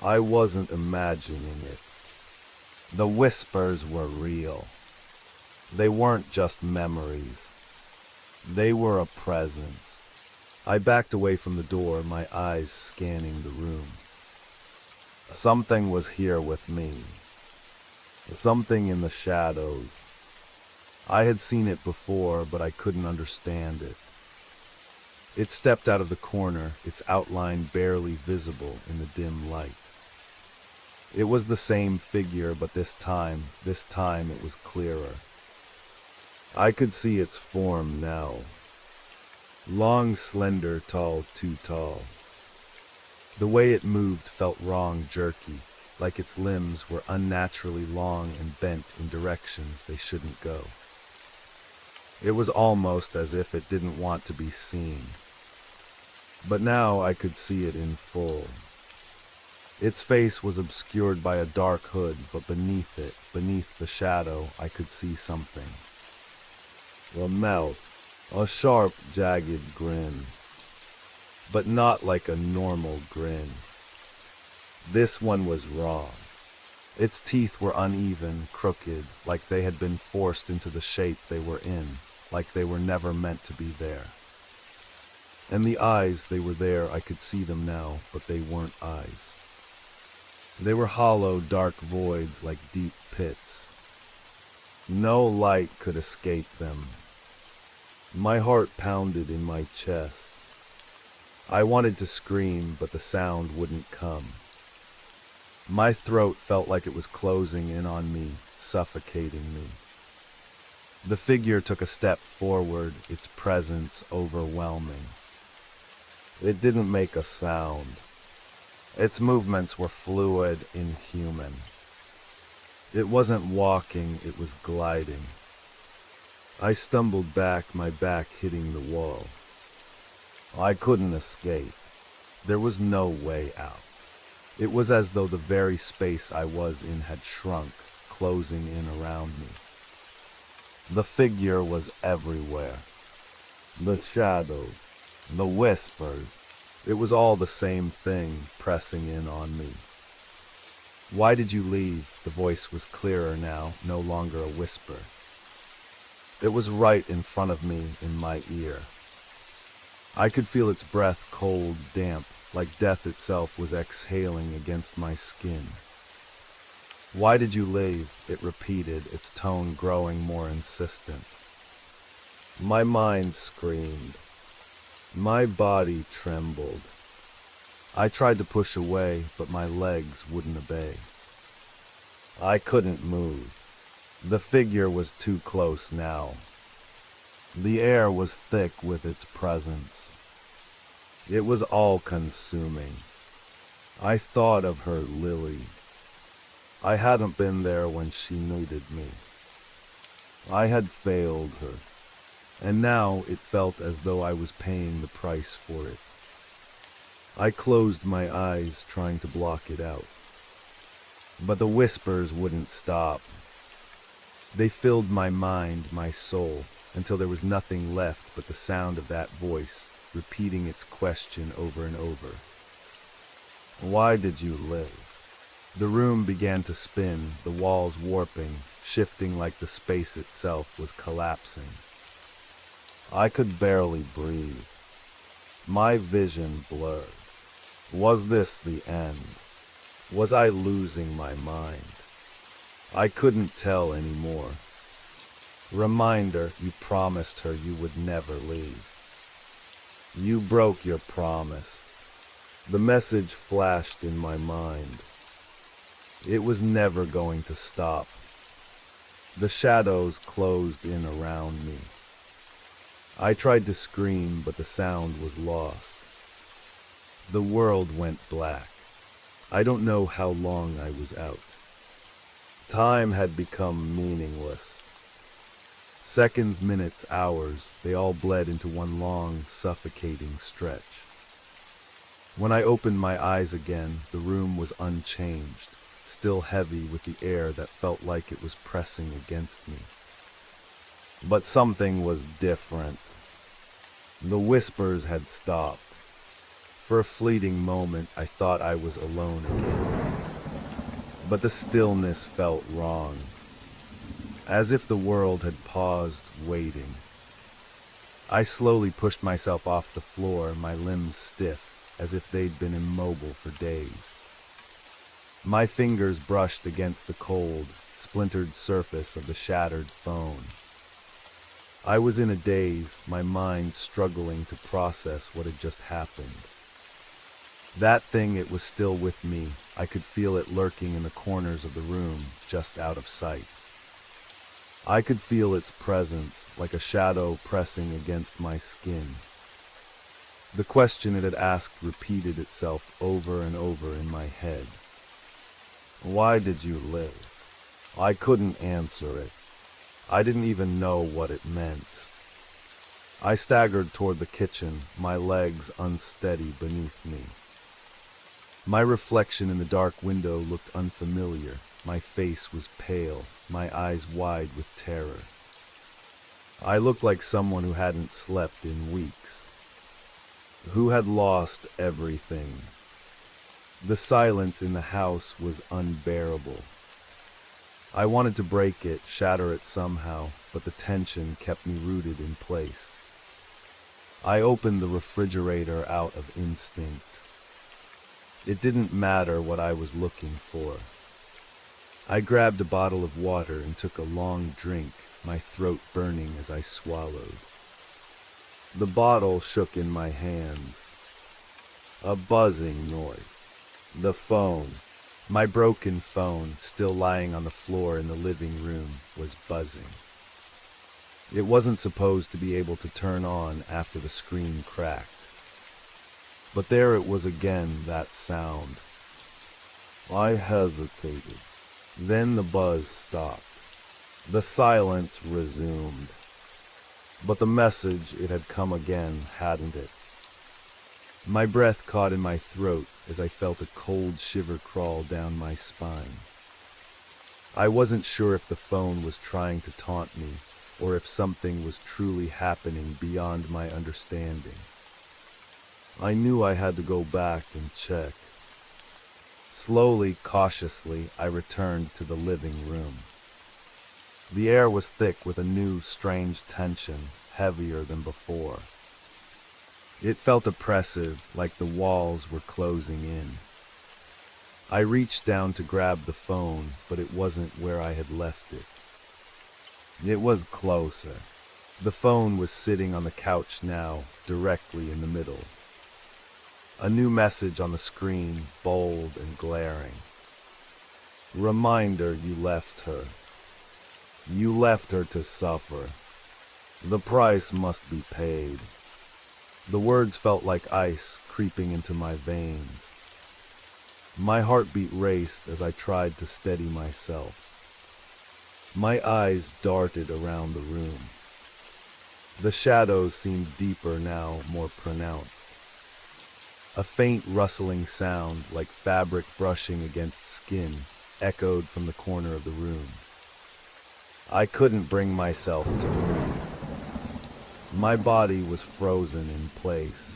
I wasn't imagining it. The whispers were real. They weren't just memories. They were a presence. I backed away from the door, my eyes scanning the room. Something was here with me. Something in the shadows. I had seen it before, but I couldn't understand it. It stepped out of the corner, its outline barely visible in the dim light. It was the same figure, but this time it was clearer. I could see its form now. Long, slender, tall, too tall. The way it moved felt wrong, jerky, like its limbs were unnaturally long and bent in directions they shouldn't go. It was almost as if it didn't want to be seen. But now I could see it in full. Its face was obscured by a dark hood, but beneath it, beneath the shadow, I could see something. A mouth, a sharp, jagged grin. But not like a normal grin. This one was wrong. Its teeth were uneven, crooked, like they had been forced into the shape they were in, like they were never meant to be there. And the eyes, they were there, I could see them now, but they weren't eyes. They were hollow, dark voids like deep pits. No light could escape them. My heart pounded in my chest. I wanted to scream, but the sound wouldn't come. My throat felt like it was closing in on me, suffocating me. The figure took a step forward, its presence overwhelming. It didn't make a sound. Its movements were fluid, inhuman. It wasn't walking, it was gliding. I stumbled back, my back hitting the wall. I couldn't escape. There was no way out. It was as though the very space I was in had shrunk, closing in around me. The figure was everywhere. The shadows, the whispers, it was all the same thing pressing in on me. Why did you leave? The voice was clearer now, no longer a whisper. It was right in front of me, in my ear. I could feel its breath, cold, damp, like death itself was exhaling against my skin. "Why did you leave?" it repeated, its tone growing more insistent. My mind screamed. My body trembled. I tried to push away, but my legs wouldn't obey. I couldn't move. The figure was too close now. The air was thick with its presence. It was all-consuming. I thought of her, Lily. I hadn't been there when she needed me. I had failed her, and now it felt as though I was paying the price for it. I closed my eyes, trying to block it out. But the whispers wouldn't stop. They filled my mind, my soul, until there was nothing left but the sound of that voice, repeating its question over and over. Why did you live? The room began to spin, the walls warping, shifting like the space itself was collapsing. I could barely breathe. My vision blurred. Was this the end? Was I losing my mind? I couldn't tell anymore. Reminder, you promised her you would never leave. You broke your promise. The message flashed in my mind. It was never going to stop. The shadows closed in around me. I tried to scream, but the sound was lost. The world went black. I don't know how long I was out. Time had become meaningless. Seconds, minutes, hours, they all bled into one long, suffocating stretch. When I opened my eyes again, the room was unchanged, still heavy with the air that felt like it was pressing against me. But something was different. The whispers had stopped. For a fleeting moment, I thought I was alone again. But the stillness felt wrong, as if the world had paused, waiting. I slowly pushed myself off the floor, my limbs stiff, as if they'd been immobile for days. My fingers brushed against the cold, splintered surface of the shattered phone. I was in a daze, my mind struggling to process what had just happened. That thing, it was still with me. I could feel it lurking in the corners of the room, just out of sight. I could feel its presence, like a shadow pressing against my skin. The question it had asked repeated itself over and over in my head. Why did you live? I couldn't answer it. I didn't even know what it meant. I staggered toward the kitchen, my legs unsteady beneath me. My reflection in the dark window looked unfamiliar. My face was pale, my eyes wide with terror. I looked like someone who hadn't slept in weeks, who had lost everything. The silence in the house was unbearable. I wanted to break it, shatter it somehow, but the tension kept me rooted in place. I opened the refrigerator out of instinct. It didn't matter what I was looking for. I grabbed a bottle of water and took a long drink, my throat burning as I swallowed. The bottle shook in my hands. A buzzing noise. The phone, my broken phone, still lying on the floor in the living room, was buzzing. It wasn't supposed to be able to turn on after the screen cracked. But there it was again, that sound. I hesitated. Then the buzz stopped. The silence resumed. But the message, it had come again, hadn't it? My breath caught in my throat as I felt a cold shiver crawl down my spine. I wasn't sure if the phone was trying to taunt me, or if something was truly happening beyond my understanding. I knew I had to go back and check. Slowly, cautiously, I returned to the living room. The air was thick with a new, strange tension, heavier than before. It felt oppressive, like the walls were closing in. I reached down to grab the phone, but it wasn't where I had left it. It was closer. The phone was sitting on the couch now, directly in the middle. A new message on the screen, bold and glaring. Reminder, you left her. You left her to suffer. The price must be paid. The words felt like ice creeping into my veins. My heartbeat raced as I tried to steady myself. My eyes darted around the room. The shadows seemed deeper now, more pronounced. A faint rustling sound, like fabric brushing against skin, echoed from the corner of the room. I couldn't bring myself to move. My body was frozen in place.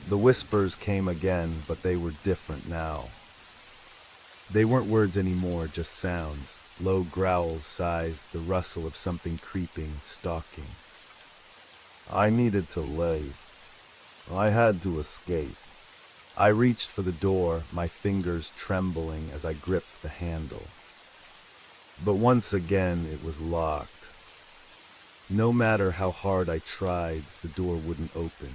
The whispers came again, but they were different now. They weren't words anymore, just sounds. Low growls, sighs, the rustle of something creeping, stalking. I needed to leave. I had to escape. I reached for the door, my fingers trembling as I gripped the handle. But once again, it was locked. No matter how hard I tried, the door wouldn't open.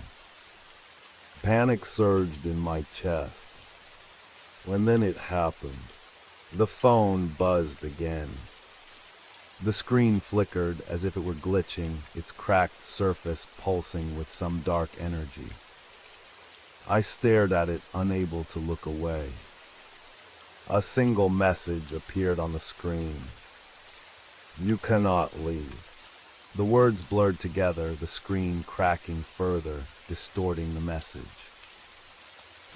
Panic surged in my chest. And then it happened. The phone buzzed again. The screen flickered as if it were glitching, its cracked surface pulsing with some dark energy. I stared at it, unable to look away. A single message appeared on the screen. You cannot leave. The words blurred together, the screen cracking further, distorting the message.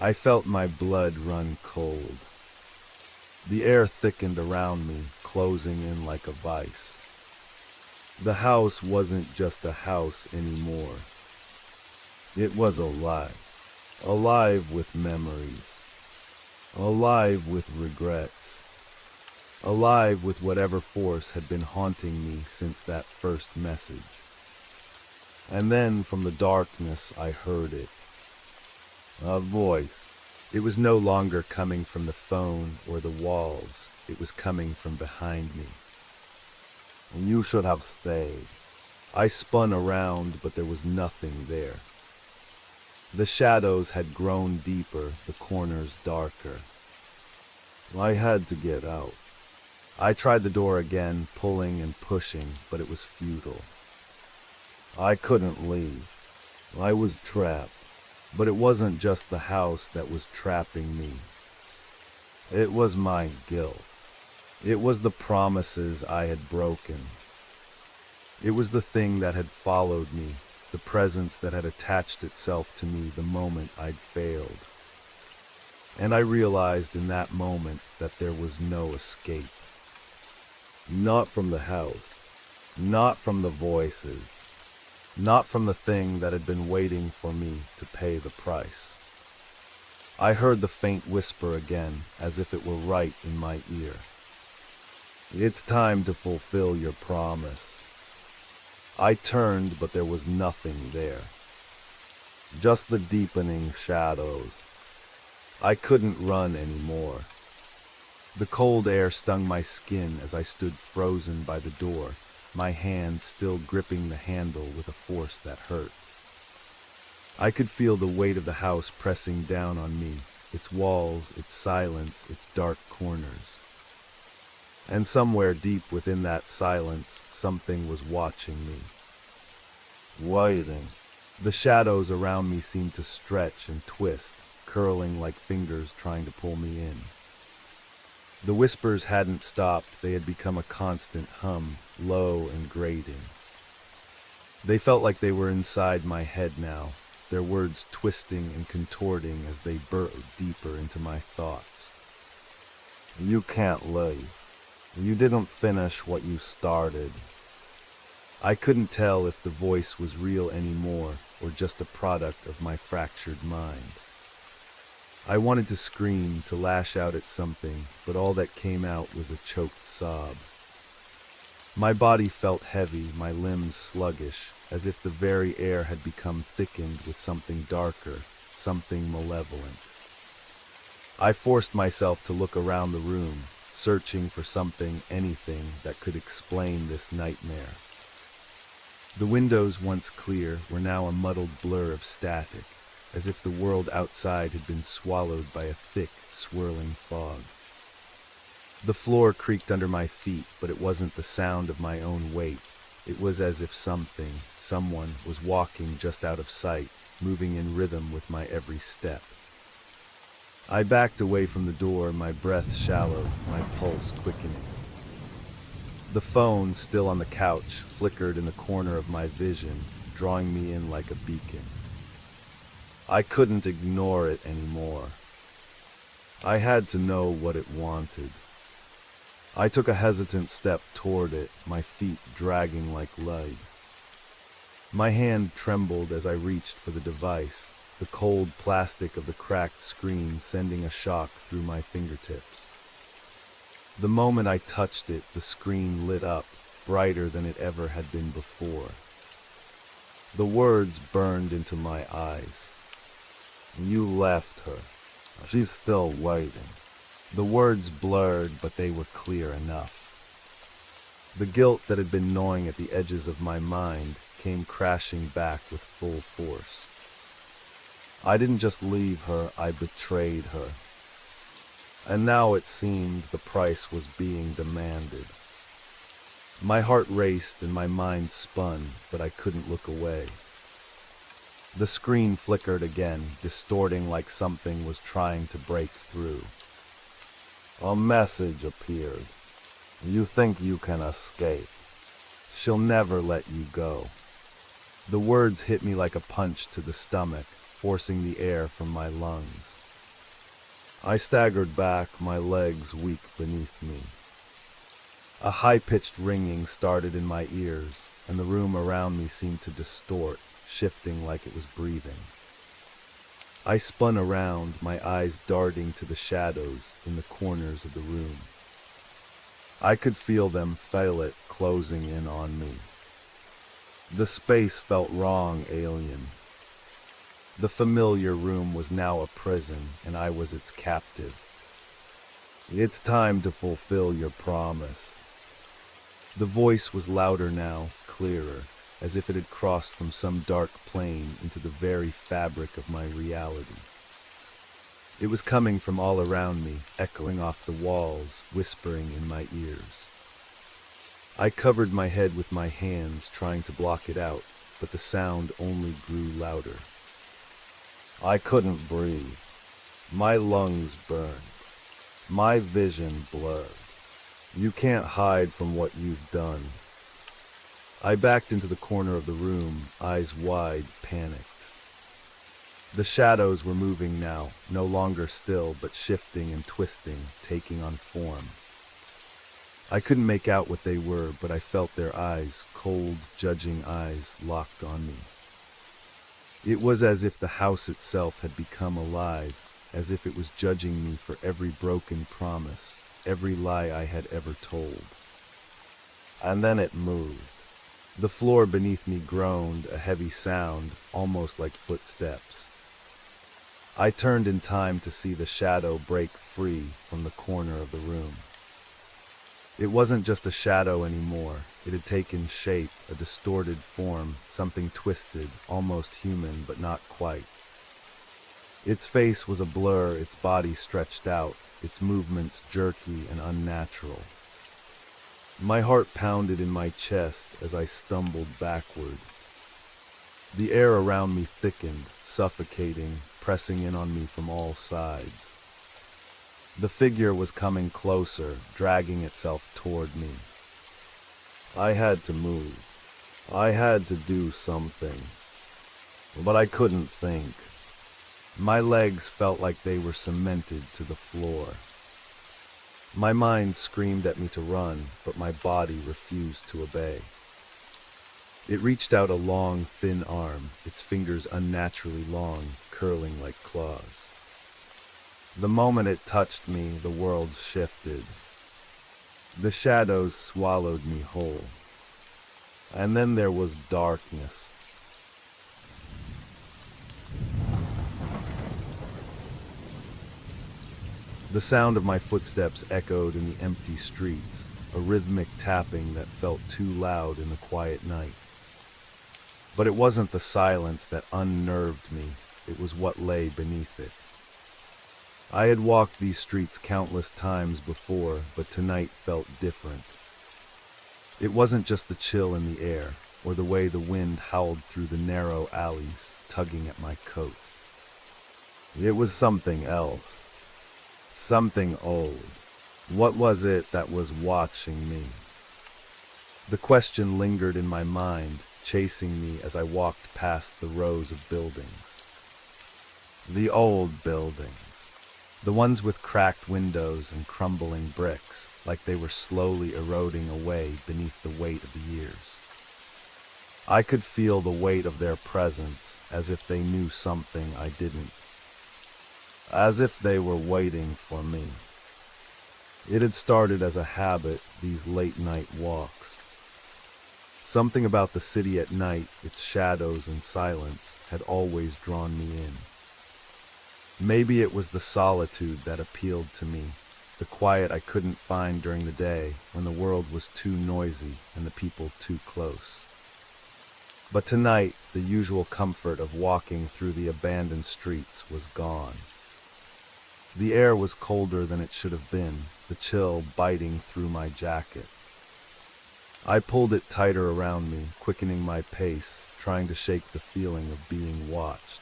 I felt my blood run cold. The air thickened around me, closing in like a vice. The house wasn't just a house anymore. It was alive. Alive with memories. Alive with regrets. Alive with whatever force had been haunting me since that first message. And then from the darkness I heard it. A voice. It was no longer coming from the phone or the walls. It was coming from behind me. You should have stayed. I spun around, but there was nothing there. The shadows had grown deeper, the corners darker. I had to get out. I tried the door again, pulling and pushing, but it was futile. I couldn't leave. I was trapped. But it wasn't just the house that was trapping me. It was my guilt. It was the promises I had broken. It was the thing that had followed me, the presence that had attached itself to me the moment I'd failed. And I realized in that moment that there was no escape. Not from the house. Not from the voices. Not from the thing that had been waiting for me to pay the price. I heard the faint whisper again, as if it were right in my ear. It's time to fulfill your promise. I turned, but there was nothing there. Just the deepening shadows. I couldn't run anymore. The cold air stung my skin as I stood frozen by the door, my hand still gripping the handle with a force that hurt. I could feel the weight of the house pressing down on me, its walls, its silence, its dark corners. And somewhere deep within that silence, something was watching me. Waiting. The shadows around me seemed to stretch and twist, curling like fingers trying to pull me in. The whispers hadn't stopped, they had become a constant hum, low and grating. They felt like they were inside my head now, their words twisting and contorting as they burrowed deeper into my thoughts. You can't leave. You didn't finish what you started. I couldn't tell if the voice was real anymore or just a product of my fractured mind. I wanted to scream, to lash out at something, but all that came out was a choked sob. My body felt heavy, my limbs sluggish, as if the very air had become thickened with something darker, something malevolent. I forced myself to look around the room, searching for something, anything that could explain this nightmare. The windows, once clear, were now a muddled blur of static, as if the world outside had been swallowed by a thick, swirling fog. The floor creaked under my feet, but it wasn't the sound of my own weight. It was as if something, someone, was walking just out of sight, moving in rhythm with my every step. I backed away from the door, my breath shallow, my pulse quickening. The phone, still on the couch, flickered in the corner of my vision, drawing me in like a beacon. I couldn't ignore it anymore. I had to know what it wanted. I took a hesitant step toward it, my feet dragging like lead. My hand trembled as I reached for the device, the cold plastic of the cracked screen sending a shock through my fingertips. The moment I touched it, the screen lit up, brighter than it ever had been before. The words burned into my eyes. "You left her. She's still waiting." The words blurred, but they were clear enough. The guilt that had been gnawing at the edges of my mind came crashing back with full force. I didn't just leave her, I betrayed her. And now it seemed the price was being demanded. My heart raced and my mind spun, but I couldn't look away. The screen flickered again, distorting like something was trying to break through. A message appeared. "You think you can escape. She'll never let you go." The words hit me like a punch to the stomach, forcing the air from my lungs. I staggered back, my legs weak beneath me. A high-pitched ringing started in my ears, and the room around me seemed to distort, shifting like it was breathing. I spun around, my eyes darting to the shadows in the corners of the room. I could feel them, feel it, closing in on me. The space felt wrong, alien. The familiar room was now a prison, and I was its captive. "It's time to fulfill your promise." The voice was louder now, clearer, as if it had crossed from some dark plane into the very fabric of my reality. It was coming from all around me, echoing off the walls, whispering in my ears. I covered my head with my hands, trying to block it out, but the sound only grew louder. I couldn't breathe. My lungs burned. My vision blurred. "You can't hide from what you've done." I backed into the corner of the room, eyes wide, panicked. The shadows were moving now, no longer still, but shifting and twisting, taking on form. I couldn't make out what they were, but I felt their eyes, cold, judging eyes, locked on me. It was as if the house itself had become alive, as if it was judging me for every broken promise, every lie I had ever told. And then it moved. The floor beneath me groaned, a heavy sound, almost like footsteps. I turned in time to see the shadow break free from the corner of the room. It wasn't just a shadow anymore. It had taken shape, a distorted form, something twisted, almost human, but not quite. Its face was a blur, its body stretched out, its movements jerky and unnatural. My heart pounded in my chest as I stumbled backward. The air around me thickened, suffocating, pressing in on me from all sides. The figure was coming closer, dragging itself toward me. I had to move. I had to do something. But I couldn't think. My legs felt like they were cemented to the floor. My mind screamed at me to run, but my body refused to obey. It reached out a long, thin arm, its fingers unnaturally long, curling like claws. The moment it touched me, the world shifted. The shadows swallowed me whole. And then there was darkness. The sound of my footsteps echoed in the empty streets, a rhythmic tapping that felt too loud in the quiet night. But it wasn't the silence that unnerved me, it was what lay beneath it. I had walked these streets countless times before, but tonight felt different. It wasn't just the chill in the air, or the way the wind howled through the narrow alleys, tugging at my coat. It was something else. Something old. What was it that was watching me? The question lingered in my mind, chasing me as I walked past the rows of buildings. The old buildings. The ones with cracked windows and crumbling bricks, like they were slowly eroding away beneath the weight of the years. I could feel the weight of their presence, as if they knew something I didn't. As if they were waiting for me. It had started as a habit, these late-night walks. Something about the city at night, its shadows and silence, had always drawn me in. Maybe it was the solitude that appealed to me, the quiet I couldn't find during the day when the world was too noisy and the people too close. But tonight, the usual comfort of walking through the abandoned streets was gone. The air was colder than it should have been, the chill biting through my jacket. I pulled it tighter around me, quickening my pace, trying to shake the feeling of being watched.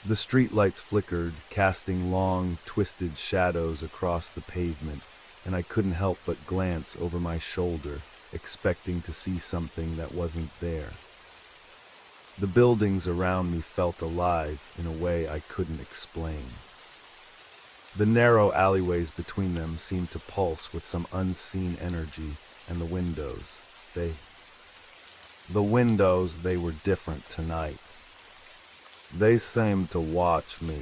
The streetlights flickered, casting long, twisted shadows across the pavement, and I couldn't help but glance over my shoulder, expecting to see something that wasn't there. The buildings around me felt alive in a way I couldn't explain. The narrow alleyways between them seemed to pulse with some unseen energy, and the windows, they were different tonight. They seemed to watch me.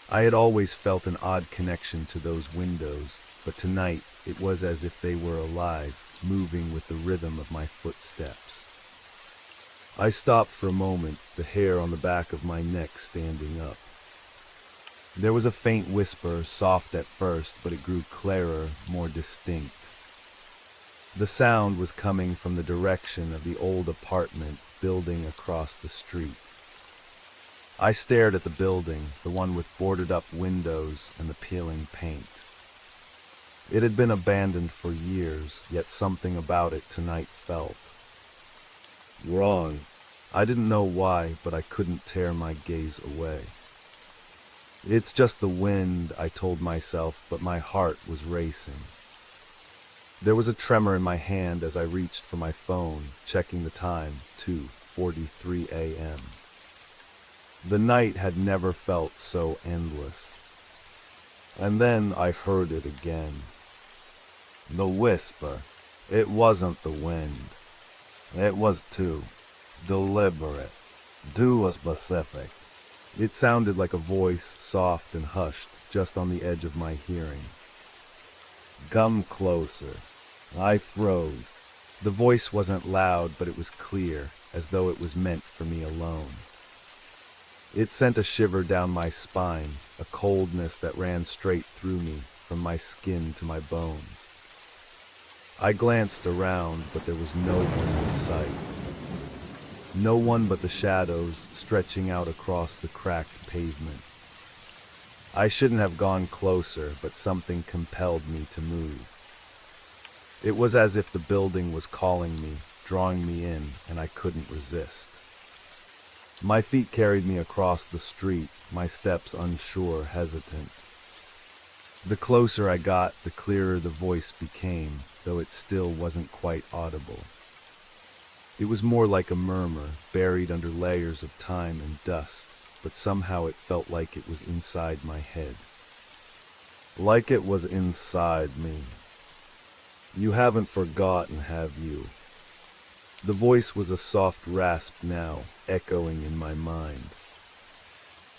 I had always felt an odd connection to those windows, but tonight it was as if they were alive, moving with the rhythm of my footsteps. I stopped for a moment, the hair on the back of my neck standing up. There was a faint whisper, soft at first, but it grew clearer, more distinct. The sound was coming from the direction of the old apartment building across the street. I stared at the building, the one with boarded-up windows and the peeling paint. It had been abandoned for years, yet something about it tonight felt wrong. I didn't know why, but I couldn't tear my gaze away. It's just the wind, I told myself, but my heart was racing. There was a tremor in my hand as I reached for my phone, checking the time, 2:43 a.m. The night had never felt so endless. And then I heard it again. The whisper. It wasn't the wind. It was too deliberate, too specific. It sounded like a voice, soft and hushed, just on the edge of my hearing. Come closer. I froze. The voice wasn't loud, but it was clear, as though it was meant for me alone. It sent a shiver down my spine, a coldness that ran straight through me, from my skin to my bones. I glanced around, but there was no one in sight. No one but the shadows stretching out across the cracked pavement. I shouldn't have gone closer, but something compelled me to move. It was as if the building was calling me, drawing me in, and I couldn't resist. My feet carried me across the street, my steps unsure, hesitant. The closer I got, the clearer the voice became, though it still wasn't quite audible. It was more like a murmur, buried under layers of time and dust, but somehow it felt like it was inside my head. Like it was inside me. You haven't forgotten, have you? The voice was a soft rasp now, echoing in my mind.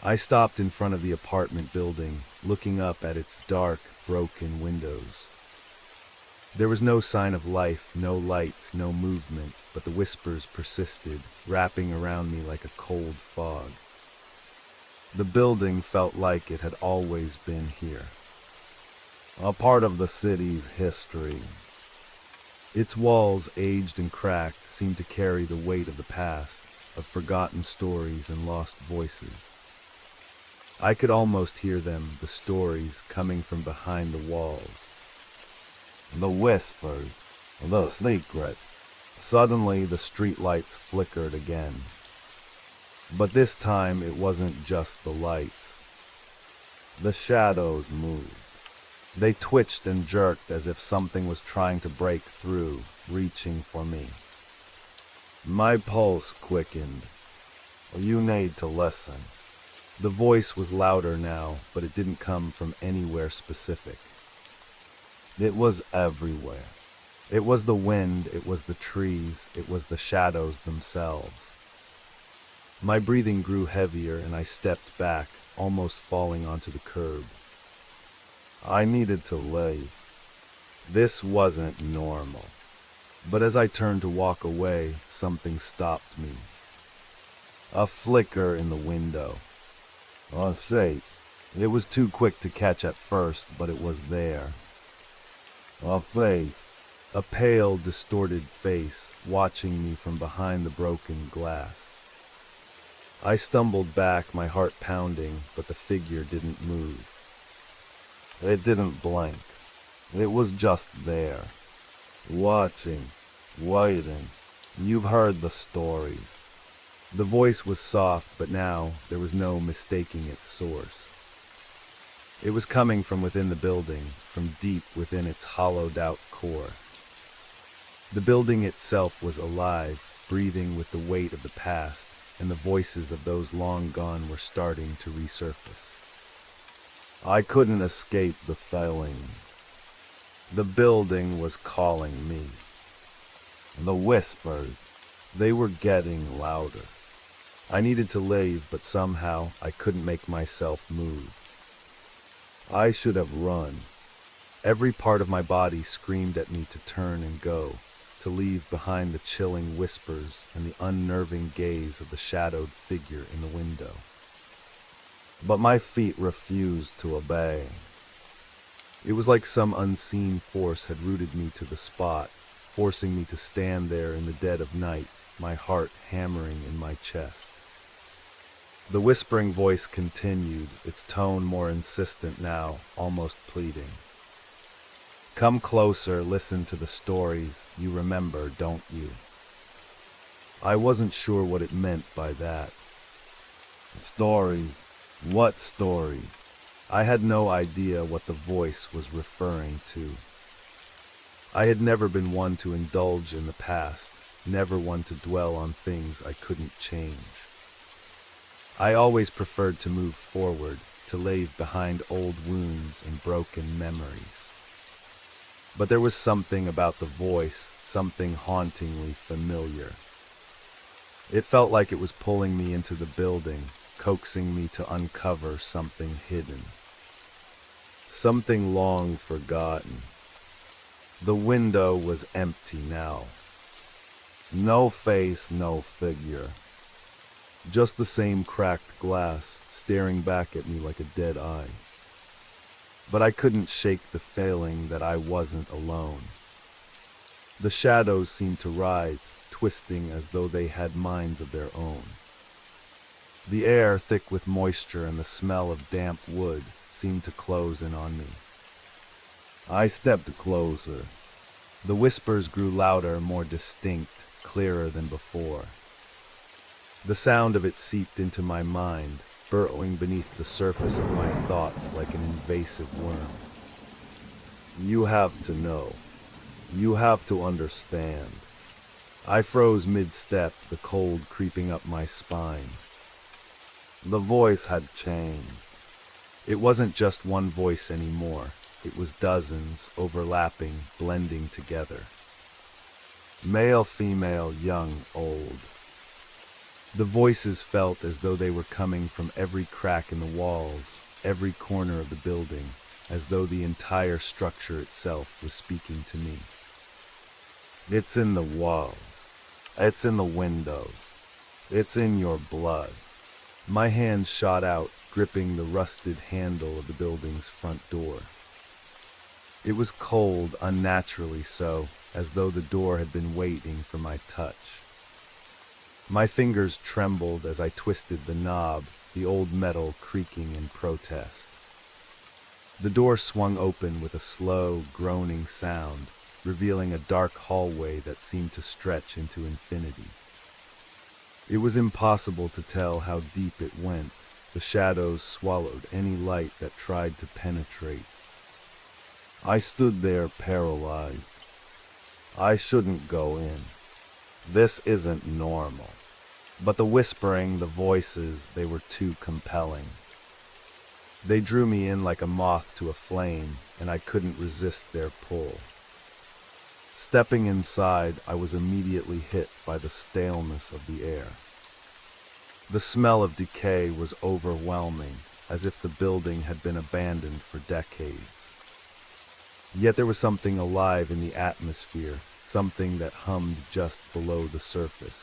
I stopped in front of the apartment building, looking up at its dark, broken windows. There was no sign of life, no lights, no movement, but the whispers persisted, wrapping around me like a cold fog. The building felt like it had always been here, a part of the city's history. Its walls, aged and cracked, seemed to carry the weight of the past, of forgotten stories and lost voices. I could almost hear them, the stories, coming from behind the walls. The whispers, the secret. Suddenly the streetlights flickered again. But this time it wasn't just the lights. The shadows moved. They twitched and jerked as if something was trying to break through, reaching for me. My pulse quickened. You need to listen. The voice was louder now, but it didn't come from anywhere specific. It was everywhere. It was the wind, it was the trees, it was the shadows themselves. My breathing grew heavier and I stepped back, almost falling onto the curb. I needed to leave. This wasn't normal. But as I turned to walk away, something stopped me. A flicker in the window. A shape. It was too quick to catch at first, but it was there. A face. A pale, distorted face, watching me from behind the broken glass. I stumbled back, my heart pounding, but the figure didn't move. It didn't blink. It was just there. Watching. Waiting. You've heard the stories. The voice was soft, but now there was no mistaking its source. It was coming from within the building, from deep within its hollowed-out core. The building itself was alive, breathing with the weight of the past, and the voices of those long gone were starting to resurface. I couldn't escape the feeling. The building was calling me. The whispers, they were getting louder. I needed to leave, but somehow I couldn't make myself move. I should have run. Every part of my body screamed at me to turn and go, to leave behind the chilling whispers and the unnerving gaze of the shadowed figure in the window. But my feet refused to obey. It was like some unseen force had rooted me to the spot, forcing me to stand there in the dead of night, my heart hammering in my chest. The whispering voice continued, its tone more insistent now, almost pleading. Come closer, listen to the stories. You remember, don't you? I wasn't sure what it meant by that. Stories? What stories? I had no idea what the voice was referring to. I had never been one to indulge in the past, never one to dwell on things I couldn't change. I always preferred to move forward, to leave behind old wounds and broken memories. But there was something about the voice, something hauntingly familiar. It felt like it was pulling me into the building, coaxing me to uncover something hidden. Something long forgotten. The window was empty now. No face, no figure. Just the same cracked glass, staring back at me like a dead eye. But I couldn't shake the feeling that I wasn't alone. The shadows seemed to writhe, twisting as though they had minds of their own. The air, thick with moisture and the smell of damp wood, seemed to close in on me. I stepped closer. The whispers grew louder, more distinct, clearer than before. The sound of it seeped into my mind, burrowing beneath the surface of my thoughts like an invasive worm. You have to know. You have to understand. I froze mid-step, the cold creeping up my spine. The voice had changed. It wasn't just one voice anymore. It was dozens, overlapping, blending together. Male, female, young, old. The voices felt as though they were coming from every crack in the walls, every corner of the building, as though the entire structure itself was speaking to me. It's in the walls. It's in the windows. It's in your blood. My hand shot out, gripping the rusted handle of the building's front door. It was cold, unnaturally so, as though the door had been waiting for my touch. My fingers trembled as I twisted the knob, the old metal creaking in protest. The door swung open with a slow, groaning sound, revealing a dark hallway that seemed to stretch into infinity. It was impossible to tell how deep it went. The shadows swallowed any light that tried to penetrate. I stood there paralyzed. I shouldn't go in. This isn't normal. But the whispering, the voices, they were too compelling. They drew me in like a moth to a flame, and I couldn't resist their pull. Stepping inside, I was immediately hit by the staleness of the air. The smell of decay was overwhelming, as if the building had been abandoned for decades. Yet there was something alive in the atmosphere, something that hummed just below the surface.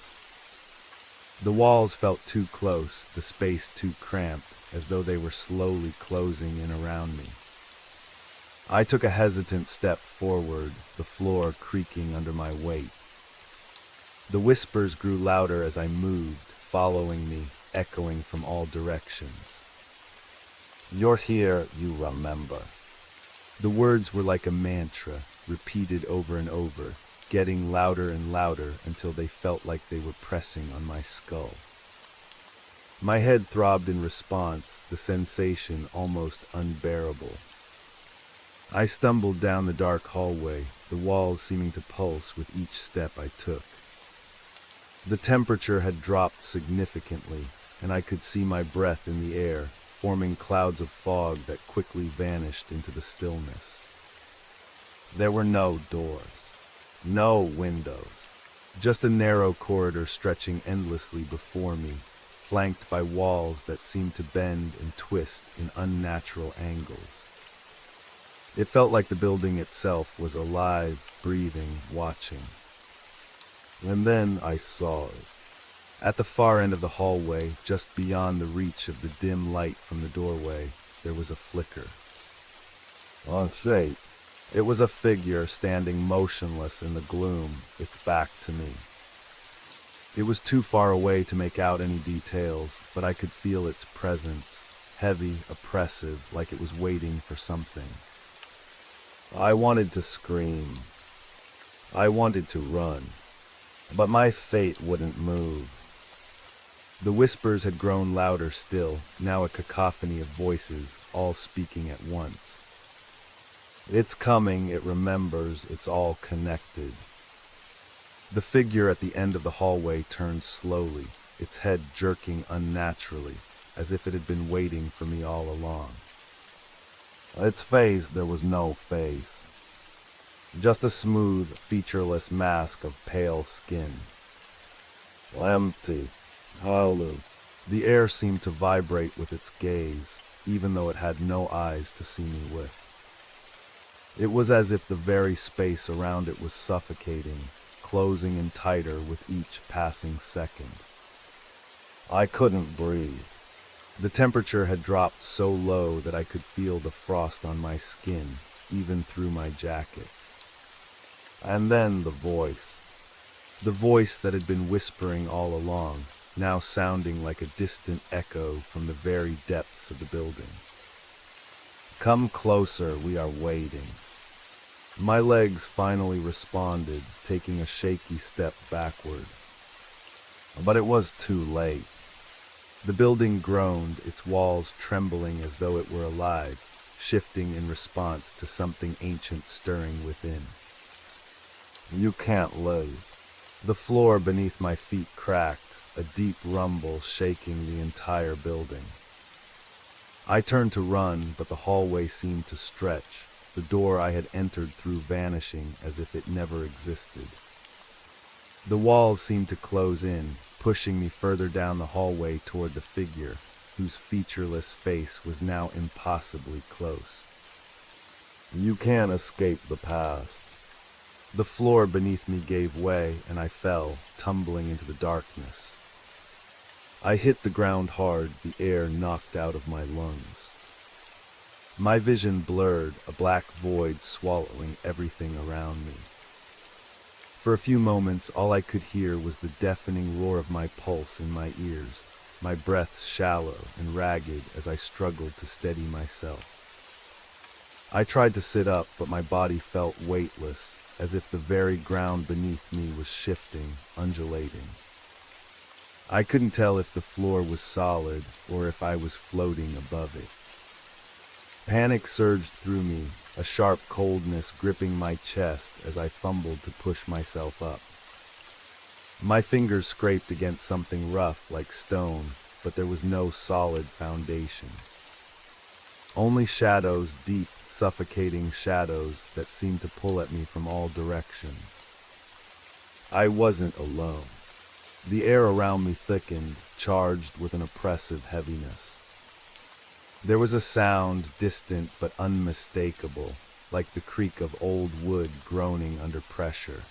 The walls felt too close, the space too cramped, as though they were slowly closing in around me. I took a hesitant step forward, the floor creaking under my weight. The whispers grew louder as I moved, following me, echoing from all directions. You're here, you remember. The words were like a mantra, repeated over and over, getting louder and louder until they felt like they were pressing on my skull. My head throbbed in response, the sensation almost unbearable. I stumbled down the dark hallway, the walls seeming to pulse with each step I took. The temperature had dropped significantly, and I could see my breath in the air, forming clouds of fog that quickly vanished into the stillness. There were no doors, no windows, just a narrow corridor stretching endlessly before me, flanked by walls that seemed to bend and twist in unnatural angles. It felt like the building itself was alive, breathing, watching. And then I saw it. At the far end of the hallway, just beyond the reach of the dim light from the doorway, there was a flicker. On shape. It was a figure standing motionless in the gloom, its back to me. It was too far away to make out any details, but I could feel its presence, heavy, oppressive, like it was waiting for something. I wanted to scream. I wanted to run, but my fate wouldn't move. The whispers had grown louder still, now a cacophony of voices, all speaking at once. It's coming, it remembers, it's all connected. The figure at the end of the hallway turned slowly, its head jerking unnaturally, as if it had been waiting for me all along. Its face, there was no face. Just a smooth, featureless mask of pale skin. Empty, hollow. The air seemed to vibrate with its gaze, even though it had no eyes to see me with. It was as if the very space around it was suffocating, closing in tighter with each passing second. I couldn't breathe. The temperature had dropped so low that I could feel the frost on my skin, even through my jacket. And then the voice that had been whispering all along, now sounding like a distant echo from the very depths of the building. Come closer, we are waiting. My legs finally responded, taking a shaky step backward. But it was too late. The building groaned, its walls trembling as though it were alive, shifting in response to something ancient stirring within. You can't live. The floor beneath my feet cracked, a deep rumble shaking the entire building. I turned to run, but the hallway seemed to stretch, the door I had entered through vanishing as if it never existed. The walls seemed to close in, pushing me further down the hallway toward the figure, whose featureless face was now impossibly close. You can't escape the past. The floor beneath me gave way, and I fell, tumbling into the darkness. I hit the ground hard, the air knocked out of my lungs. My vision blurred, a black void swallowing everything around me. For a few moments, all I could hear was the deafening roar of my pulse in my ears, my breath shallow and ragged as I struggled to steady myself. I tried to sit up, but my body felt weightless, as if the very ground beneath me was shifting, undulating. I couldn't tell if the floor was solid or if I was floating above it. Panic surged through me, a sharp coldness gripping my chest as I fumbled to push myself up. My fingers scraped against something rough like stone, but there was no solid foundation. Only shadows, deep, suffocating shadows that seemed to pull at me from all directions. I wasn't alone. The air around me thickened, charged with an oppressive heaviness. There was a sound, distant but unmistakable, like the creak of old wood groaning under pressure.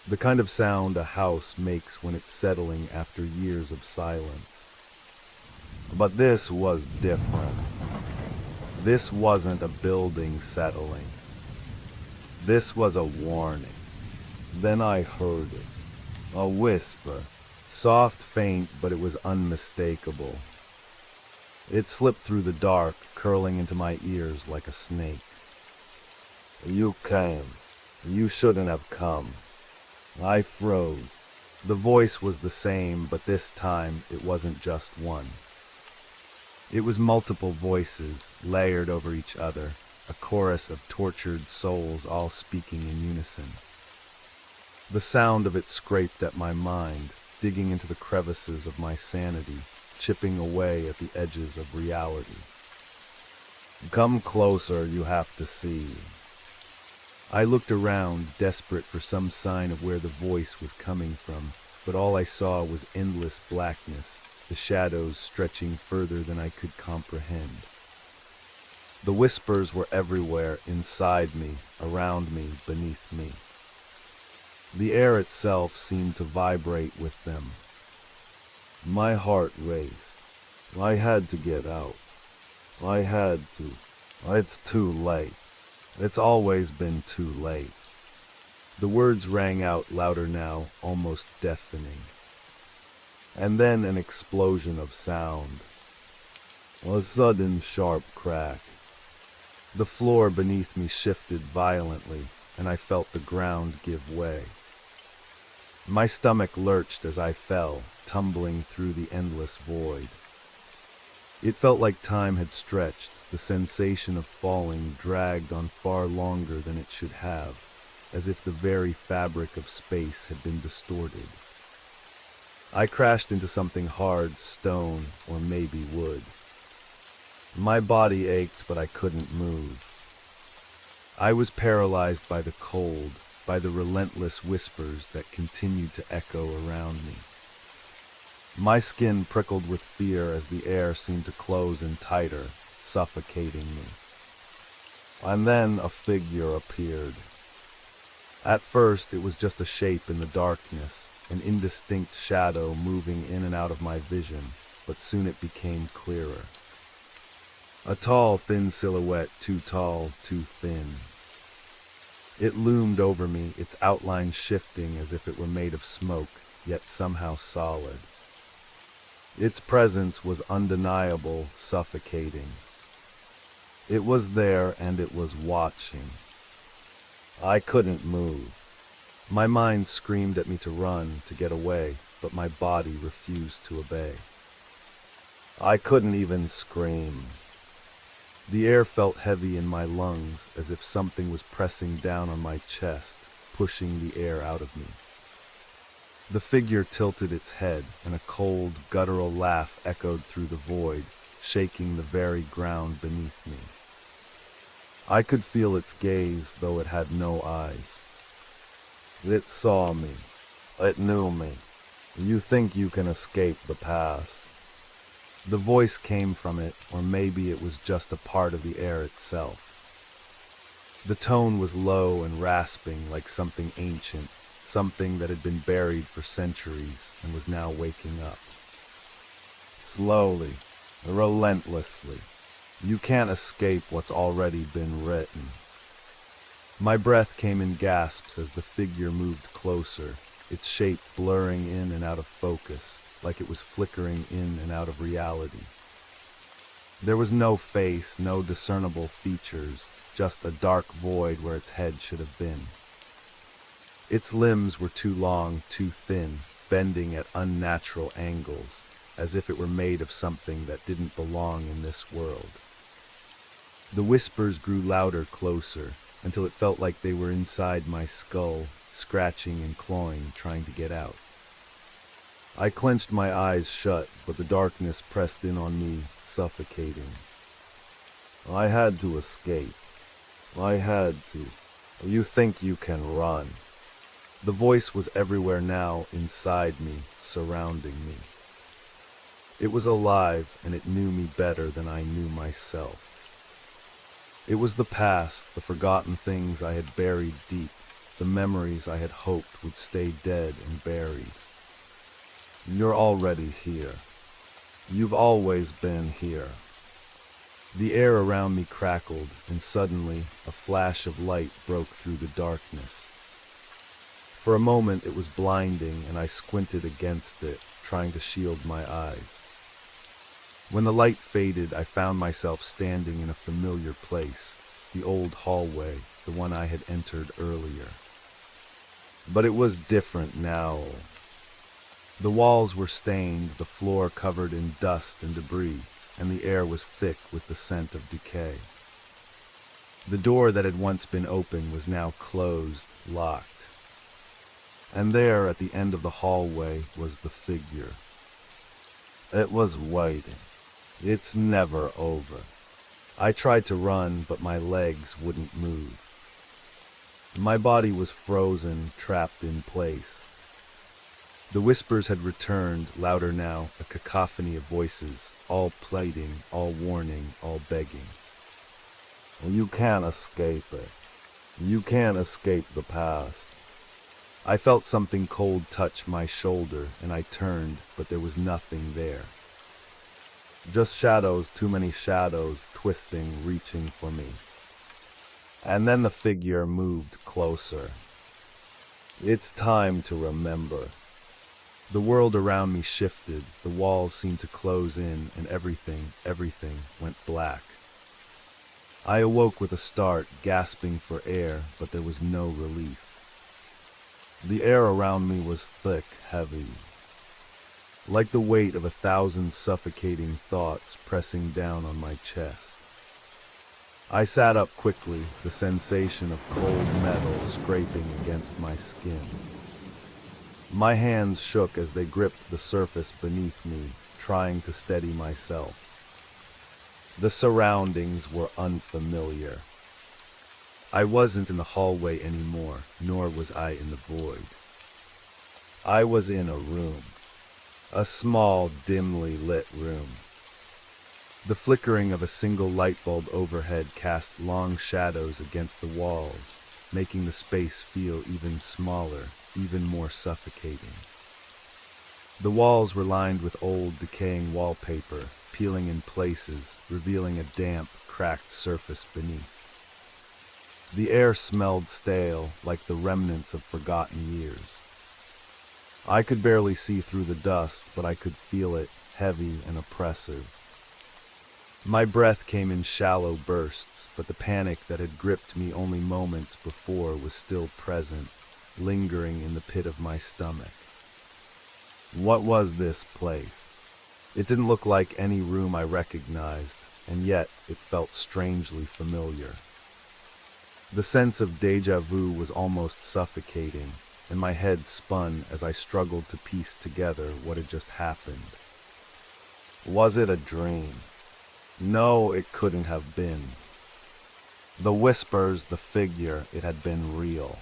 The kind of sound a house makes when it's settling after years of silence. But this was different. This wasn't a building settling. This was a warning. Then I heard it. A whisper. Soft, faint, but it was unmistakable. It slipped through the dark, curling into my ears like a snake. You came. You shouldn't have come. I froze. The voice was the same, but this time it wasn't just one. It was multiple voices, layered over each other, a chorus of tortured souls all speaking in unison. The sound of it scraped at my mind, digging into the crevices of my sanity, chipping away at the edges of reality. Come closer, you have to see. I looked around, desperate for some sign of where the voice was coming from, but all I saw was endless blackness, the shadows stretching further than I could comprehend. The whispers were everywhere, inside me, around me, beneath me. The air itself seemed to vibrate with them. My heart raced. I had to get out. I had to. It's too late. It's always been too late. The words rang out louder now, almost deafening. And then an explosion of sound. A sudden sharp crack. The floor beneath me shifted violently, and I felt the ground give way. My stomach lurched as I fell, tumbling through the endless void. It felt like time had stretched, the sensation of falling dragged on far longer than it should have, as if the very fabric of space had been distorted. I crashed into something hard, stone, or maybe wood. My body ached, but I couldn't move. I was paralyzed by the cold, by the relentless whispers that continued to echo around me. My skin prickled with fear as the air seemed to close in tighter, suffocating me. And then a figure appeared. At first, it was just a shape in the darkness, an indistinct shadow moving in and out of my vision, but soon it became clearer. A tall, thin silhouette, too tall, too thin. It loomed over me, its outline shifting as if it were made of smoke, yet somehow solid. Its presence was undeniable, suffocating. It was there, and it was watching. I couldn't move. My mind screamed at me to run, to get away, but my body refused to obey. I couldn't even scream. The air felt heavy in my lungs, as if something was pressing down on my chest, pushing the air out of me. The figure tilted its head, and a cold, guttural laugh echoed through the void, shaking the very ground beneath me. I could feel its gaze, though it had no eyes. It saw me. It knew me. You think you can escape the past. The voice came from it, or maybe it was just a part of the air itself. The tone was low and rasping, like something ancient, something that had been buried for centuries and was now waking up. Slowly, relentlessly. You can't escape what's already been written. My breath came in gasps as the figure moved closer, its shape blurring in and out of focus, like it was flickering in and out of reality. There was no face, no discernible features, just a dark void where its head should have been. Its limbs were too long, too thin, bending at unnatural angles, as if it were made of something that didn't belong in this world. The whispers grew louder, closer, until it felt like they were inside my skull, scratching and clawing, trying to get out. I clenched my eyes shut, but the darkness pressed in on me, suffocating. I had to escape. I had to. You think you can run. The voice was everywhere now, inside me, surrounding me. It was alive, and it knew me better than I knew myself. It was the past, the forgotten things I had buried deep, the memories I had hoped would stay dead and buried. You're already here. You've always been here. The air around me crackled, and suddenly a flash of light broke through the darkness. For a moment it was blinding, and I squinted against it, trying to shield my eyes. When the light faded, I found myself standing in a familiar place, the old hallway, the one I had entered earlier. But it was different now. The walls were stained, the floor covered in dust and debris, and the air was thick with the scent of decay. The door that had once been open was now closed, locked. And there, at the end of the hallway, was the figure. It was waiting. It's never over. I tried to run, but my legs wouldn't move. My body was frozen, trapped in place. The whispers had returned, louder now, a cacophony of voices, all pleading, all warning, all begging. You can't escape it. You can't escape the past. I felt something cold touch my shoulder, and I turned, but there was nothing there. Just shadows, too many shadows, twisting, reaching for me. And then the figure moved closer. It's time to remember. The world around me shifted, the walls seemed to close in, and everything went black. I awoke with a start, gasping for air, but there was no relief. The air around me was thick, heavy, like the weight of 1,000 suffocating thoughts pressing down on my chest. I sat up quickly, the sensation of cold metal scraping against my skin. My hands shook as they gripped the surface beneath me, trying to steady myself. The surroundings were unfamiliar. I wasn't in the hallway anymore, nor was I in the void. I was in a room. A small, dimly lit room. The flickering of a single light bulb overhead cast long shadows against the walls, making the space feel even smaller, even more suffocating. The walls were lined with old, decaying wallpaper, peeling in places, revealing a damp, cracked surface beneath. The air smelled stale, like the remnants of forgotten years. I could barely see through the dust, but I could feel it, heavy and oppressive. My breath came in shallow bursts, but the panic that had gripped me only moments before was still present, lingering in the pit of my stomach. What was this place? It didn't look like any room I recognized, and yet it felt strangely familiar. The sense of déjà vu was almost suffocating, and my head spun as I struggled to piece together what had just happened. Was it a dream? No, it couldn't have been. The whispers, the figure, it had been real.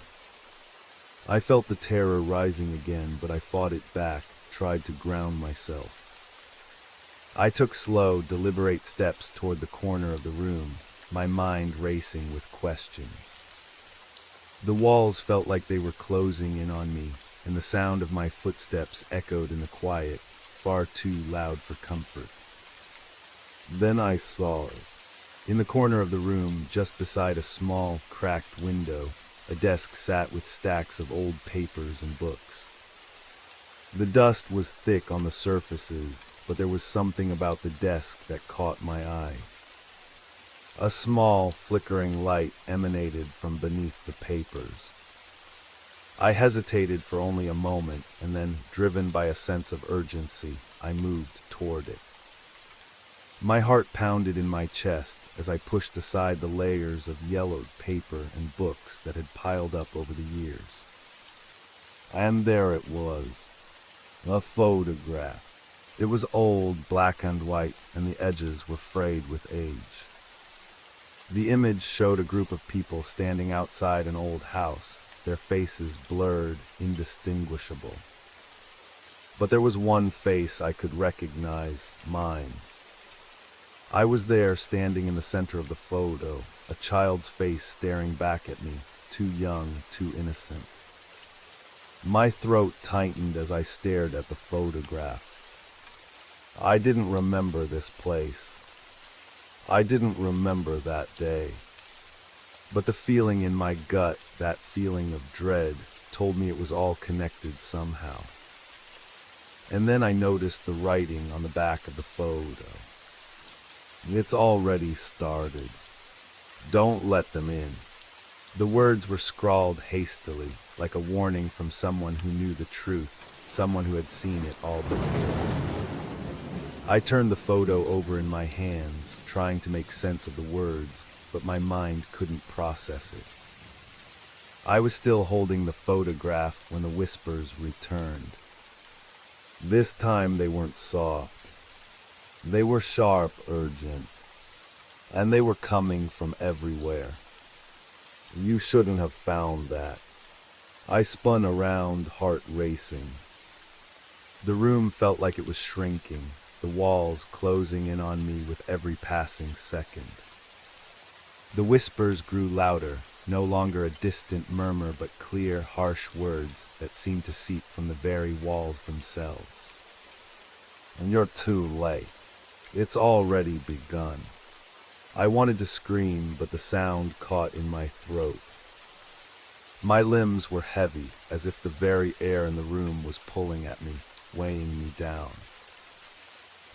I felt the terror rising again, but I fought it back, tried to ground myself. I took slow, deliberate steps toward the corner of the room, my mind racing with questions. The walls felt like they were closing in on me, and the sound of my footsteps echoed in the quiet, far too loud for comfort. Then I saw it. In the corner of the room, just beside a small, cracked window, a desk sat with stacks of old papers and books. The dust was thick on the surfaces, but there was something about the desk that caught my eye. A small, flickering light emanated from beneath the papers. I hesitated for only a moment, and then, driven by a sense of urgency, I moved toward it. My heart pounded in my chest as I pushed aside the layers of yellowed paper and books that had piled up over the years. And there it was, a photograph. It was old, black and white, and the edges were frayed with age. The image showed a group of people standing outside an old house, their faces blurred, indistinguishable. But there was one face I could recognize, mine. I was there, standing in the center of the photo, a child's face staring back at me, too young, too innocent. My throat tightened as I stared at the photograph. I didn't remember this place. I didn't remember that day. But the feeling in my gut, that feeling of dread, told me it was all connected somehow. And then I noticed the writing on the back of the photo. It's already started. Don't let them in. The words were scrawled hastily, like a warning from someone who knew the truth, someone who had seen it all before. I turned the photo over in my hands, trying to make sense of the words, but my mind couldn't process it. I was still holding the photograph when the whispers returned. This time they weren't soft. They were sharp, urgent, and they were coming from everywhere. You shouldn't have found that. I spun around, heart racing. The room felt like it was shrinking, the walls closing in on me with every passing second. The whispers grew louder, no longer a distant murmur but clear, harsh words that seemed to seep from the very walls themselves. And you're too late. It's already begun. I wanted to scream, but the sound caught in my throat. My limbs were heavy, as if the very air in the room was pulling at me, weighing me down.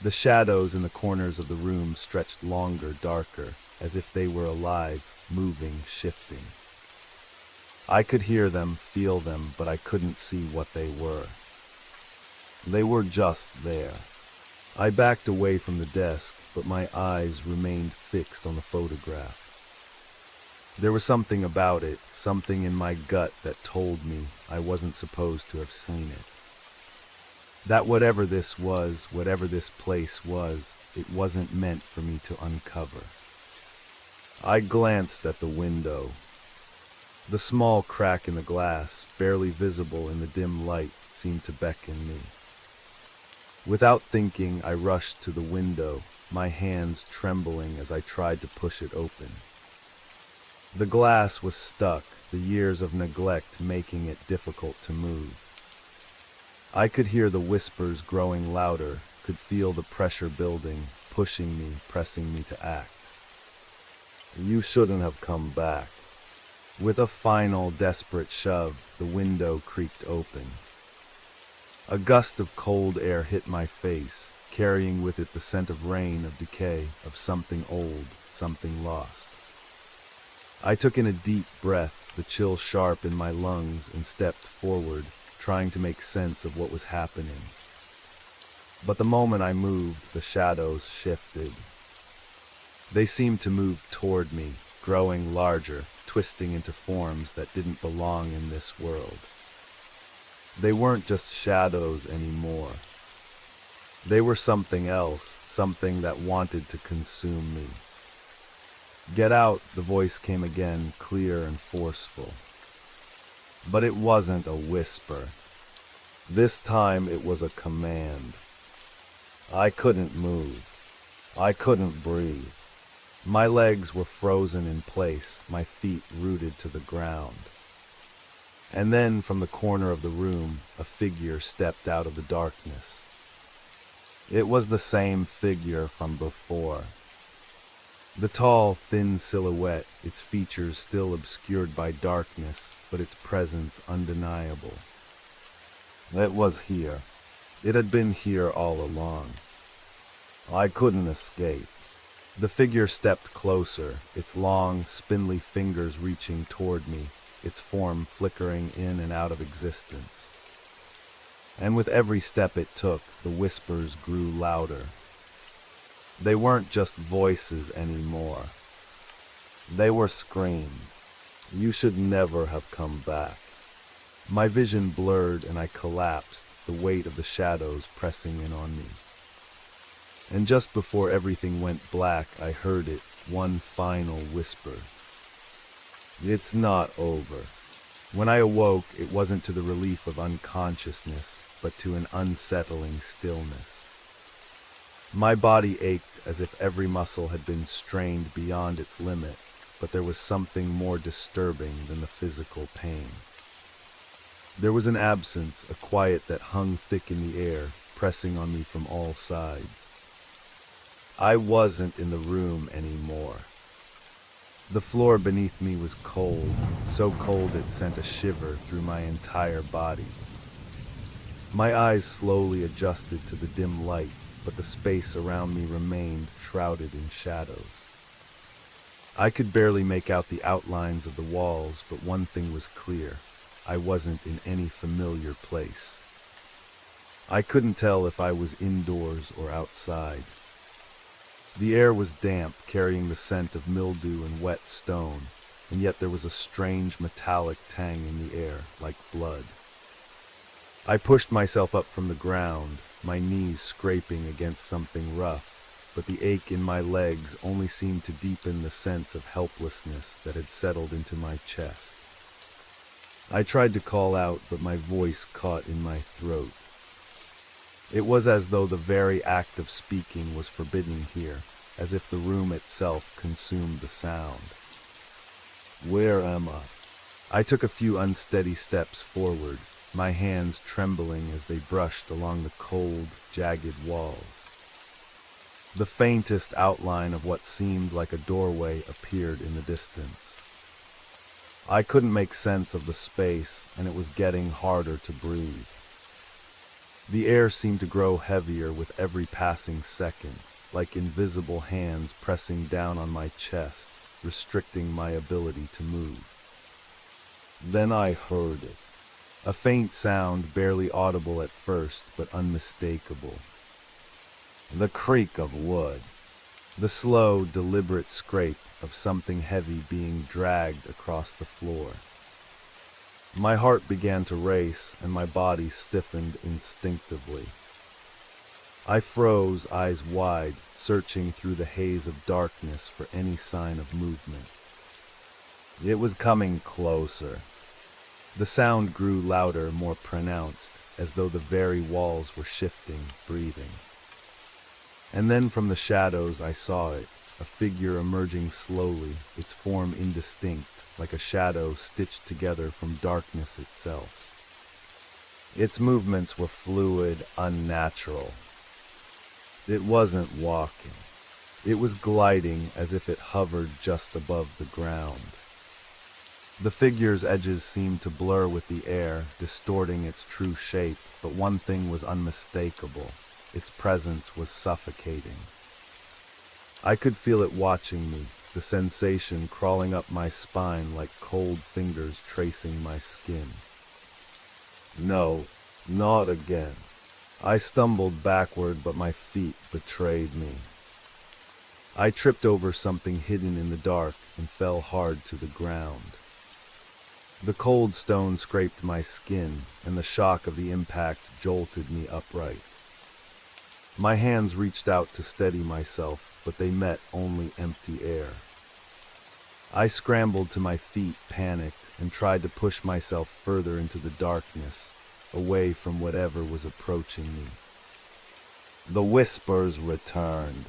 The shadows in the corners of the room stretched longer, darker, as if they were alive, moving, shifting. I could hear them, feel them, but I couldn't see what they were. They were just there. I backed away from the desk, but my eyes remained fixed on the photograph. There was something about it, something in my gut that told me I wasn't supposed to have seen it. That whatever this was, whatever this place was, it wasn't meant for me to uncover. I glanced at the window. The small crack in the glass, barely visible in the dim light, seemed to beckon me. Without thinking, I rushed to the window, my hands trembling as I tried to push it open. The glass was stuck, the years of neglect making it difficult to move. I could hear the whispers growing louder, could feel the pressure building, pushing me, pressing me to act. You shouldn't have come back. With a final, desperate shove, the window creaked open. A gust of cold air hit my face, carrying with it the scent of rain, of decay, of something old, something lost. I took in a deep breath, the chill sharp in my lungs, and stepped forward, trying to make sense of what was happening. But the moment I moved, the shadows shifted. They seemed to move toward me, growing larger, twisting into forms that didn't belong in this world. They weren't just shadows anymore. They were something else, something that wanted to consume me. Get out, the voice came again, clear and forceful. But it wasn't a whisper. This time it was a command. I couldn't move. I couldn't breathe. My legs were frozen in place, my feet rooted to the ground. And then, from the corner of the room, a figure stepped out of the darkness. It was the same figure from before. The tall, thin silhouette, its features still obscured by darkness, but its presence undeniable. It was here. It had been here all along. I couldn't escape. The figure stepped closer, its long, spindly fingers reaching toward me, its form flickering in and out of existence. And with every step it took, the whispers grew louder. They weren't just voices anymore. They were screams. You should never have come back. My vision blurred and I collapsed, the weight of the shadows pressing in on me. And just before everything went black, I heard it, one final whisper. It's not over. When I awoke, it wasn't to the relief of unconsciousness, but to an unsettling stillness. My body ached as if every muscle had been strained beyond its limit, but there was something more disturbing than the physical pain. There was an absence, a quiet that hung thick in the air, pressing on me from all sides. I wasn't in the room anymore. The floor beneath me was cold, so cold it sent a shiver through my entire body. My eyes slowly adjusted to the dim light, but the space around me remained shrouded in shadows. I could barely make out the outlines of the walls, but one thing was clear. I wasn't in any familiar place. I couldn't tell if I was indoors or outside. The air was damp, carrying the scent of mildew and wet stone, and yet there was a strange metallic tang in the air, like blood. I pushed myself up from the ground, my knees scraping against something rough, but the ache in my legs only seemed to deepen the sense of helplessness that had settled into my chest. I tried to call out, but my voice caught in my throat. It was as though the very act of speaking was forbidden here, as if the room itself consumed the sound. Where am I? I took a few unsteady steps forward, my hands trembling as they brushed along the cold, jagged walls. The faintest outline of what seemed like a doorway appeared in the distance. I couldn't make sense of the space, and it was getting harder to breathe. The air seemed to grow heavier with every passing second, like invisible hands pressing down on my chest, restricting my ability to move. Then I heard it. A faint sound, barely audible at first, but unmistakable. The creak of wood. The slow, deliberate scrape of something heavy being dragged across the floor. My heart began to race, and my body stiffened instinctively. I froze, eyes wide, searching through the haze of darkness for any sign of movement. It was coming closer. The sound grew louder, more pronounced, as though the very walls were shifting, breathing. And then from the shadows I saw it, a figure emerging slowly, its form indistinct, like a shadow stitched together from darkness itself. Its movements were fluid, unnatural. It wasn't walking. It was gliding as if it hovered just above the ground. The figure's edges seemed to blur with the air, distorting its true shape, but one thing was unmistakable. Its presence was suffocating. I could feel it watching me, the sensation crawling up my spine like cold fingers tracing my skin. No, not again. I stumbled backward, but my feet betrayed me. I tripped over something hidden in the dark and fell hard to the ground. The cold stone scraped my skin, and the shock of the impact jolted me upright. My hands reached out to steady myself, but they met only empty air. I scrambled to my feet, panicked, and tried to push myself further into the darkness, away from whatever was approaching me. The whispers returned.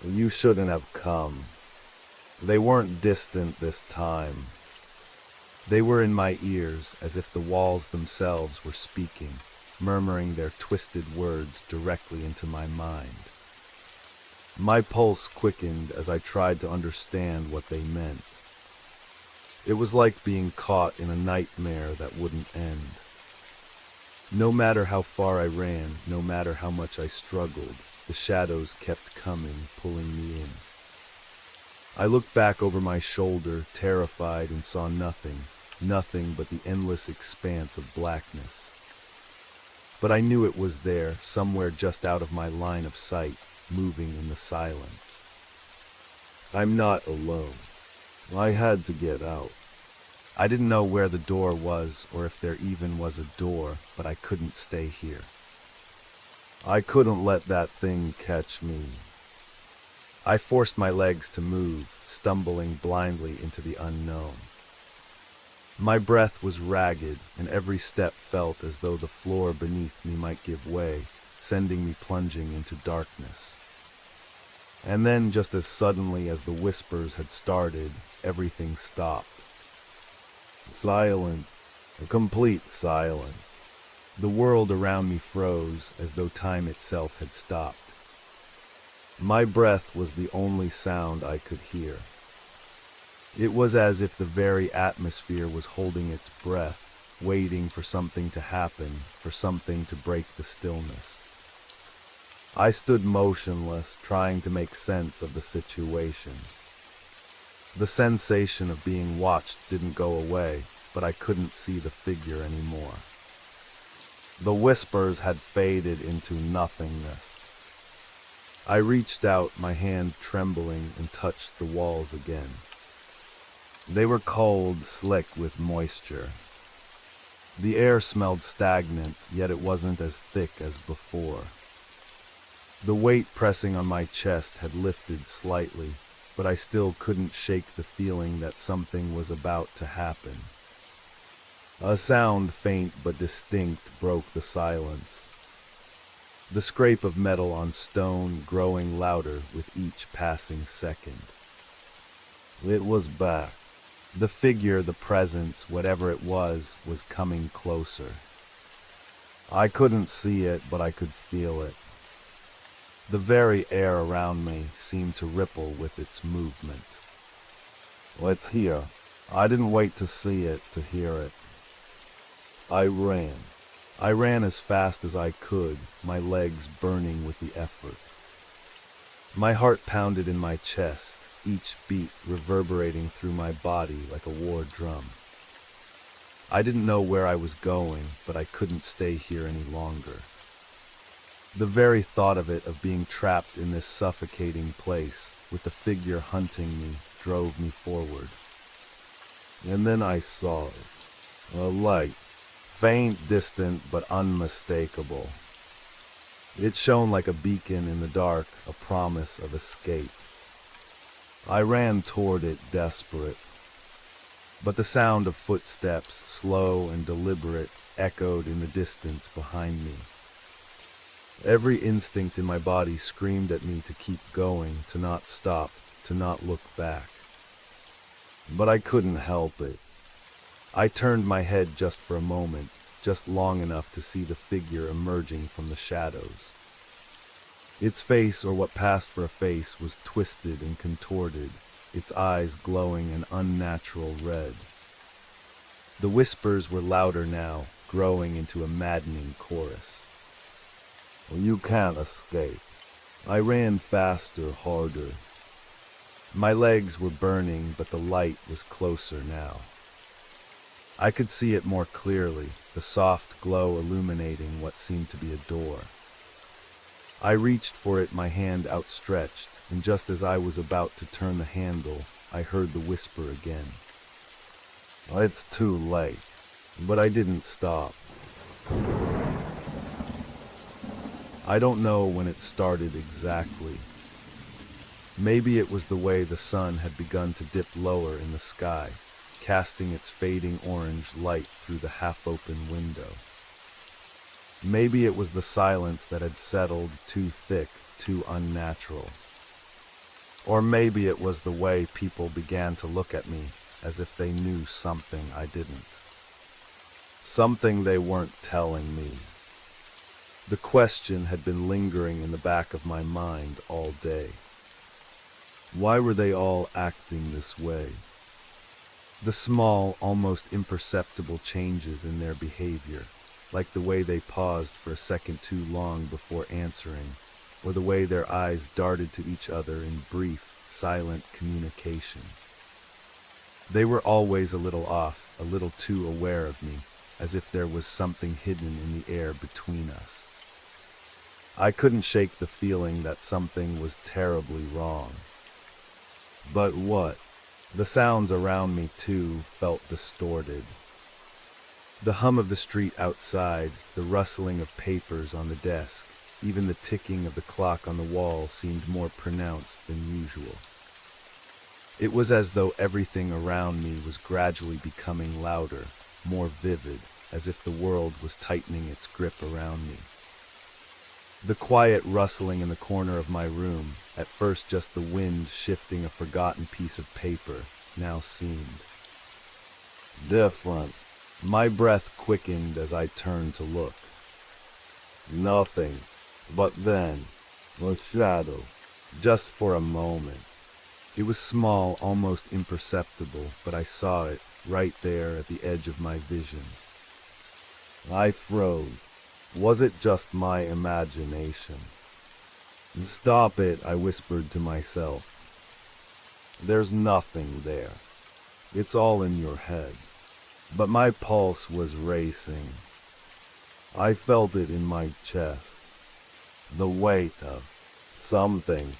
You shouldn't have come. They weren't distant this time. They were in my ears as if the walls themselves were speaking, murmuring their twisted words directly into my mind. My pulse quickened as I tried to understand what they meant. It was like being caught in a nightmare that wouldn't end. No matter how far I ran, no matter how much I struggled, the shadows kept coming, pulling me in. I looked back over my shoulder, terrified, and saw nothing but the endless expanse of blackness. But I knew it was there, somewhere just out of my line of sight, moving in the silence. I'm not alone. I had to get out. I didn't know where the door was, or if there even was a door, but I couldn't stay here. I couldn't let that thing catch me. I forced my legs to move, stumbling blindly into the unknown. My breath was ragged, and every step felt as though the floor beneath me might give way, sending me plunging into darkness. And then, just as suddenly as the whispers had started, everything stopped. Silence, a complete silence. The world around me froze, as though time itself had stopped. My breath was the only sound I could hear. It was as if the very atmosphere was holding its breath, waiting for something to happen, for something to break the stillness. I stood motionless, trying to make sense of the situation. The sensation of being watched didn't go away, but I couldn't see the figure anymore. The whispers had faded into nothingness. I reached out, my hand trembling, and touched the walls again. They were cold, slick with moisture. The air smelled stagnant, yet it wasn't as thick as before. The weight pressing on my chest had lifted slightly, but I still couldn't shake the feeling that something was about to happen. A sound, faint but distinct, broke the silence. The scrape of metal on stone growing louder with each passing second. It was back. The figure, the presence, whatever it was coming closer. I couldn't see it, but I could feel it. The very air around me seemed to ripple with its movement. It's here. I didn't wait to see it, to hear it. I ran. I ran as fast as I could, my legs burning with the effort. My heart pounded in my chest, each beat reverberating through my body like a war drum. I didn't know where I was going, but I couldn't stay here any longer. The very thought of it, of being trapped in this suffocating place, with the figure hunting me, drove me forward. And then I saw it. A light. Faint, distant, but unmistakable. It shone like a beacon in the dark, a promise of escape. I ran toward it, desperate. But the sound of footsteps, slow and deliberate, echoed in the distance behind me. Every instinct in my body screamed at me to keep going, to not stop, to not look back. But I couldn't help it. I turned my head just for a moment, just long enough to see the figure emerging from the shadows. Its face, or what passed for a face, was twisted and contorted, its eyes glowing an unnatural red. The whispers were louder now, growing into a maddening chorus. You can't escape. I ran faster, harder. My legs were burning, but the light was closer now. I could see it more clearly, the soft glow illuminating what seemed to be a door. I reached for it, my hand outstretched, and just as I was about to turn the handle, I heard the whisper again. It's too late. But I didn't stop. I don't know when it started exactly. Maybe it was the way the sun had begun to dip lower in the sky, casting its fading orange light through the half-open window. Maybe it was the silence that had settled, too thick, too unnatural. Or maybe it was the way people began to look at me, as if they knew something I didn't. Something they weren't telling me. The question had been lingering in the back of my mind all day. Why were they all acting this way? The small, almost imperceptible changes in their behavior, like the way they paused for a second too long before answering, or the way their eyes darted to each other in brief, silent communication. They were always a little off, a little too aware of me, as if there was something hidden in the air between us. I couldn't shake the feeling that something was terribly wrong. But what? The sounds around me, too, felt distorted. The hum of the street outside, the rustling of papers on the desk, even the ticking of the clock on the wall seemed more pronounced than usual. It was as though everything around me was gradually becoming louder, more vivid, as if the world was tightening its grip around me. The quiet rustling in the corner of my room, at first just the wind shifting a forgotten piece of paper, now seemed different. My breath quickened as I turned to look. Nothing, but then, a shadow, just for a moment. It was small, almost imperceptible, but I saw it, right there at the edge of my vision. I froze. Was it just my imagination? Stop it, I whispered to myself. There's nothing there. It's all in your head. But my pulse was racing. I felt it in my chest. The weight of something.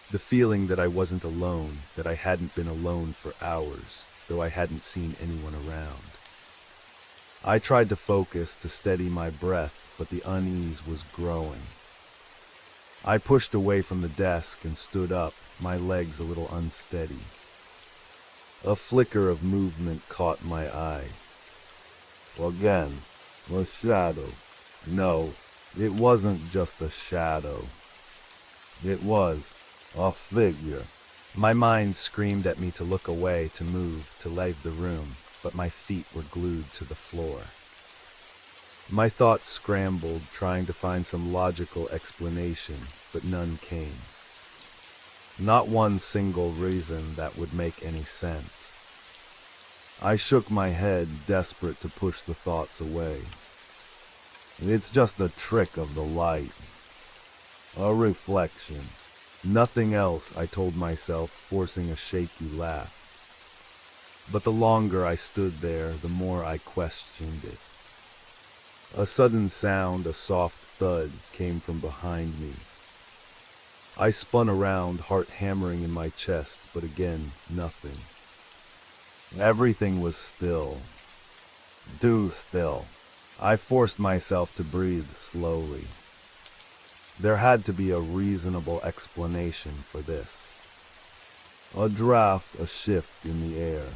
The feeling that I wasn't alone, that I hadn't been alone for hours, though I hadn't seen anyone around. I tried to focus, to steady my breath, but the unease was growing. I pushed away from the desk and stood up, my legs a little unsteady. A flicker of movement caught my eye. Again, a shadow. No, it wasn't just a shadow. It was a figure. My mind screamed at me to look away, to move, to leave the room, but my feet were glued to the floor. My thoughts scrambled, trying to find some logical explanation, but none came. Not one single reason that would make any sense. I shook my head, desperate to push the thoughts away. It's just a trick of the light. A reflection. Nothing else, I told myself, forcing a shaky laugh. But the longer I stood there, the more I questioned it. A sudden sound, a soft thud, came from behind me. I spun around, heart hammering in my chest, but again, nothing. Everything was still. Too still. I forced myself to breathe slowly. There had to be a reasonable explanation for this. A draft, a shift in the air.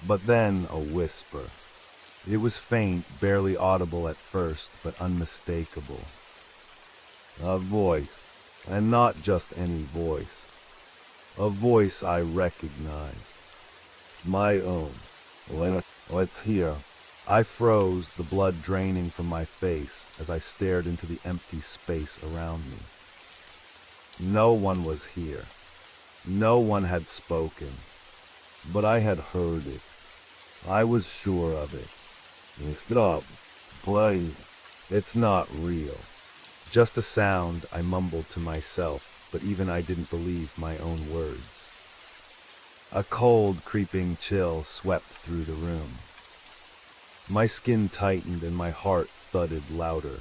But then a whisper. It was faint, barely audible at first, but unmistakable. A voice, and not just any voice. A voice I recognized. My own. It's here. I froze, the blood draining from my face as I stared into the empty space around me. No one was here. No one had spoken. But I had heard it. I was sure of it. Stop, please. It's not real. Just a sound, I mumbled to myself, but even I didn't believe my own words. A cold, creeping chill swept through the room. My skin tightened and my heart thudded louder.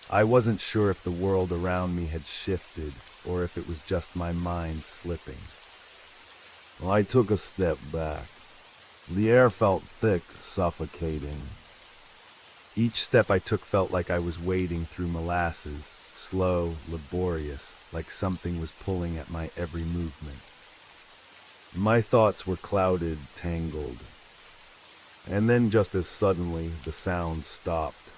I wasn't sure if the world around me had shifted or if it was just my mind slipping. I took a step back. The air felt thick, suffocating. Each step I took felt like I was wading through molasses, slow, laborious, like something was pulling at my every movement. My thoughts were clouded, tangled. And then just as suddenly, the sound stopped.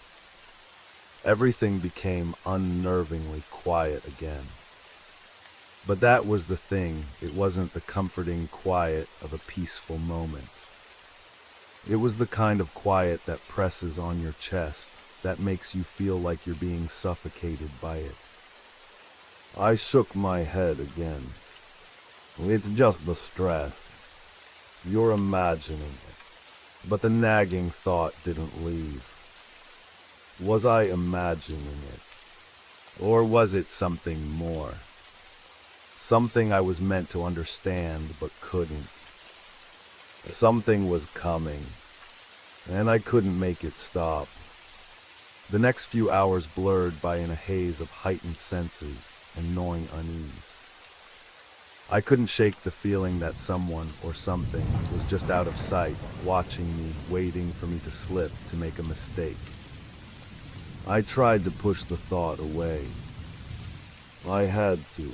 Everything became unnervingly quiet again. But that was the thing. It wasn't the comforting quiet of a peaceful moment. It was the kind of quiet that presses on your chest, that makes you feel like you're being suffocated by it. I shook my head again. It's just the stress. You're imagining it. But the nagging thought didn't leave. Was I imagining it? Or was it something more? Something I was meant to understand but couldn't. Something was coming, and I couldn't make it stop. The next few hours blurred by in a haze of heightened senses and gnawing unease. I couldn't shake the feeling that someone or something was just out of sight, watching me, waiting for me to slip, to make a mistake. I tried to push the thought away. I had to.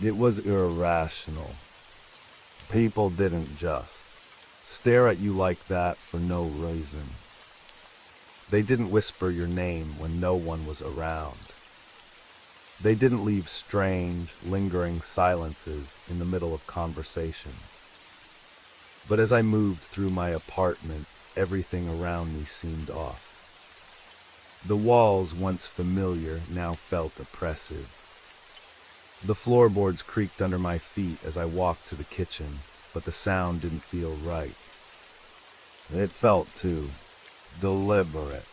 It was irrational. People didn't just stare at you like that for no reason. They didn't whisper your name when no one was around. They didn't leave strange, lingering silences in the middle of conversation. But as I moved through my apartment, everything around me seemed off. The walls, once familiar, now felt oppressive. The floorboards creaked under my feet as I walked to the kitchen, but the sound didn't feel right. It felt too deliberate,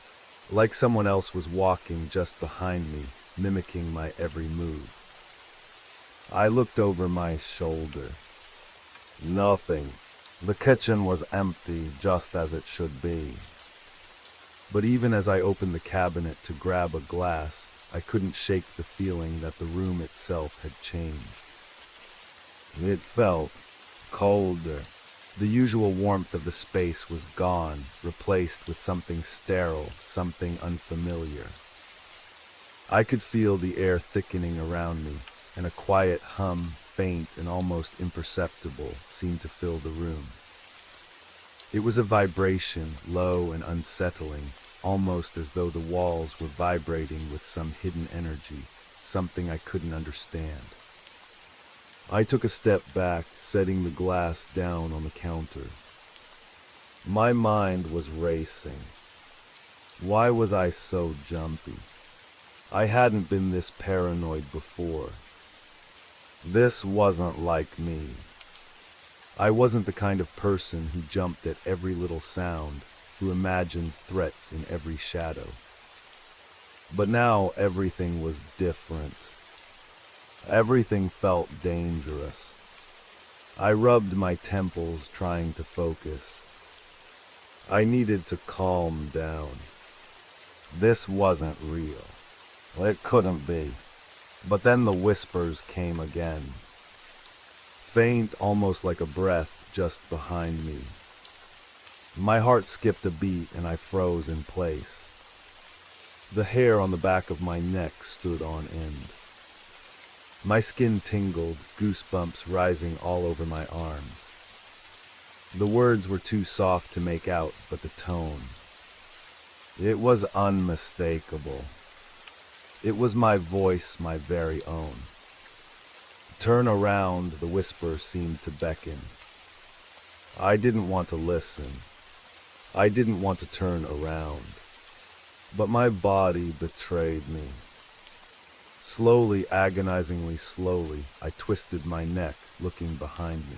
like someone else was walking just behind me, mimicking my every move. I looked over my shoulder. Nothing. The kitchen was empty, just as it should be. But even as I opened the cabinet to grab a glass, I couldn't shake the feeling that the room itself had changed. It felt colder. The usual warmth of the space was gone, replaced with something sterile, something unfamiliar. I could feel the air thickening around me, and a quiet hum, faint and almost imperceptible, seemed to fill the room. It was a vibration, low and unsettling, almost as though the walls were vibrating with some hidden energy, something I couldn't understand. I took a step back, setting the glass down on the counter. My mind was racing. Why was I so jumpy? I hadn't been this paranoid before. This wasn't like me. I wasn't the kind of person who jumped at every little sound, who imagined threats in every shadow. But now everything was different. Everything felt dangerous. I rubbed my temples, trying to focus. I needed to calm down. This wasn't real. It couldn't be. But then the whispers came again. Faint, almost like a breath, just behind me. My heart skipped a beat and I froze in place. The hair on the back of my neck stood on end. My skin tingled, goosebumps rising all over my arms. The words were too soft to make out, but the tone. It was unmistakable. It was my voice, my very own. Turn around, the whisper seemed to beckon. I didn't want to listen. I didn't want to turn around. But my body betrayed me. Slowly, agonizingly slowly, I twisted my neck, looking behind me.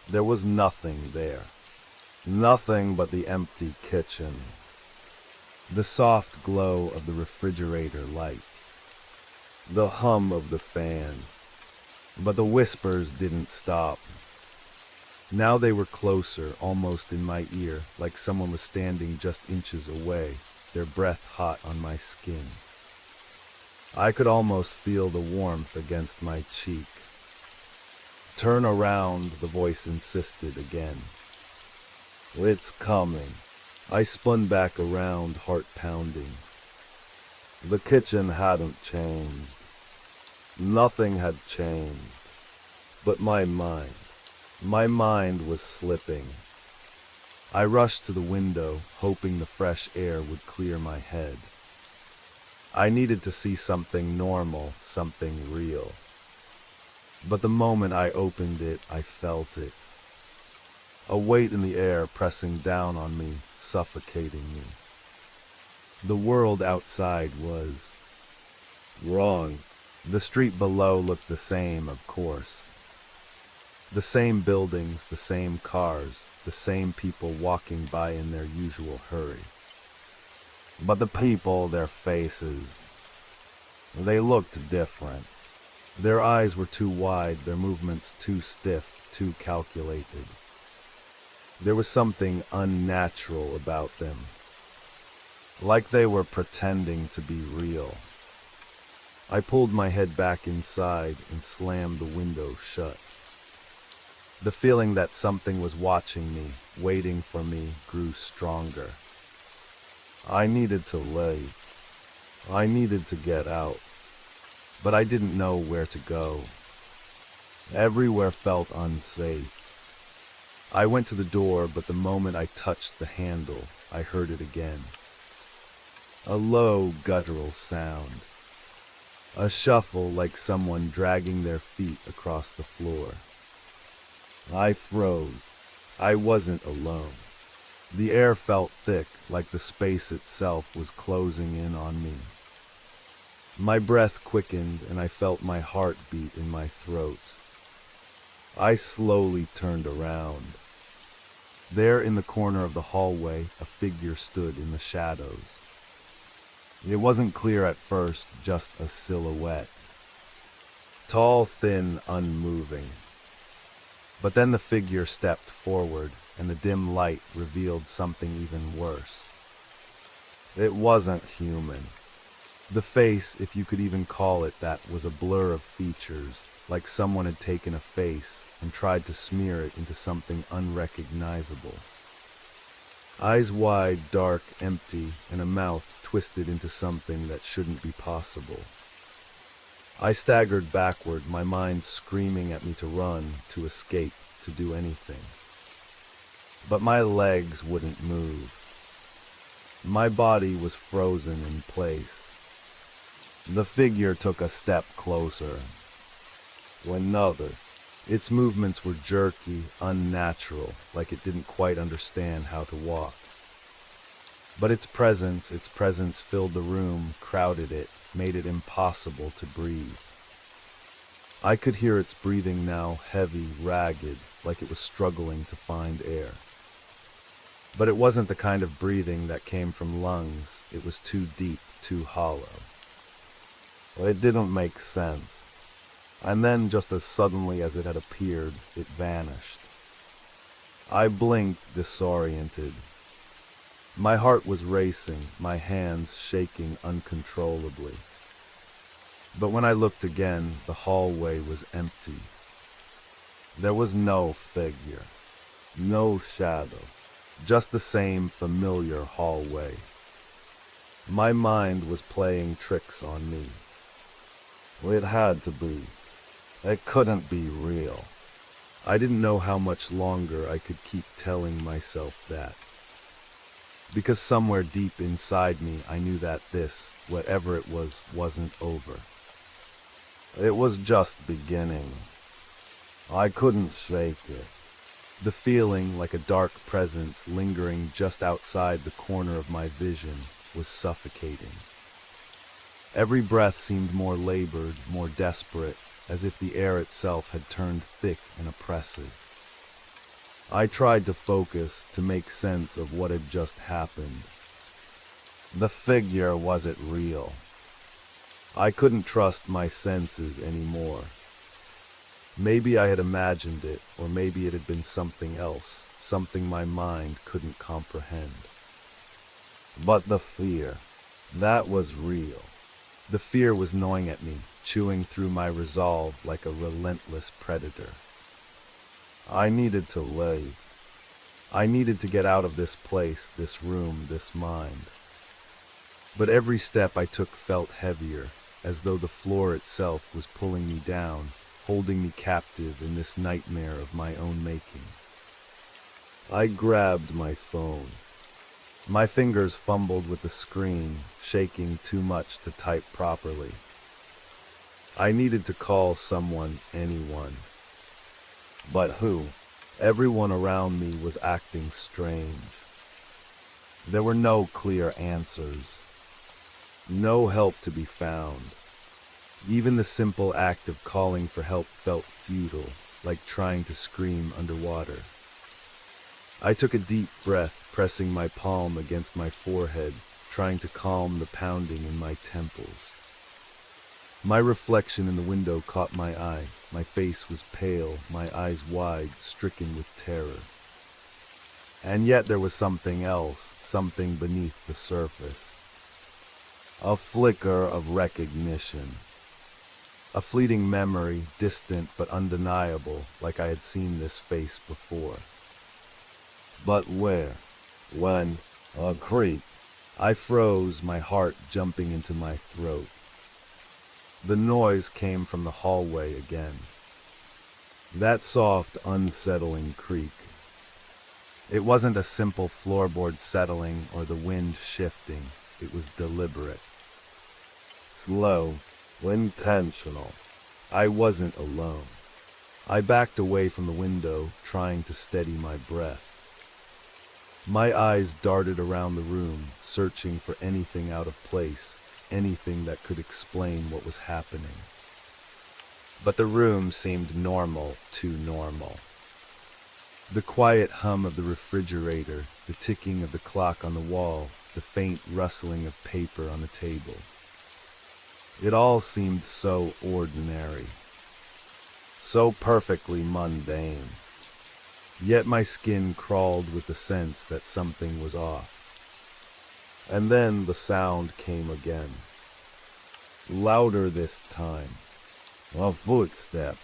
There was nothing there. Nothing but the empty kitchen. The soft glow of the refrigerator light. The hum of the fan. But the whispers didn't stop. Now they were closer, almost in my ear, like someone was standing just inches away, their breath hot on my skin. I could almost feel the warmth against my cheek. Turn around, the voice insisted again. It's coming. I spun back around, heart pounding. The kitchen hadn't changed. Nothing had changed. But my mind was slipping. I rushed to the window, hoping the fresh air would clear my head. I needed to see something normal, something real. But the moment I opened it, I felt it. A weight in the air pressing down on me, suffocating me. The world outside was wrong. The street below looked the same, of course. The same buildings, the same cars, the same people walking by in their usual hurry. But the people, their faces, they looked different. Their eyes were too wide, their movements too stiff, too calculated. There was something unnatural about them, like they were pretending to be real. I pulled my head back inside and slammed the window shut. The feeling that something was watching me, waiting for me, grew stronger. I needed to leave. I needed to get out. But I didn't know where to go. Everywhere felt unsafe. I went to the door, but the moment I touched the handle, I heard it again. A low, guttural sound. A shuffle like someone dragging their feet across the floor. I froze. I wasn't alone. The air felt thick, like the space itself was closing in on me. My breath quickened, and I felt my heart beat in my throat. I slowly turned around. There in the corner of the hallway, a figure stood in the shadows. It wasn't clear at first, just a silhouette. Tall, thin, unmoving. But then the figure stepped forward, and the dim light revealed something even worse. It wasn't human. The face, if you could even call it that, was a blur of features, like someone had taken a face and tried to smear it into something unrecognizable. Eyes wide, dark, empty, and a mouth twisted into something that shouldn't be possible. I staggered backward, my mind screaming at me to run, to escape, to do anything. But my legs wouldn't move. My body was frozen in place. The figure took a step closer. Another. Its movements were jerky, unnatural, like it didn't quite understand how to walk. But its presence filled the room, crowded it, made it impossible to breathe. I could hear its breathing now, heavy, ragged, like it was struggling to find air. But it wasn't the kind of breathing that came from lungs. It was too deep, too hollow. It didn't make sense. And then, just as suddenly as it had appeared, it vanished. I blinked, disoriented. My heart was racing, my hands shaking uncontrollably. But when I looked again, the hallway was empty. There was no figure, no shadow, just the same familiar hallway. My mind was playing tricks on me. It had to be. It couldn't be real. I didn't know how much longer I could keep telling myself that. Because somewhere deep inside me, I knew that this, whatever it was, wasn't over. It was just beginning. I couldn't shake it. The feeling, like a dark presence lingering just outside the corner of my vision, was suffocating. Every breath seemed more labored, more desperate, as if the air itself had turned thick and oppressive. I tried to focus, to make sense of what had just happened. The figure wasn't real. I couldn't trust my senses anymore. Maybe I had imagined it, or maybe it had been something else, something my mind couldn't comprehend. But the fear, that was real. The fear was gnawing at me, chewing through my resolve like a relentless predator. I needed to leave. I needed to get out of this place, this room, this mind. But every step I took felt heavier, as though the floor itself was pulling me down, holding me captive in this nightmare of my own making. I grabbed my phone. My fingers fumbled with the screen, shaking too much to type properly. I needed to call someone, anyone. But who? Everyone around me was acting strange. There were no clear answers. No help to be found. Even the simple act of calling for help felt futile, like trying to scream underwater. I took a deep breath, pressing my palm against my forehead, trying to calm the pounding in my temples. My reflection in the window caught my eye. My face was pale, my eyes wide, stricken with terror. And yet there was something else, something beneath the surface. A flicker of recognition. A fleeting memory, distant but undeniable, like I had seen this face before. But where? When? A creep. I froze, my heart jumping into my throat. The noise came from the hallway again. That soft, unsettling creak. It wasn't a simple floorboard settling or the wind shifting. It was deliberate. Slow, intentional. I wasn't alone. I backed away from the window, trying to steady my breath. My eyes darted around the room, searching for anything out of place, anything that could explain what was happening. But the room seemed normal, too normal. The quiet hum of the refrigerator, the ticking of the clock on the wall, the faint rustling of paper on the table. It all seemed so ordinary, so perfectly mundane. Yet my skin crawled with the sense that something was off. And then the sound came again. Louder this time. A footstep.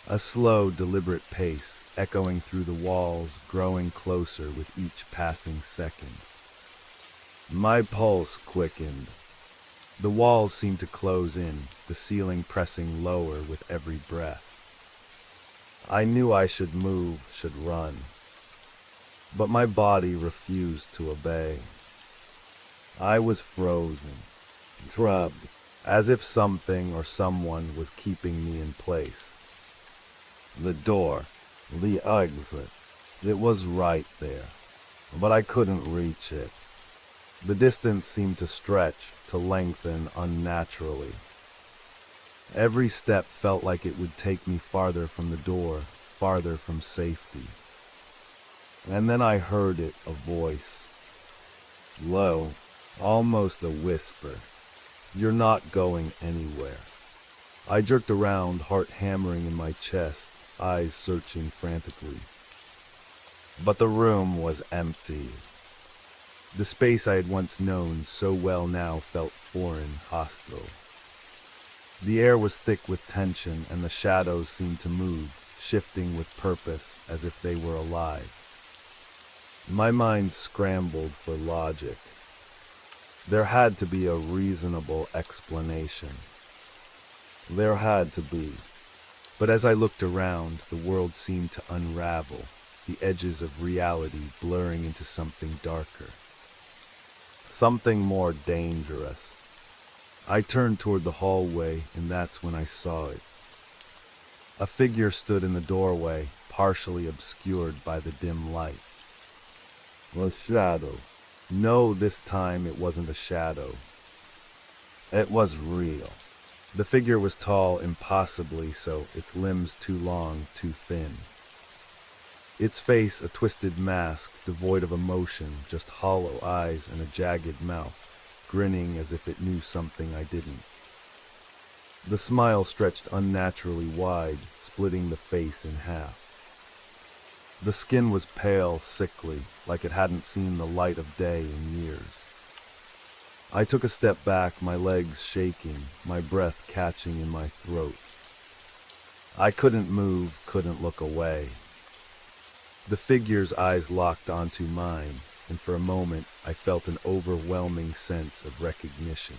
A slow, deliberate pace, echoing through the walls, growing closer with each passing second. My pulse quickened. The walls seemed to close in, the ceiling pressing lower with every breath. I knew I should move, should run. But my body refused to obey. I was frozen, trapped, as if something or someone was keeping me in place. The door, the exit, it was right there, but I couldn't reach it. The distance seemed to stretch, to lengthen unnaturally. Every step felt like it would take me farther from the door, farther from safety. And then I heard it, a voice. Low, almost a whisper. You're not going anywhere. I jerked around, heart hammering in my chest, eyes searching frantically. But the room was empty. The space I had once known so well now felt foreign, hostile. The air was thick with tension, and the shadows seemed to move, shifting with purpose as if they were alive. My mind scrambled for logic. There had to be a reasonable explanation. There had to be. But as I looked around, the world seemed to unravel, the edges of reality blurring into something darker. Something more dangerous. I turned toward the hallway, and that's when I saw it. A figure stood in the doorway, partially obscured by the dim light. A shadow. No, this time it wasn't a shadow. It was real. The figure was tall, impossibly so, its limbs too long, too thin. Its face a twisted mask, devoid of emotion, just hollow eyes and a jagged mouth, grinning as if it knew something I didn't. The smile stretched unnaturally wide, splitting the face in half. The skin was pale, sickly, like it hadn't seen the light of day in years. I took a step back, my legs shaking, my breath catching in my throat. I couldn't move, couldn't look away. The figure's eyes locked onto mine, and for a moment I felt an overwhelming sense of recognition.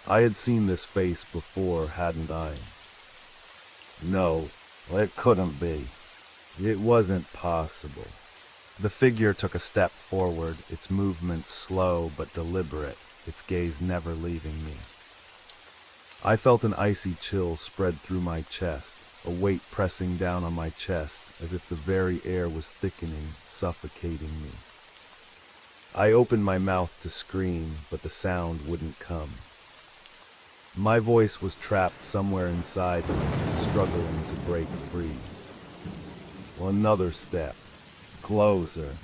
I had seen this face before, hadn't I? No, it couldn't be. It wasn't possible. The figure took a step forward, its movements slow but deliberate, its gaze never leaving me. I felt an icy chill spread through my chest, a weight pressing down on my chest as if the very air was thickening, suffocating me. I opened my mouth to scream, but the sound wouldn't come. My voice was trapped somewhere inside me, struggling to break free. Another step. Closer.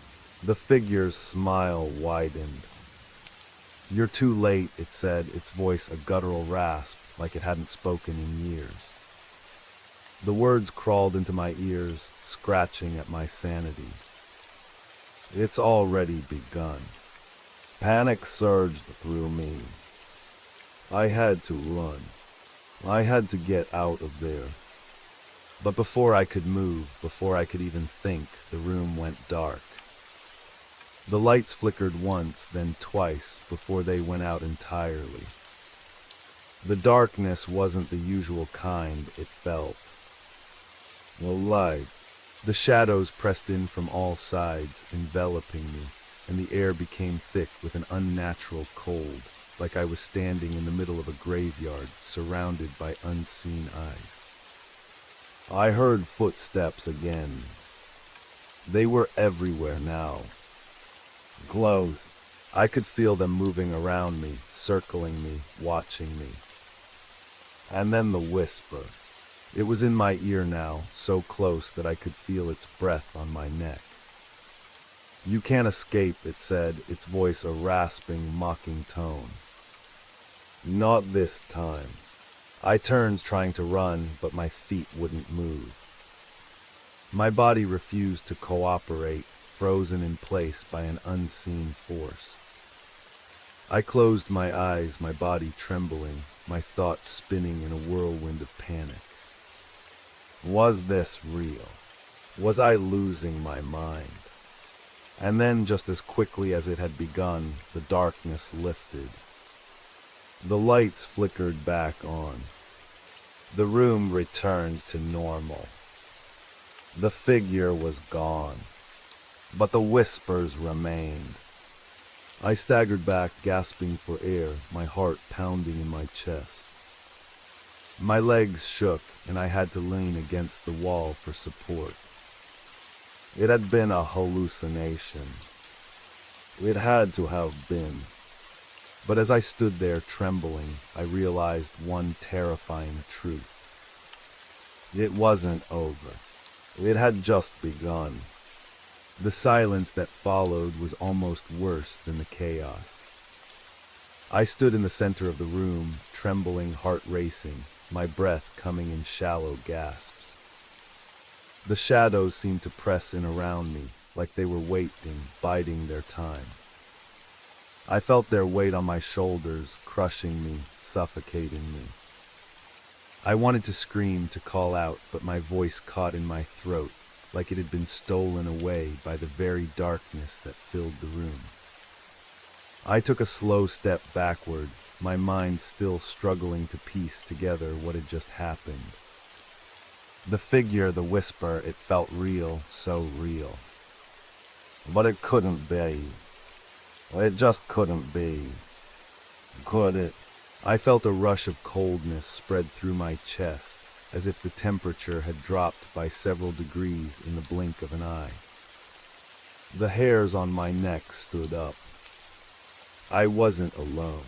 The figure's smile widened. "You're too late," it said, its voice a guttural rasp like it hadn't spoken in years. The words crawled into my ears, scratching at my sanity. "It's already begun." Panic surged through me. I had to run. I had to get out of there. But before I could move, before I could even think, the room went dark. The lights flickered once, then twice, before they went out entirely. The darkness wasn't the usual kind it felt. The light. The shadows pressed in from all sides, enveloping me, and the air became thick with an unnatural cold, like I was standing in the middle of a graveyard, surrounded by unseen eyes. I heard footsteps again. They were everywhere now. Close. I could feel them moving around me, circling me, watching me. And then the whisper. It was in my ear now, so close that I could feel its breath on my neck. "You can't escape," it said, its voice a rasping, mocking tone. "Not this time." I turned, trying to run, but my feet wouldn't move. My body refused to cooperate, frozen in place by an unseen force. I closed my eyes, my body trembling, my thoughts spinning in a whirlwind of panic. Was this real? Was I losing my mind? And then, just as quickly as it had begun, the darkness lifted. The lights flickered back on. The room returned to normal. The figure was gone, but the whispers remained. I staggered back, gasping for air, my heart pounding in my chest. My legs shook, and I had to lean against the wall for support. It had been a hallucination. It had to have been. But as I stood there trembling, I realized one terrifying truth. It wasn't over. It had just begun. The silence that followed was almost worse than the chaos. I stood in the center of the room, trembling, heart racing, my breath coming in shallow gasps. The shadows seemed to press in around me, like they were waiting, biding their time. I felt their weight on my shoulders, crushing me, suffocating me. I wanted to scream, to call out, but my voice caught in my throat, like it had been stolen away by the very darkness that filled the room. I took a slow step backward, my mind still struggling to piece together what had just happened. The figure, the whisper, it felt real, so real. But it couldn't be. It just couldn't be. Could it? I felt a rush of coldness spread through my chest, as if the temperature had dropped by several degrees in the blink of an eye. The hairs on my neck stood up. I wasn't alone.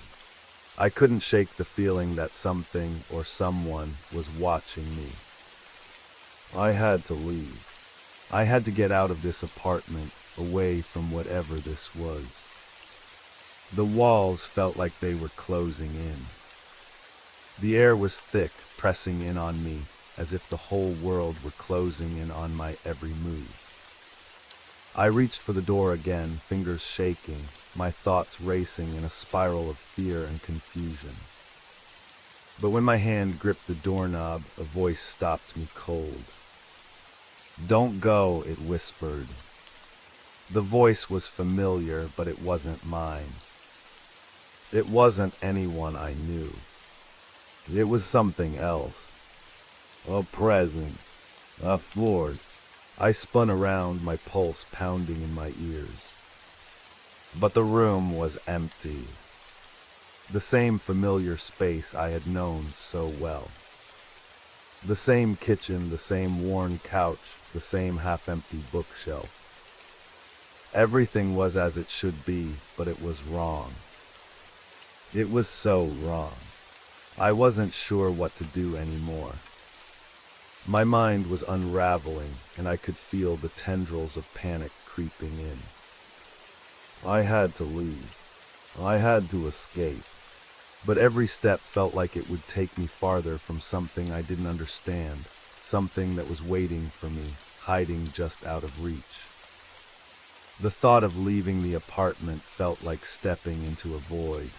I couldn't shake the feeling that something or someone was watching me. I had to leave. I had to get out of this apartment, away from whatever this was. The walls felt like they were closing in. The air was thick, pressing in on me, as if the whole world were closing in on my every move. I reached for the door again, fingers shaking, my thoughts racing in a spiral of fear and confusion. But when my hand gripped the doorknob, a voice stopped me cold. "Don't go," it whispered. The voice was familiar, but it wasn't mine. It wasn't anyone I knew. It was something else. A presence. A force. I spun around, my pulse pounding in my ears. But the room was empty. The same familiar space I had known so well. The same kitchen, the same worn couch, the same half-empty bookshelf. Everything was as it should be, but it was wrong. It was so wrong. I wasn't sure what to do anymore. My mind was unraveling, and I could feel the tendrils of panic creeping in. I had to leave. I had to escape. But every step felt like it would take me farther from something I didn't understand, something that was waiting for me, hiding just out of reach. The thought of leaving the apartment felt like stepping into a void.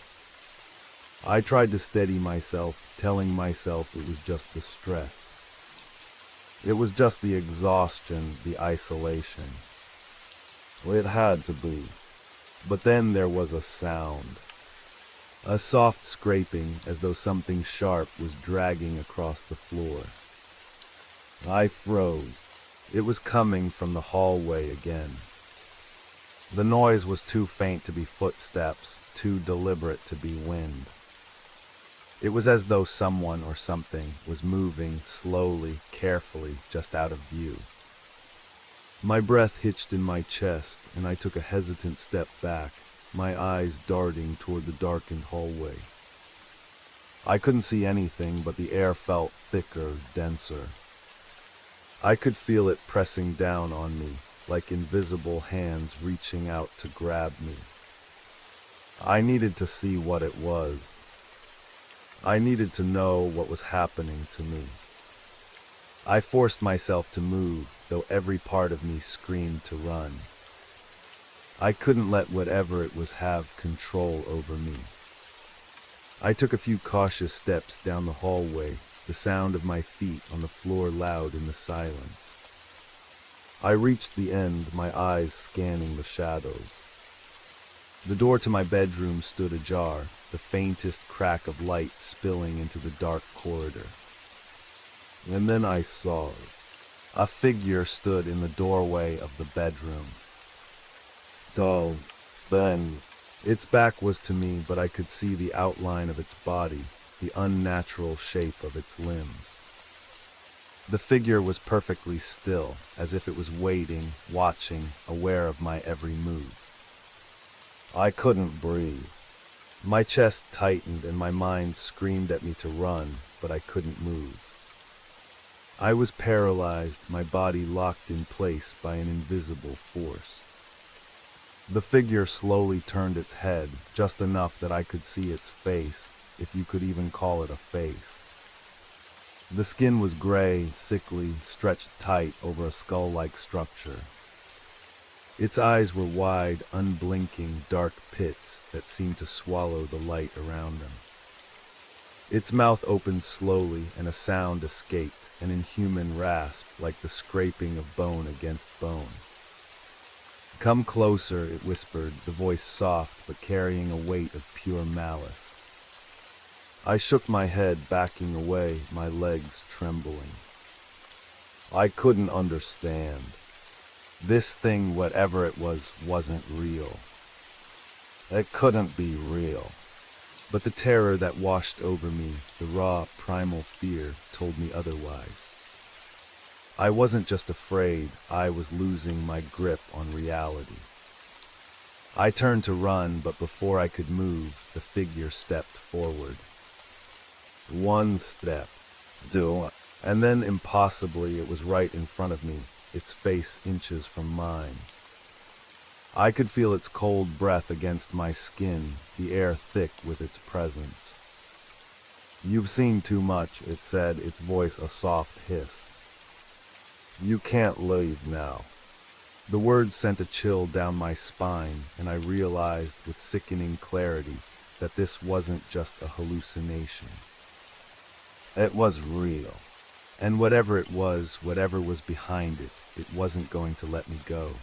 I tried to steady myself, telling myself it was just the stress. It was just the exhaustion, the isolation. It had to be. But then there was a sound. A soft scraping, as though something sharp was dragging across the floor. I froze. It was coming from the hallway again. The noise was too faint to be footsteps, too deliberate to be wind. It was as though someone or something was moving slowly, carefully, just out of view. My breath hitched in my chest, and I took a hesitant step back, my eyes darting toward the darkened hallway. I couldn't see anything, but the air felt thicker, denser. I could feel it pressing down on me, like invisible hands reaching out to grab me. I needed to see what it was. I needed to know what was happening to me. I forced myself to move, though every part of me screamed to run. I couldn't let whatever it was have control over me. I took a few cautious steps down the hallway, the sound of my feet on the floor loud in the silence. I reached the end, my eyes scanning the shadows. The door to my bedroom stood ajar, the faintest crack of light spilling into the dark corridor. And then I saw it. A figure stood in the doorway of the bedroom. Dull, then, its back was to me, but I could see the outline of its body, the unnatural shape of its limbs. The figure was perfectly still, as if it was waiting, watching, aware of my every move. I couldn't breathe. My chest tightened and my mind screamed at me to run, but I couldn't move. I was paralyzed, my body locked in place by an invisible force. The figure slowly turned its head, just enough that I could see its face, if you could even call it a face. The skin was gray, sickly, stretched tight over a skull-like structure. Its eyes were wide, unblinking, dark pits that seemed to swallow the light around them. Its mouth opened slowly and a sound escaped, an inhuman rasp like the scraping of bone against bone. "Come closer," it whispered, the voice soft but carrying a weight of pure malice. I shook my head, backing away, my legs trembling. I couldn't understand. This thing, whatever it was, wasn't real. It couldn't be real. But the terror that washed over me, the raw, primal fear, told me otherwise. I wasn't just afraid, I was losing my grip on reality. I turned to run, but before I could move, the figure stepped forward. One step, two, and then impossibly it was right in front of me, its face inches from mine. I could feel its cold breath against my skin, the air thick with its presence. "You've seen too much," it said, its voice a soft hiss. "You can't leave now." The words sent a chill down my spine, and I realized with sickening clarity that this wasn't just a hallucination. It was real. And whatever it was, whatever was behind it, it wasn't going to let me go.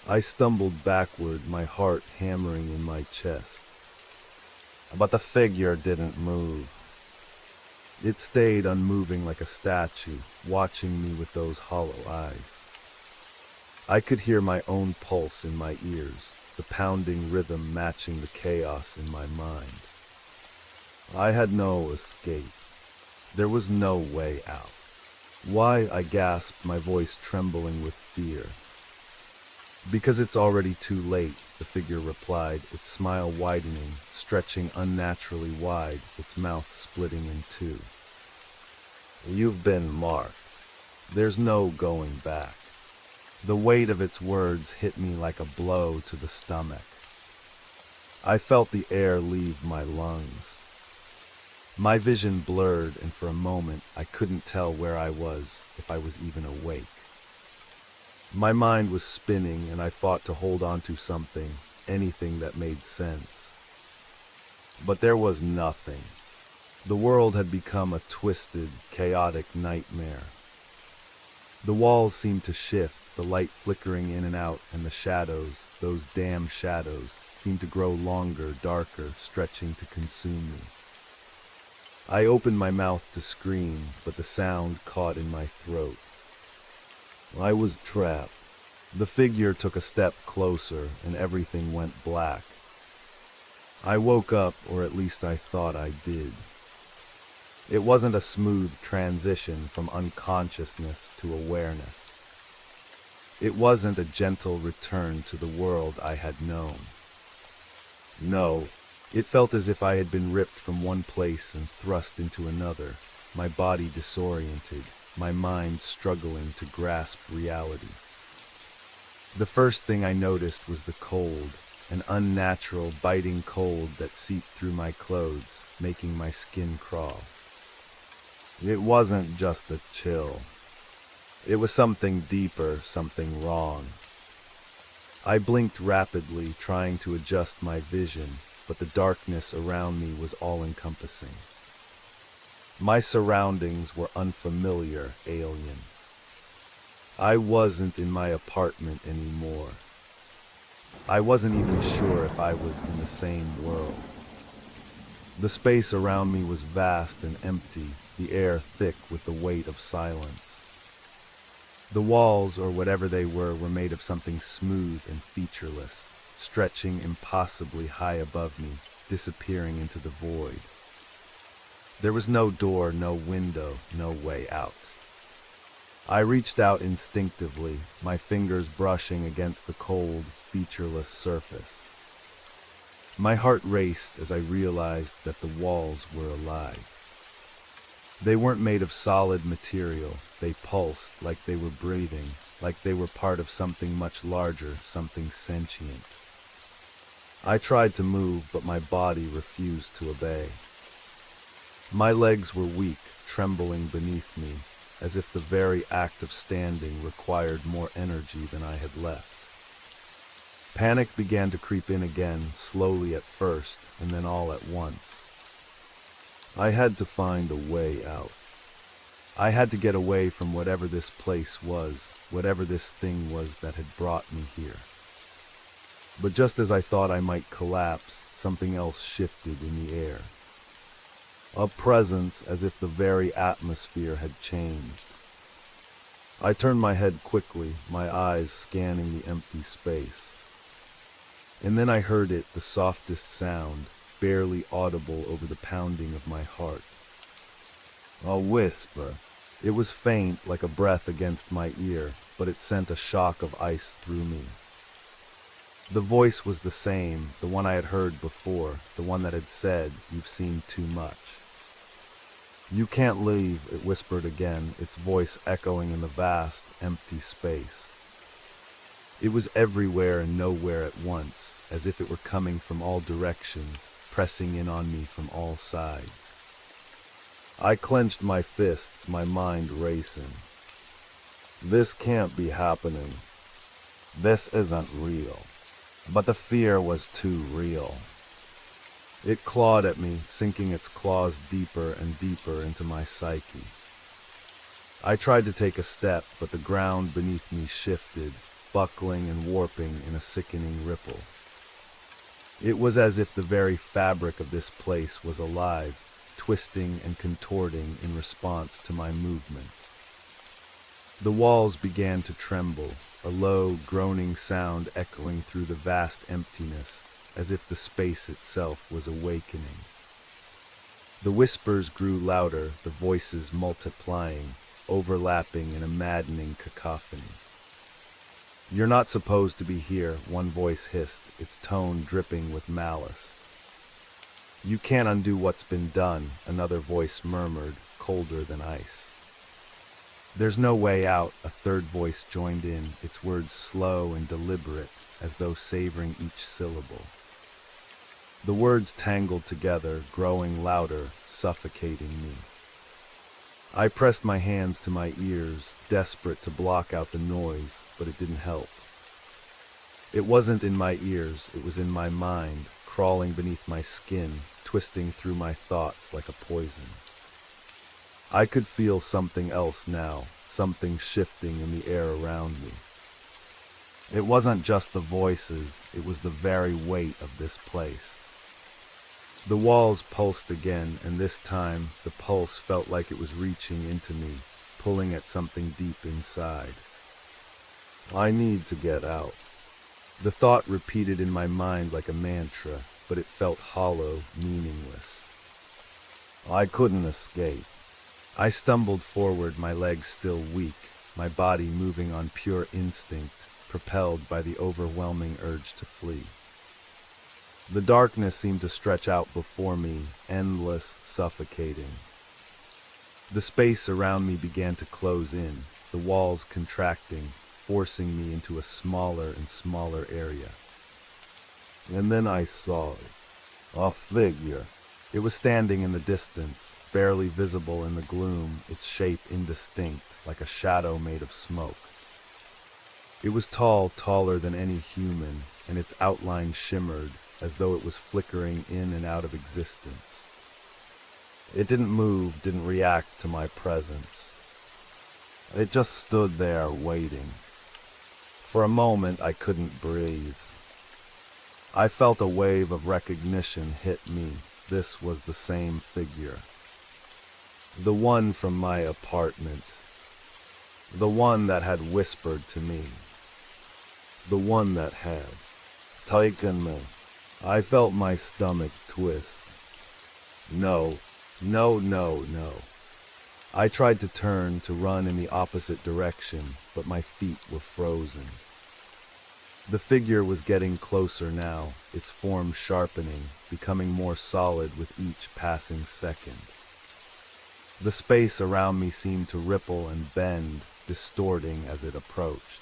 I stumbled backward, my heart hammering in my chest. But the figure didn't move. It stayed unmoving like a statue, watching me with those hollow eyes. I could hear my own pulse in my ears, the pounding rhythm matching the chaos in my mind. I had no escape. There was no way out. Why? I gasped, my voice trembling with fear. Because it's already too late, the figure replied, its smile widening, stretching unnaturally wide, its mouth splitting in two. You've been marked. There's no going back. The weight of its words hit me like a blow to the stomach. I felt the air leave my lungs. My vision blurred, and for a moment I couldn't tell where I was, if I was even awake. My mind was spinning, and I fought to hold on to something, anything that made sense. But there was nothing. The world had become a twisted, chaotic nightmare. The walls seemed to shift, the light flickering in and out, and the shadows, those damn shadows, seemed to grow longer, darker, stretching to consume me. I opened my mouth to scream, but the sound caught in my throat. I was trapped. The figure took a step closer, and everything went black. I woke up, or at least I thought I did. It wasn't a smooth transition from unconsciousness to awareness. It wasn't a gentle return to the world I had known. No, it felt as if I had been ripped from one place and thrust into another, my body disoriented, my mind struggling to grasp reality. The first thing I noticed was the cold, an unnatural, biting cold that seeped through my clothes, making my skin crawl. It wasn't just a chill. It was something deeper, something wrong. I blinked rapidly, trying to adjust my vision, but the darkness around me was all-encompassing. My surroundings were unfamiliar, alien. I wasn't in my apartment anymore. I wasn't even sure if I was in the same world. The space around me was vast and empty, the air thick with the weight of silence. The walls, or whatever they were made of something smooth and featureless, stretching impossibly high above me, disappearing into the void. There was no door, no window, no way out. I reached out instinctively, my fingers brushing against the cold, featureless surface. My heart raced as I realized that the walls were alive. They weren't made of solid material, they pulsed like they were breathing, like they were part of something much larger, something sentient. I tried to move, but my body refused to obey. My legs were weak, trembling beneath me, as if the very act of standing required more energy than I had left. Panic began to creep in again, slowly at first, and then all at once. I had to find a way out. I had to get away from whatever this place was, whatever this thing was that had brought me here. But just as I thought I might collapse, something else shifted in the air. A presence as if the very atmosphere had changed. I turned my head quickly, my eyes scanning the empty space. And then I heard it, the softest sound, barely audible over the pounding of my heart. A whisper. It was faint, like a breath against my ear, but it sent a shock of ice through me. The voice was the same, the one I had heard before, the one that had said, "You've seen too much." "You can't leave," it whispered again, its voice echoing in the vast, empty space. It was everywhere and nowhere at once, as if it were coming from all directions, pressing in on me from all sides. I clenched my fists, my mind racing. This can't be happening. This isn't real. But the fear was too real. It clawed at me, sinking its claws deeper and deeper into my psyche. I tried to take a step, but the ground beneath me shifted, buckling and warping in a sickening ripple. It was as if the very fabric of this place was alive, twisting and contorting in response to my movements. The walls began to tremble, a low, groaning sound echoing through the vast emptiness, as if the space itself was awakening. The whispers grew louder, the voices multiplying, overlapping in a maddening cacophony. "You're not supposed to be here," one voice hissed, its tone dripping with malice. "You can't undo what's been done," another voice murmured, colder than ice. "There's no way out," a third voice joined in, its words slow and deliberate, as though savoring each syllable. The words tangled together, growing louder, suffocating me. I pressed my hands to my ears, desperate to block out the noise, but it didn't help. It wasn't in my ears, it was in my mind, crawling beneath my skin, twisting through my thoughts like a poison. I could feel something else now, something shifting in the air around me. It wasn't just the voices, it was the very weight of this place. The walls pulsed again, and this time the pulse felt like it was reaching into me, pulling at something deep inside. "I need to get out." The thought repeated in my mind like a mantra, but it felt hollow, meaningless. I couldn't escape. I stumbled forward, my legs still weak, my body moving on pure instinct, propelled by the overwhelming urge to flee. The darkness seemed to stretch out before me, endless, suffocating. The space around me began to close in, the walls contracting, forcing me into a smaller and smaller area. And then I saw it. A figure. It was standing in the distance, barely visible in the gloom, its shape indistinct, like a shadow made of smoke. It was tall, taller than any human, and its outline shimmered, as though it was flickering in and out of existence. It didn't move, didn't react to my presence. It just stood there, waiting. For a moment, I couldn't breathe. I felt a wave of recognition hit me. This was the same figure. The one from my apartment. The one that had whispered to me. The one that had taken me. I felt my stomach twist. No. I tried to turn, to run in the opposite direction, but my feet were frozen. The figure was getting closer now, its form sharpening, becoming more solid with each passing second. The space around me seemed to ripple and bend, distorting as it approached.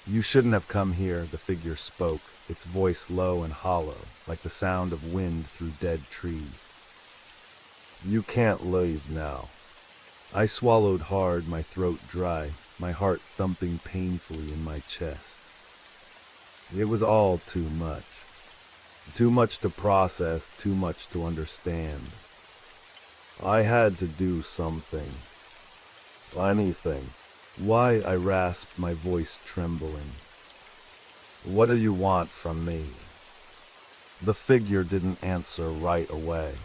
"You shouldn't have come here," the figure spoke, its voice low and hollow, like the sound of wind through dead trees. "You can't leave now." I swallowed hard, my throat dry, my heart thumping painfully in my chest. It was all too much. Too much to process, too much to understand. I had to do something. Anything. "Why?" I rasped, my voice trembling. "What do you want from me?" The figure didn't answer right away.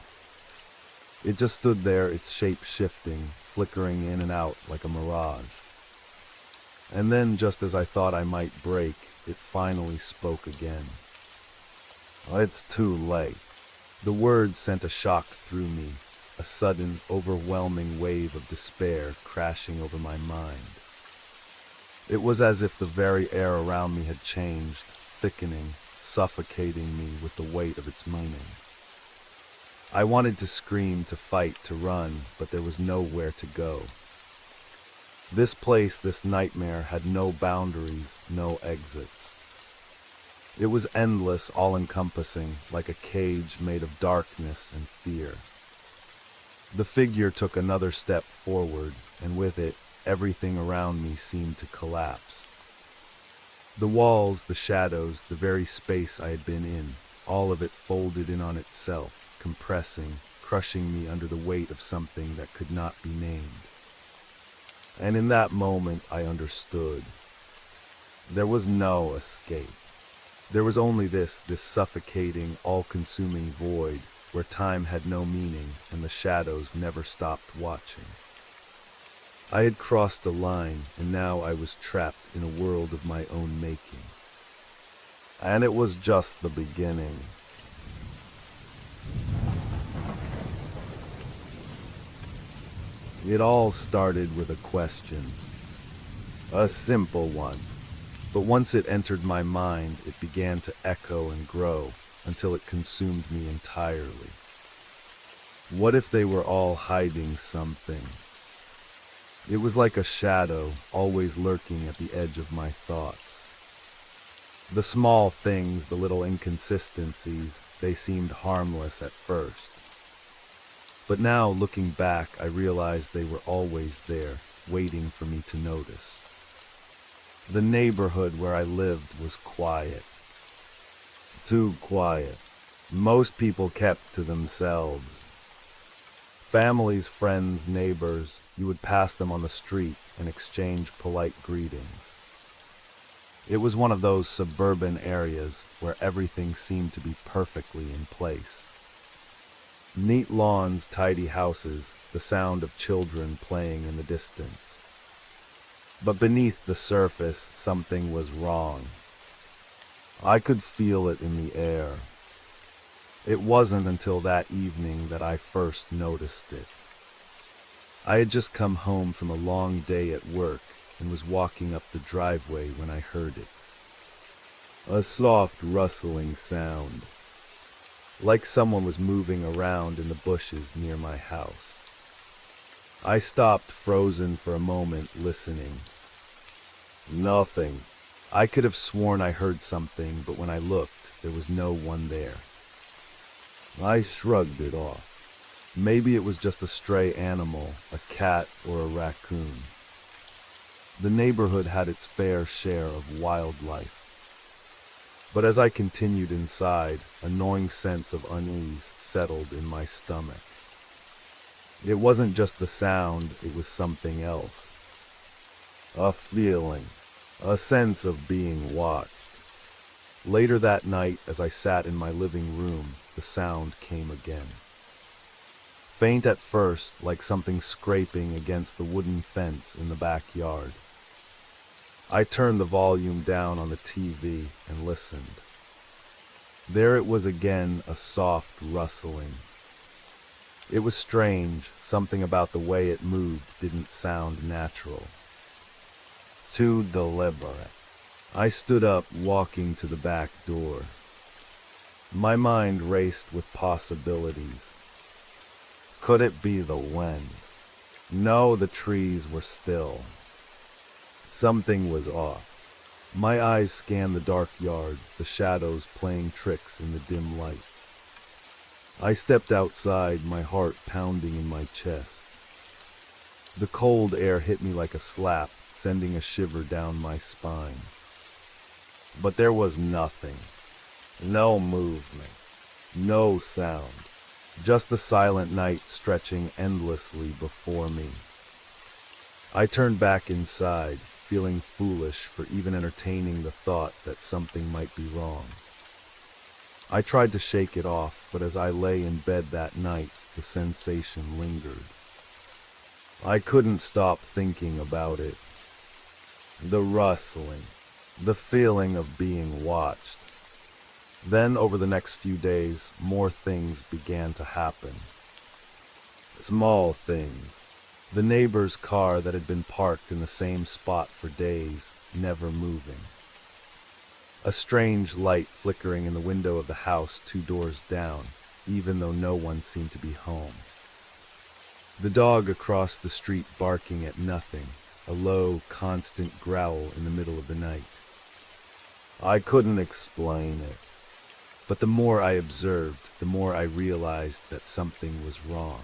It just stood there, its shape shifting, flickering in and out like a mirage. And then, just as I thought I might break, it finally spoke again. "It's too late." The words sent a shock through me, a sudden, overwhelming wave of despair crashing over my mind. It was as if the very air around me had changed, thickening, suffocating me with the weight of its meaning. I wanted to scream, to fight, to run, but there was nowhere to go. This place, this nightmare, had no boundaries, no exits. It was endless, all-encompassing, like a cage made of darkness and fear. The figure took another step forward, and with it, everything around me seemed to collapse. The walls, the shadows, the very space I had been in, all of it folded in on itself, compressing, crushing me under the weight of something that could not be named. And in that moment, I understood. There was no escape. There was only this suffocating, all-consuming void, where time had no meaning and the shadows never stopped watching. I had crossed a line, and now I was trapped in a world of my own making. And it was just the beginning. It all started with a question. A simple one. But once it entered my mind, it began to echo and grow until it consumed me entirely. What if they were all hiding something? It was like a shadow, always lurking at the edge of my thoughts. The small things, the little inconsistencies, they seemed harmless at first. But now, looking back, I realized they were always there, waiting for me to notice. The neighborhood where I lived was quiet. Too quiet. Most people kept to themselves. Families, friends, neighbors, you would pass them on the street and exchange polite greetings. It was one of those suburban areas where everything seemed to be perfectly in place. Neat lawns, tidy houses, the sound of children playing in the distance. But beneath the surface, something was wrong. I could feel it in the air. It wasn't until that evening that I first noticed it. I had just come home from a long day at work and was walking up the driveway when I heard it. A soft rustling sound, like someone was moving around in the bushes near my house. I stopped, frozen for a moment, listening. Nothing. I could have sworn I heard something, but when I looked, there was no one there. I shrugged it off. Maybe it was just a stray animal, a cat or a raccoon. The neighborhood had its fair share of wildlife. But as I continued inside, a gnawing sense of unease settled in my stomach. It wasn't just the sound, it was something else. A feeling, a sense of being watched. Later that night, as I sat in my living room, the sound came again. Faint at first, like something scraping against the wooden fence in the backyard. I turned the volume down on the TV and listened. There it was again, a soft rustling. It was strange, something about the way it moved didn't sound natural. Too deliberate. I stood up, walking to the back door. My mind raced with possibilities. Could it be the wind? No, the trees were still. Something was off. My eyes scanned the dark yard, the shadows playing tricks in the dim light. I stepped outside, my heart pounding in my chest. The cold air hit me like a slap, sending a shiver down my spine. But there was nothing. No movement. No sound. Just the silent night stretching endlessly before me. I turned back inside, feeling foolish for even entertaining the thought that something might be wrong. I tried to shake it off, but as I lay in bed that night, the sensation lingered. I couldn't stop thinking about it. The rustling, the feeling of being watched. Then, over the next few days, more things began to happen. Small things. The neighbor's car that had been parked in the same spot for days, never moving. A strange light flickering in the window of the house 2 doors down, even though no one seemed to be home. The dog across the street barking at nothing, a low, constant growl in the middle of the night. I couldn't explain it. But the more I observed, the more I realized that something was wrong.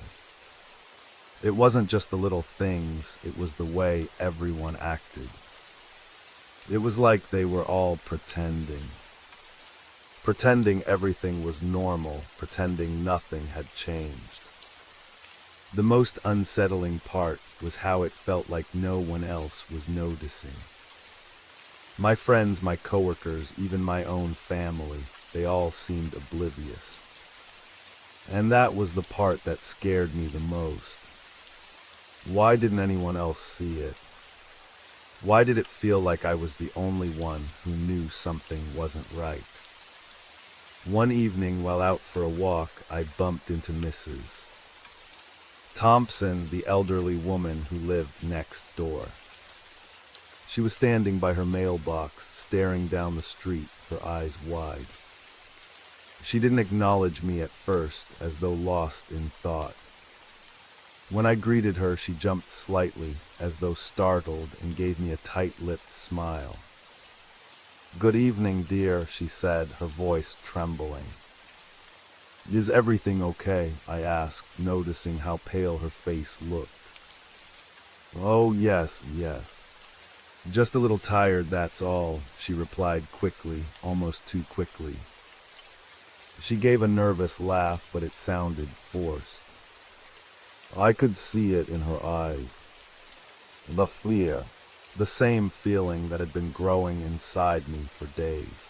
It wasn't just the little things, it was the way everyone acted. It was like they were all pretending. Pretending everything was normal, pretending nothing had changed. The most unsettling part was how it felt like no one else was noticing. My friends, my coworkers, even my own family, they all seemed oblivious. And that was the part that scared me the most. Why didn't anyone else see it? Why did it feel like I was the only one who knew something wasn't right? One evening while out for a walk, I bumped into Mrs. Thompson, the elderly woman who lived next door. She was standing by her mailbox, staring down the street, her eyes wide. She didn't acknowledge me at first, as though lost in thought. When I greeted her, she jumped slightly, as though startled, and gave me a tight-lipped smile. "Good evening, dear," she said, her voice trembling. "Is everything okay?" I asked, noticing how pale her face looked. "Oh, yes. Just a little tired, that's all," she replied quickly, almost too quickly. She gave a nervous laugh, but it sounded forced. I could see it in her eyes. The fear, the same feeling that had been growing inside me for days.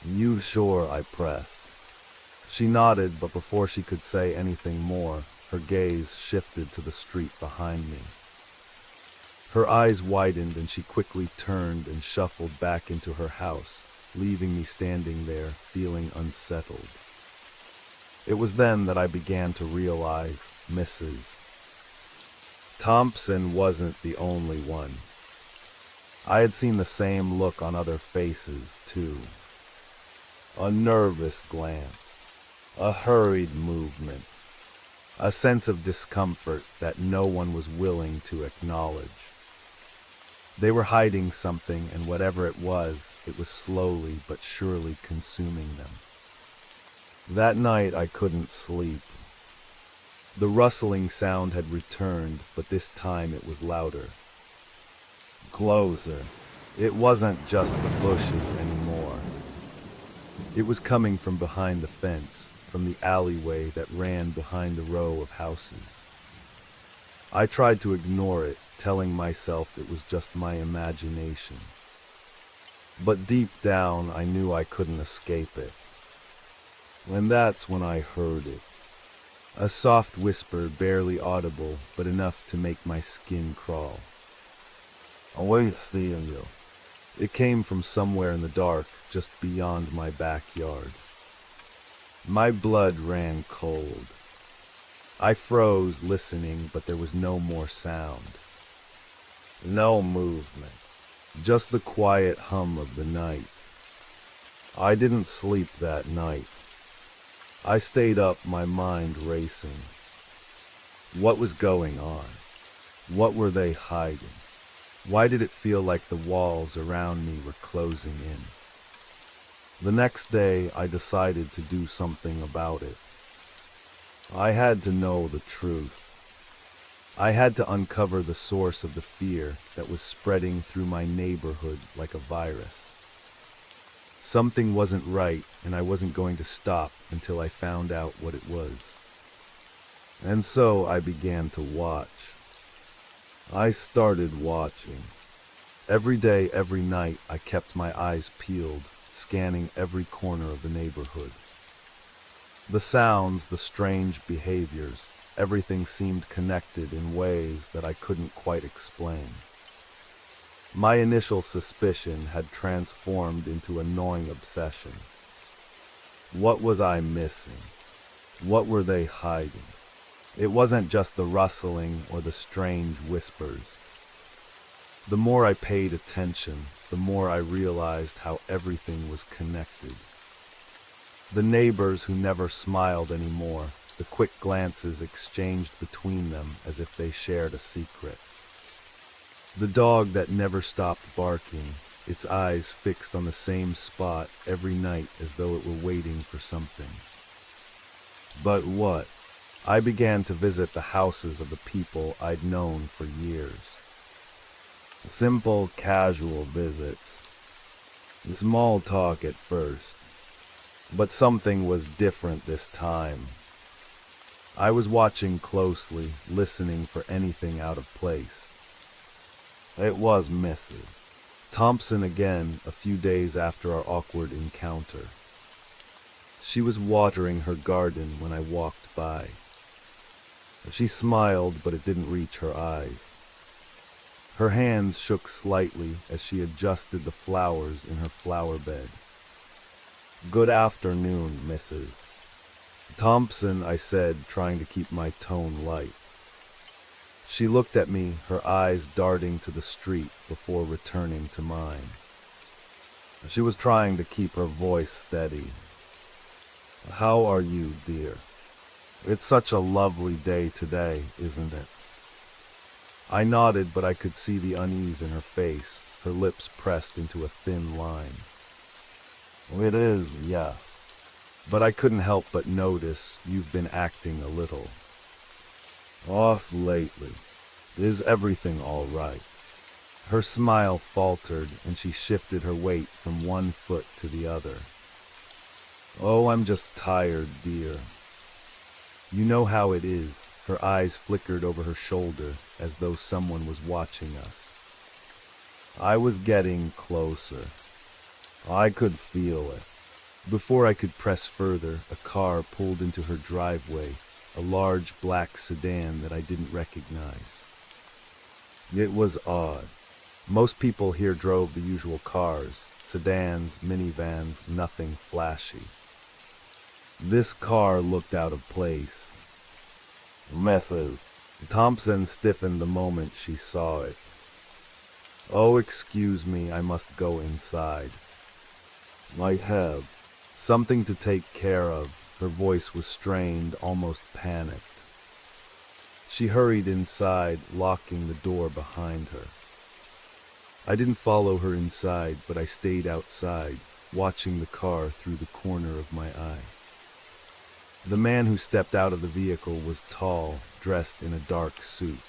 "You sure?" I pressed. She nodded, but before she could say anything more, her gaze shifted to the street behind me. Her eyes widened and she quickly turned and shuffled back into her house, leaving me standing there, feeling unsettled. It was then that I began to realize Mrs. Thompson wasn't the only one. I had seen the same look on other faces, too. A nervous glance, a hurried movement, a sense of discomfort that no one was willing to acknowledge. They were hiding something, and whatever it was slowly but surely consuming them. That night I couldn't sleep. The rustling sound had returned, but this time it was louder. Closer. It wasn't just the bushes anymore. It was coming from behind the fence, from the alleyway that ran behind the row of houses. I tried to ignore it, telling myself it was just my imagination. But deep down, I knew I couldn't escape it. And that's when I heard it. A soft whisper, barely audible, but enough to make my skin crawl. "Away, seeing you." It came from somewhere in the dark, just beyond my backyard. My blood ran cold. I froze, listening, but there was no more sound. No movement. Just the quiet hum of the night. I didn't sleep that night. I stayed up, my mind racing. What was going on? What were they hiding? Why did it feel like the walls around me were closing in? The next day, I decided to do something about it. I had to know the truth. I had to uncover the source of the fear that was spreading through my neighborhood like a virus. Something wasn't right, and I wasn't going to stop until I found out what it was. And so I began to watch. I started watching. Every day, every night, I kept my eyes peeled, scanning every corner of the neighborhood. The sounds, the strange behaviors, everything seemed connected in ways that I couldn't quite explain. My initial suspicion had transformed into a gnawing obsession. What was I missing? What were they hiding? It wasn't just the rustling or the strange whispers. The more I paid attention, the more I realized how everything was connected. The neighbors who never smiled anymore, the quick glances exchanged between them as if they shared a secret. The dog that never stopped barking, its eyes fixed on the same spot every night as though it were waiting for something. But what? I began to visit the houses of the people I'd known for years. Simple, casual visits. Small talk at first. But something was different this time. I was watching closely, listening for anything out of place. It was Mrs. Thompson again, a few days after our awkward encounter. She was watering her garden when I walked by. She smiled, but it didn't reach her eyes. Her hands shook slightly as she adjusted the flowers in her flower bed. "Good afternoon, Mrs. Thompson," I said, trying to keep my tone light. She looked at me, her eyes darting to the street before returning to mine. She was trying to keep her voice steady. "How are you, dear? It's such a lovely day today, isn't it?" I nodded, but I could see the unease in her face, her lips pressed into a thin line. "It is, yes. But I couldn't help but notice you've been acting a little off lately. Is everything all right?" Her smile faltered, and she shifted her weight from one foot to the other. "Oh, I'm just tired, dear." You know how it is. Her eyes flickered over her shoulder as though someone was watching us. I was getting closer. I could feel it. Before I could press further, a car pulled into her driveway, a large black sedan that I didn't recognize. It was odd. Most people here drove the usual cars, sedans, minivans, nothing flashy. This car looked out of place. "Mrs. Thompson stiffened the moment she saw it. "Oh, excuse me, I must go inside." "I have something to take care of." Her voice was strained, almost panicked. She hurried inside, locking the door behind her. I didn't follow her inside, but I stayed outside, watching the car through the corner of my eye. The man who stepped out of the vehicle was tall, dressed in a dark suit.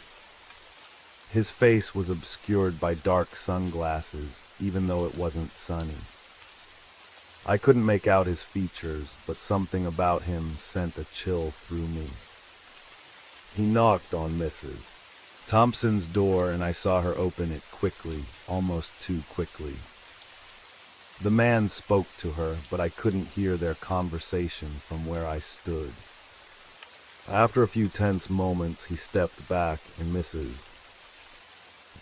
His face was obscured by dark sunglasses, even though it wasn't sunny. I couldn't make out his features, but something about him sent a chill through me. He knocked on Mrs. Thompson's door, and I saw her open it quickly, almost too quickly. The man spoke to her, but I couldn't hear their conversation from where I stood. After a few tense moments, he stepped back, and Mrs.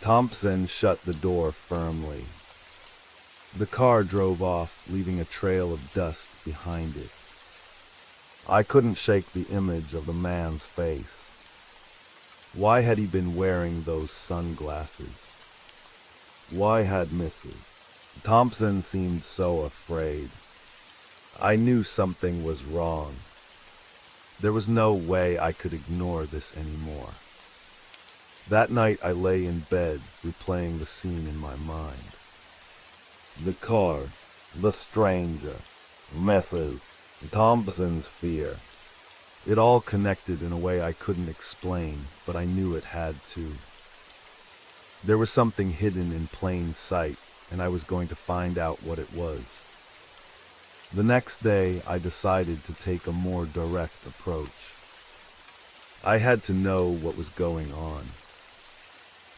Thompson shut the door firmly. The car drove off, leaving a trail of dust behind it. I couldn't shake the image of the man's face. Why had he been wearing those sunglasses? Why had Mrs. Thompson seemed so afraid? I knew something was wrong. There was no way I could ignore this anymore. That night I lay in bed, replaying the scene in my mind. The car, the stranger, Mrs. Thompson's fear. It all connected in a way I couldn't explain, but I knew it had to. There was something hidden in plain sight, and I was going to find out what it was. The next day, I decided to take a more direct approach. I had to know what was going on.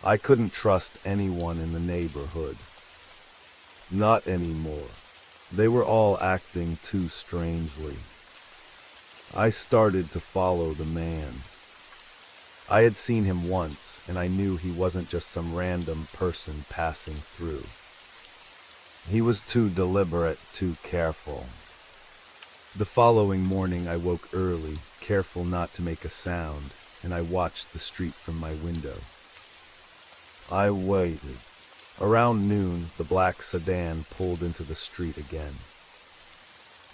I couldn't trust anyone in the neighborhood. Not anymore. They were all acting too strangely. I started to follow the man. I had seen him once, and I knew he wasn't just some random person passing through. He was too deliberate, too careful. The following morning I woke early, careful not to make a sound, and I watched the street from my window. I waited. Around noon, the black sedan pulled into the street again.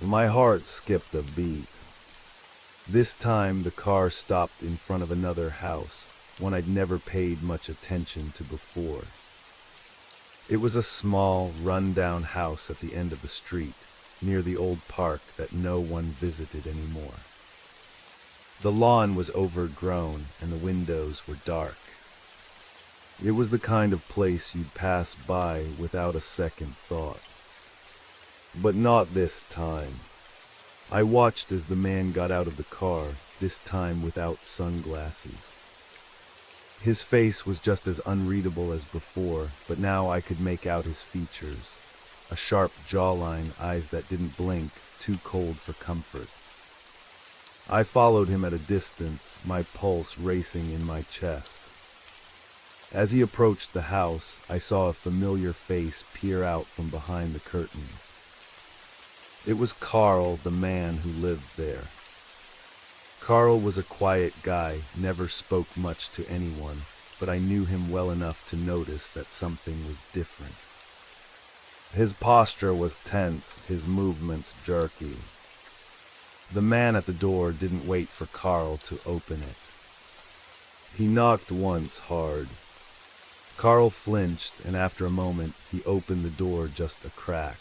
My heart skipped a beat. This time the car stopped in front of another house, one I'd never paid much attention to before. It was a small, run-down house at the end of the street, near the old park that no one visited anymore. The lawn was overgrown and the windows were dark. It was the kind of place you'd pass by without a second thought. But not this time. I watched as the man got out of the car, this time without sunglasses. His face was just as unreadable as before, but now I could make out his features. A sharp jawline, eyes that didn't blink, too cold for comfort. I followed him at a distance, my pulse racing in my chest. As he approached the house, I saw a familiar face peer out from behind the curtains. It was Carl, the man who lived there. Carl was a quiet guy, never spoke much to anyone, but I knew him well enough to notice that something was different. His posture was tense, his movements jerky. The man at the door didn't wait for Carl to open it. He knocked once hard. Carl flinched, and after a moment, he opened the door just a crack.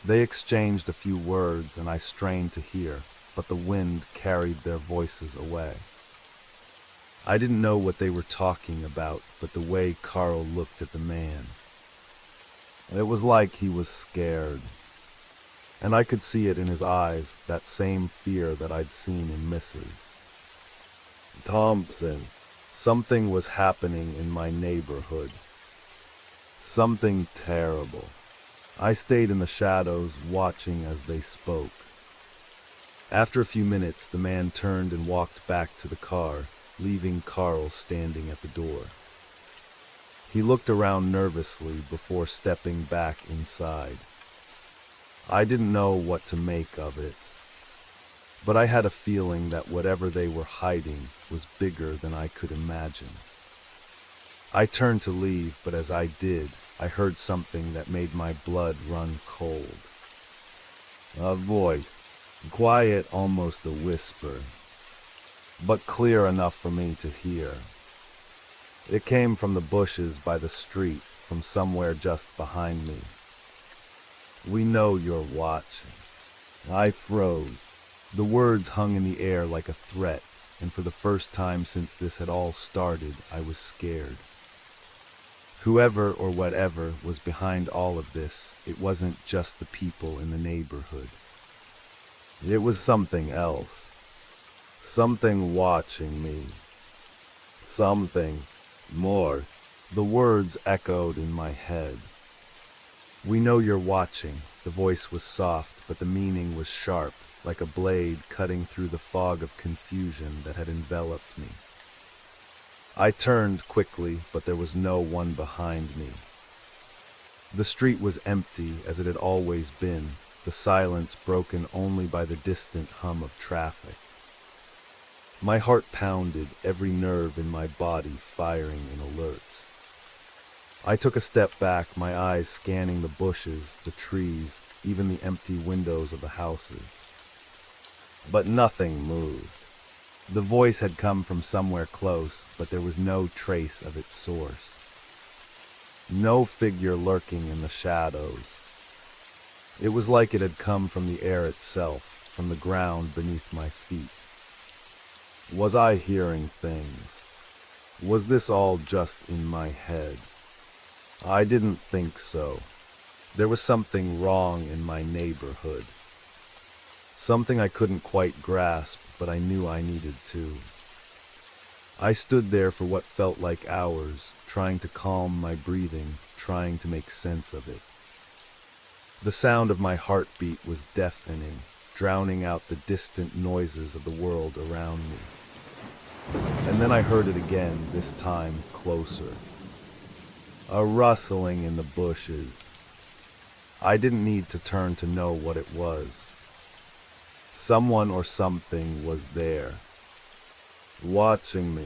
They exchanged a few words, and I strained to hear, but the wind carried their voices away. I didn't know what they were talking about, but the way Carl looked at the man. It was like he was scared. And I could see it in his eyes, that same fear that I'd seen in Mrs. Thompson. Something was happening in my neighborhood. Something terrible. I stayed in the shadows, watching as they spoke. After a few minutes, the man turned and walked back to the car, leaving Carl standing at the door. He looked around nervously before stepping back inside. I didn't know what to make of it, but I had a feeling that whatever they were hiding was bigger than I could imagine. I turned to leave, but as I did, I heard something that made my blood run cold. A voice, quiet, almost a whisper, but clear enough for me to hear. It came from the bushes by the street, from somewhere just behind me. We know you're watching. I froze. The words hung in the air like a threat, and for the first time since this had all started, I was scared. Whoever or whatever was behind all of this, it wasn't just the people in the neighborhood. It was something else. Something watching me. Something more. The words echoed in my head. We know you're watching. The voice was soft, but the meaning was sharp, like a blade cutting through the fog of confusion that had enveloped me. I turned quickly, but there was no one behind me. The street was empty, as it had always been, the silence broken only by the distant hum of traffic. My heart pounded, every nerve in my body firing in alerts. I took a step back, my eyes scanning the bushes, the trees, even the empty windows of the houses. But nothing moved. The voice had come from somewhere close, but there was no trace of its source. No figure lurking in the shadows. It was like it had come from the air itself, from the ground beneath my feet. Was I hearing things? Was this all just in my head? I didn't think so. There was something wrong in my neighborhood. Something I couldn't quite grasp, but I knew I needed to. I stood there for what felt like hours, trying to calm my breathing, trying to make sense of it. The sound of my heartbeat was deafening, drowning out the distant noises of the world around me. And then I heard it again, this time closer. A rustling in the bushes. I didn't need to turn to know what it was. Someone or something was there, watching me.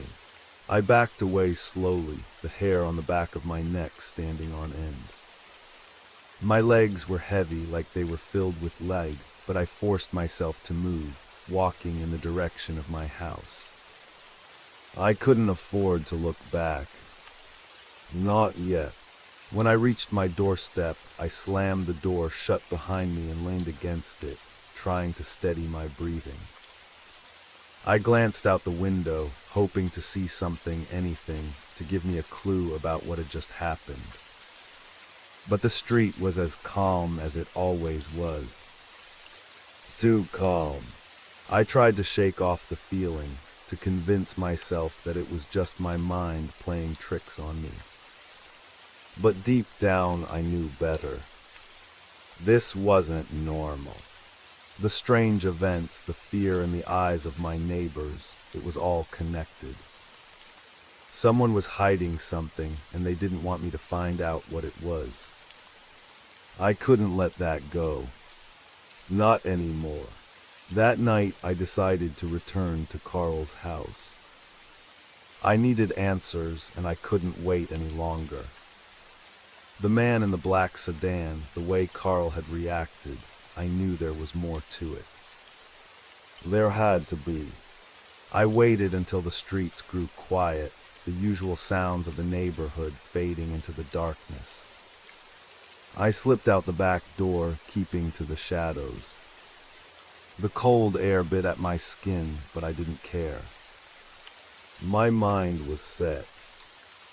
I backed away slowly, the hair on the back of my neck standing on end. My legs were heavy, like they were filled with lead, but I forced myself to move, walking in the direction of my house. I couldn't afford to look back. Not yet. When I reached my doorstep, I slammed the door shut behind me and leaned against it, trying to steady my breathing. I glanced out the window, hoping to see something, anything, to give me a clue about what had just happened. But the street was as calm as it always was. Too calm. I tried to shake off the feeling, to convince myself that it was just my mind playing tricks on me. But deep down I knew better. This wasn't normal. The strange events, the fear in the eyes of my neighbors, it was all connected. Someone was hiding something, and they didn't want me to find out what it was. I couldn't let that go. Not anymore. That night, I decided to return to Carl's house. I needed answers, and I couldn't wait any longer. The man in the black sedan, the way Carl had reacted, I knew there was more to it. There had to be. I waited until the streets grew quiet, the usual sounds of the neighborhood fading into the darkness. I slipped out the back door, keeping to the shadows. The cold air bit at my skin, but I didn't care. My mind was set.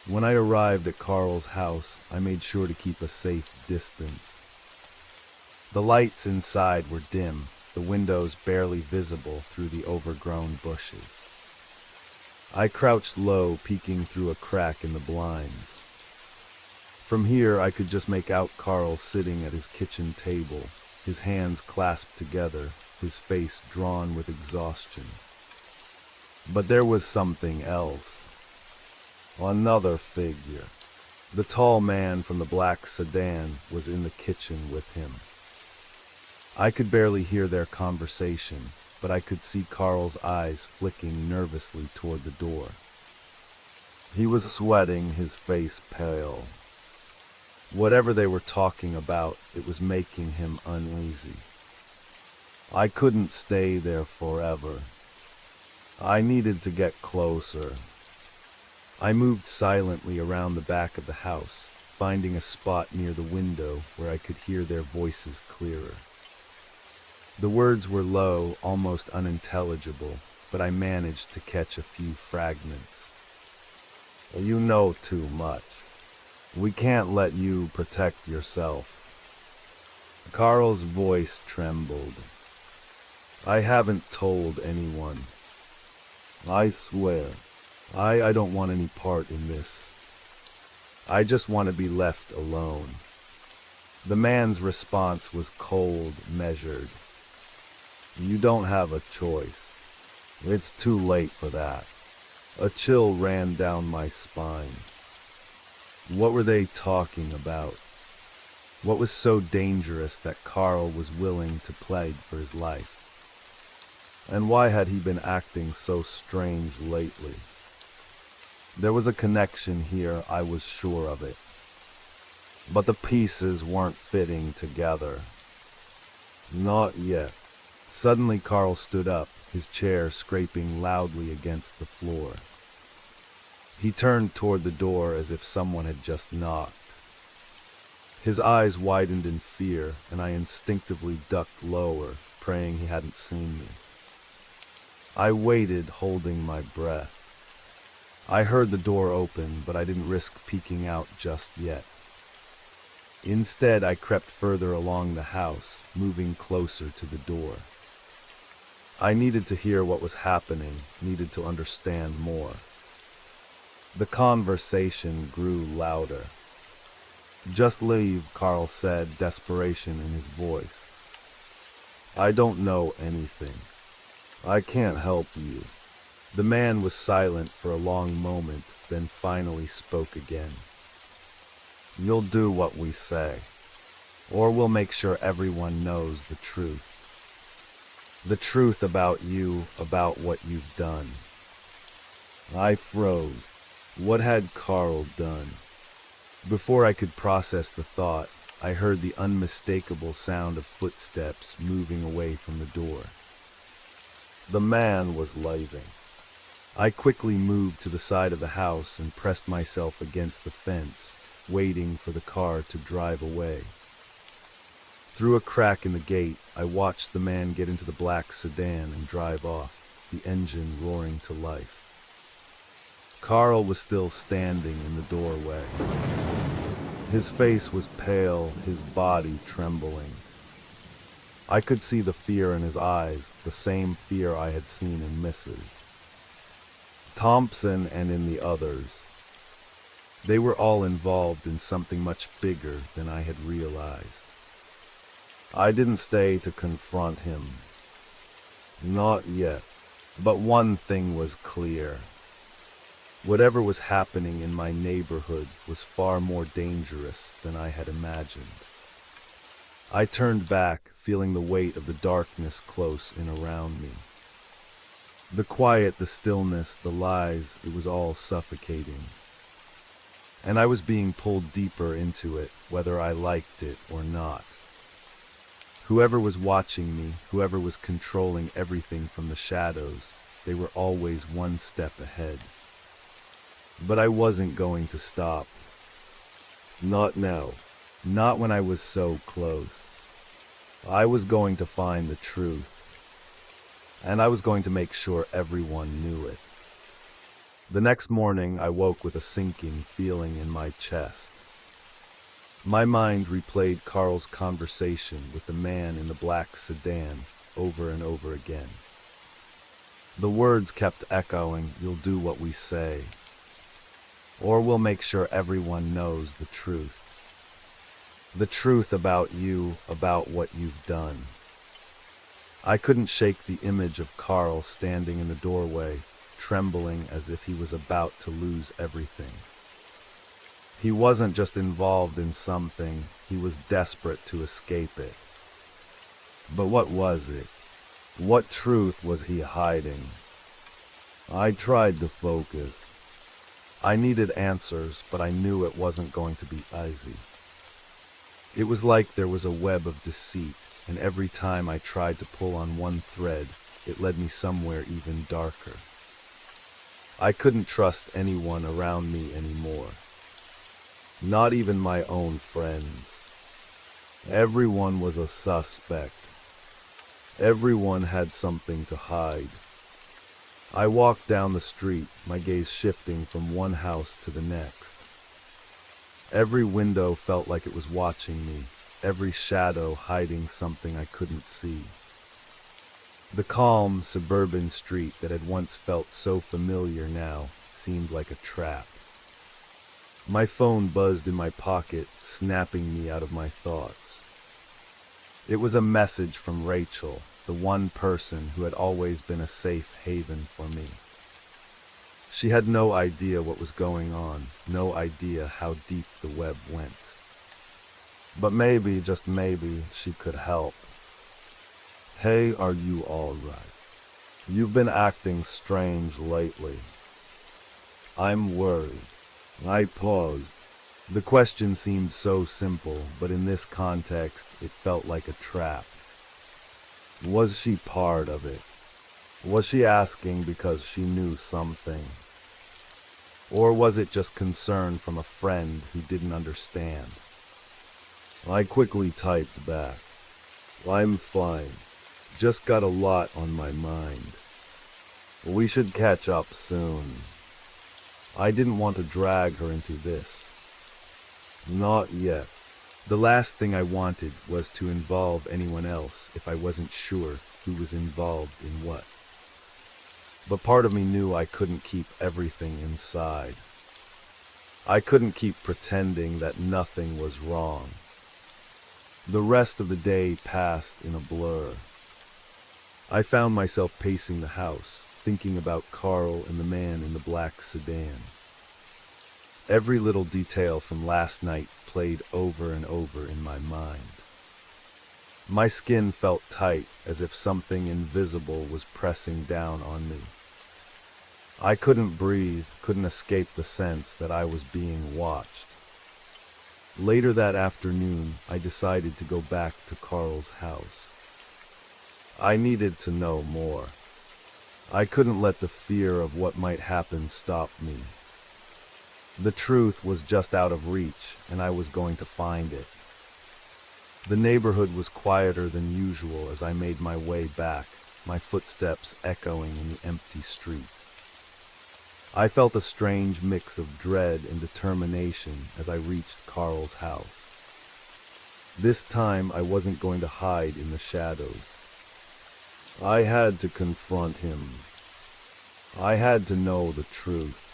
When I arrived at Carl's house, I made sure to keep a safe distance. The lights inside were dim, the windows barely visible through the overgrown bushes. I crouched low, peeking through a crack in the blinds. From here, I could just make out Carl sitting at his kitchen table, his hands clasped together, his face drawn with exhaustion. But there was something else. Another figure. The tall man from the black sedan was in the kitchen with him. I could barely hear their conversation, but I could see Carl's eyes flicking nervously toward the door. He was sweating, his face pale. Whatever they were talking about, it was making him uneasy. I couldn't stay there forever. I needed to get closer. I moved silently around the back of the house, finding a spot near the window where I could hear their voices clearer. The words were low, almost unintelligible, but I managed to catch a few fragments. You know too much. We can't let you protect yourself. Carl's voice trembled. I haven't told anyone. I swear. I don't want any part in this. I just want to be left alone. The man's response was cold, measured. You don't have a choice. It's too late for that. A chill ran down my spine. What were they talking about? What was so dangerous that Carl was willing to plead for his life? And why had he been acting so strange lately? There was a connection here, I was sure of it. But the pieces weren't fitting together. Not yet. Suddenly Carl stood up, his chair scraping loudly against the floor. He turned toward the door as if someone had just knocked. His eyes widened in fear, and I instinctively ducked lower, praying he hadn't seen me. I waited, holding my breath. I heard the door open, but I didn't risk peeking out just yet. Instead, I crept further along the house, moving closer to the door. I needed to hear what was happening, needed to understand more. The conversation grew louder. Just leave, Carl said, desperation in his voice. I don't know anything. I can't help you. The man was silent for a long moment, then finally spoke again. You'll do what we say, or we'll make sure everyone knows the truth. The truth about you, about what you've done. I froze. What had Carl done? Before I could process the thought, I heard the unmistakable sound of footsteps moving away from the door. The man was leaving. I quickly moved to the side of the house and pressed myself against the fence, waiting for the car to drive away. Through a crack in the gate, I watched the man get into the black sedan and drive off, the engine roaring to life. Carl was still standing in the doorway. His face was pale, his body trembling. I could see the fear in his eyes, the same fear I had seen in Mrs. Thompson and in the others. They were all involved in something much bigger than I had realized. I didn't stay to confront him. Not yet. But one thing was clear. Whatever was happening in my neighborhood was far more dangerous than I had imagined. I turned back, feeling the weight of the darkness close in around me. The quiet, the stillness, the lies, it was all suffocating. And I was being pulled deeper into it, whether I liked it or not. Whoever was watching me, whoever was controlling everything from the shadows, they were always one step ahead. But I wasn't going to stop. Not now. Not when I was so close. I was going to find the truth. And I was going to make sure everyone knew it. The next morning, I woke with a sinking feeling in my chest. My mind replayed Carl's conversation with the man in the black sedan over and over again. The words kept echoing, "You'll do what we say," or "We'll make sure everyone knows the truth." The truth about you, about what you've done. I couldn't shake the image of Carl standing in the doorway, trembling as if he was about to lose everything. He wasn't just involved in something, he was desperate to escape it. But what was it? What truth was he hiding? I tried to focus. I needed answers, but I knew it wasn't going to be easy. It was like there was a web of deceit, and every time I tried to pull on one thread, it led me somewhere even darker. I couldn't trust anyone around me anymore. Not even my own friends. Everyone was a suspect. Everyone had something to hide. I walked down the street, my gaze shifting from one house to the next. Every window felt like it was watching me, every shadow hiding something I couldn't see. The calm, suburban street that had once felt so familiar now seemed like a trap. My phone buzzed in my pocket, snapping me out of my thoughts. It was a message from Rachel, the one person who had always been a safe haven for me. She had no idea what was going on, no idea how deep the web went. But maybe, just maybe, she could help. "Hey, are you all right? You've been acting strange lately. I'm worried." I paused. The question seemed so simple, but in this context, it felt like a trap. Was she part of it? Was she asking because she knew something? Or was it just concern from a friend who didn't understand? I quickly typed back, "I'm fine. Just got a lot on my mind. We should catch up soon." I didn't want to drag her into this. Not yet. The last thing I wanted was to involve anyone else if I wasn't sure who was involved in what. But part of me knew I couldn't keep everything inside. I couldn't keep pretending that nothing was wrong. The rest of the day passed in a blur. I found myself pacing the house, thinking about Carl and the man in the black sedan. Every little detail from last night played over and over in my mind. My skin felt tight, as if something invisible was pressing down on me. I couldn't breathe, couldn't escape the sense that I was being watched. Later that afternoon, I decided to go back to Carl's house. I needed to know more. I couldn't let the fear of what might happen stop me. The truth was just out of reach, and I was going to find it. The neighborhood was quieter than usual as I made my way back, my footsteps echoing in the empty street. I felt a strange mix of dread and determination as I reached Carl's house. This time I wasn't going to hide in the shadows. I had to confront him. I had to know the truth.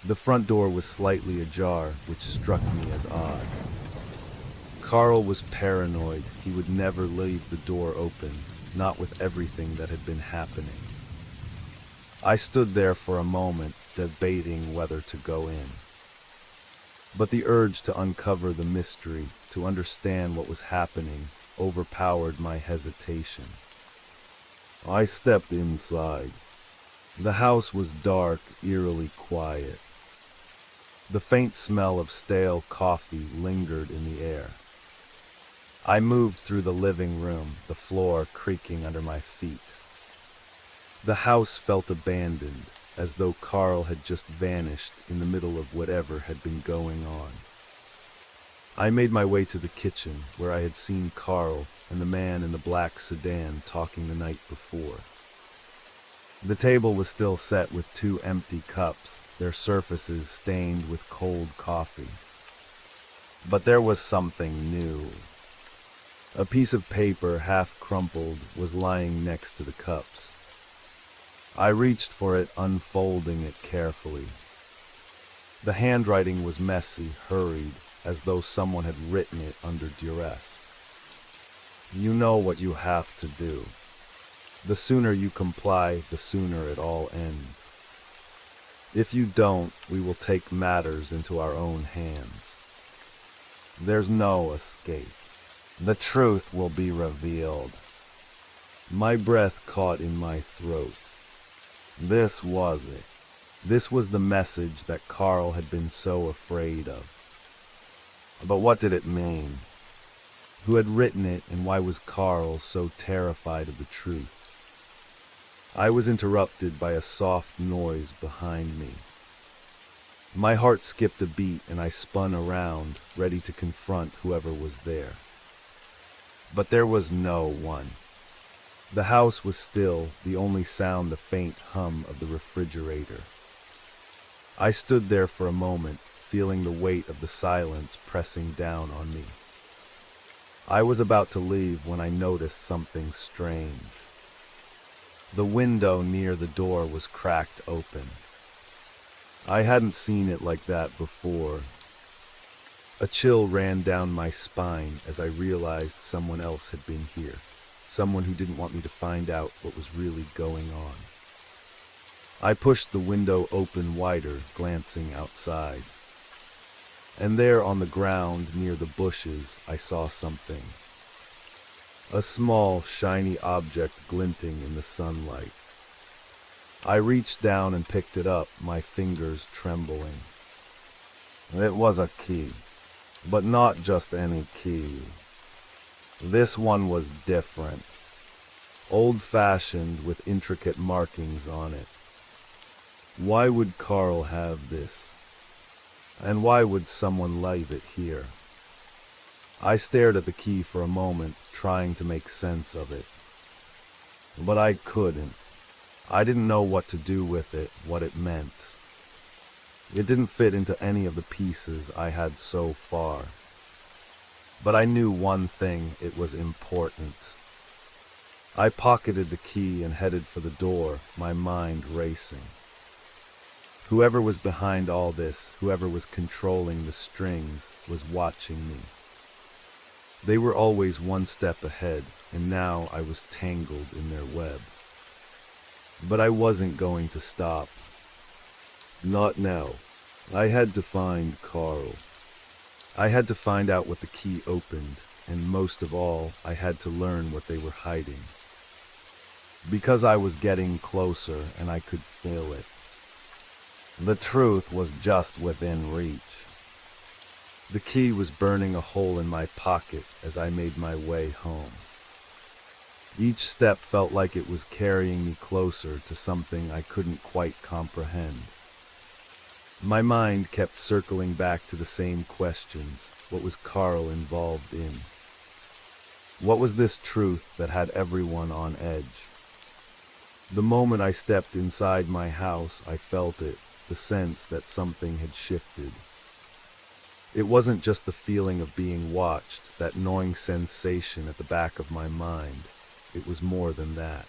The front door was slightly ajar, which struck me as odd. Carl was paranoid. He would never leave the door open, not with everything that had been happening. I stood there for a moment, debating whether to go in. But the urge to uncover the mystery, to understand what was happening, overpowered my hesitation. I stepped inside. The house was dark, eerily quiet. The faint smell of stale coffee lingered in the air. I moved through the living room, the floor creaking under my feet. The house felt abandoned, as though Carl had just vanished in the middle of whatever had been going on. I made my way to the kitchen, where I had seen Carl and the man in the black sedan talking the night before. The table was still set with 2 empty cups, their surfaces stained with cold coffee. But there was something new. A piece of paper, half crumpled, was lying next to the cups. I reached for it, unfolding it carefully. The handwriting was messy, hurried, as though someone had written it under duress. You know what you have to do. The sooner you comply, the sooner it all ends. If you don't, we will take matters into our own hands. There's no escape. The truth will be revealed. My breath caught in my throat. This was it. This was the message that Carl had been so afraid of. But what did it mean? Who had written it, and why was Carl so terrified of the truth? I was interrupted by a soft noise behind me. My heart skipped a beat, and I spun around, ready to confront whoever was there. But there was no one. The house was still, the only sound the faint hum of the refrigerator. I stood there for a moment, feeling the weight of the silence pressing down on me. I was about to leave when I noticed something strange. The window near the door was cracked open. I hadn't seen it like that before. A chill ran down my spine as I realized someone else had been here. Someone who didn't want me to find out what was really going on. I pushed the window open wider, glancing outside. And there on the ground near the bushes, I saw something. A small, shiny object glinting in the sunlight. I reached down and picked it up, my fingers trembling. It was a key, but not just any key. This one was different, old-fashioned with intricate markings on it. Why would Carl have this? And why would someone leave it here? I stared at the key for a moment, trying to make sense of it. But I couldn't. I didn't know what to do with it, what it meant. It didn't fit into any of the pieces I had so far. But I knew one thing, it was important. I pocketed the key and headed for the door, my mind racing. Whoever was behind all this, whoever was controlling the strings, was watching me. They were always one step ahead, and now I was tangled in their web. But I wasn't going to stop. Not now. I had to find Carl. I had to find out what the key opened, and most of all, I had to learn what they were hiding. Because I was getting closer, and I could feel it. The truth was just within reach. The key was burning a hole in my pocket as I made my way home. Each step felt like it was carrying me closer to something I couldn't quite comprehend. My mind kept circling back to the same questions. What was Carl involved in? What was this truth that had everyone on edge? The moment I stepped inside my house, I felt it, the sense that something had shifted. It wasn't just the feeling of being watched, that gnawing sensation at the back of my mind. It was more than that.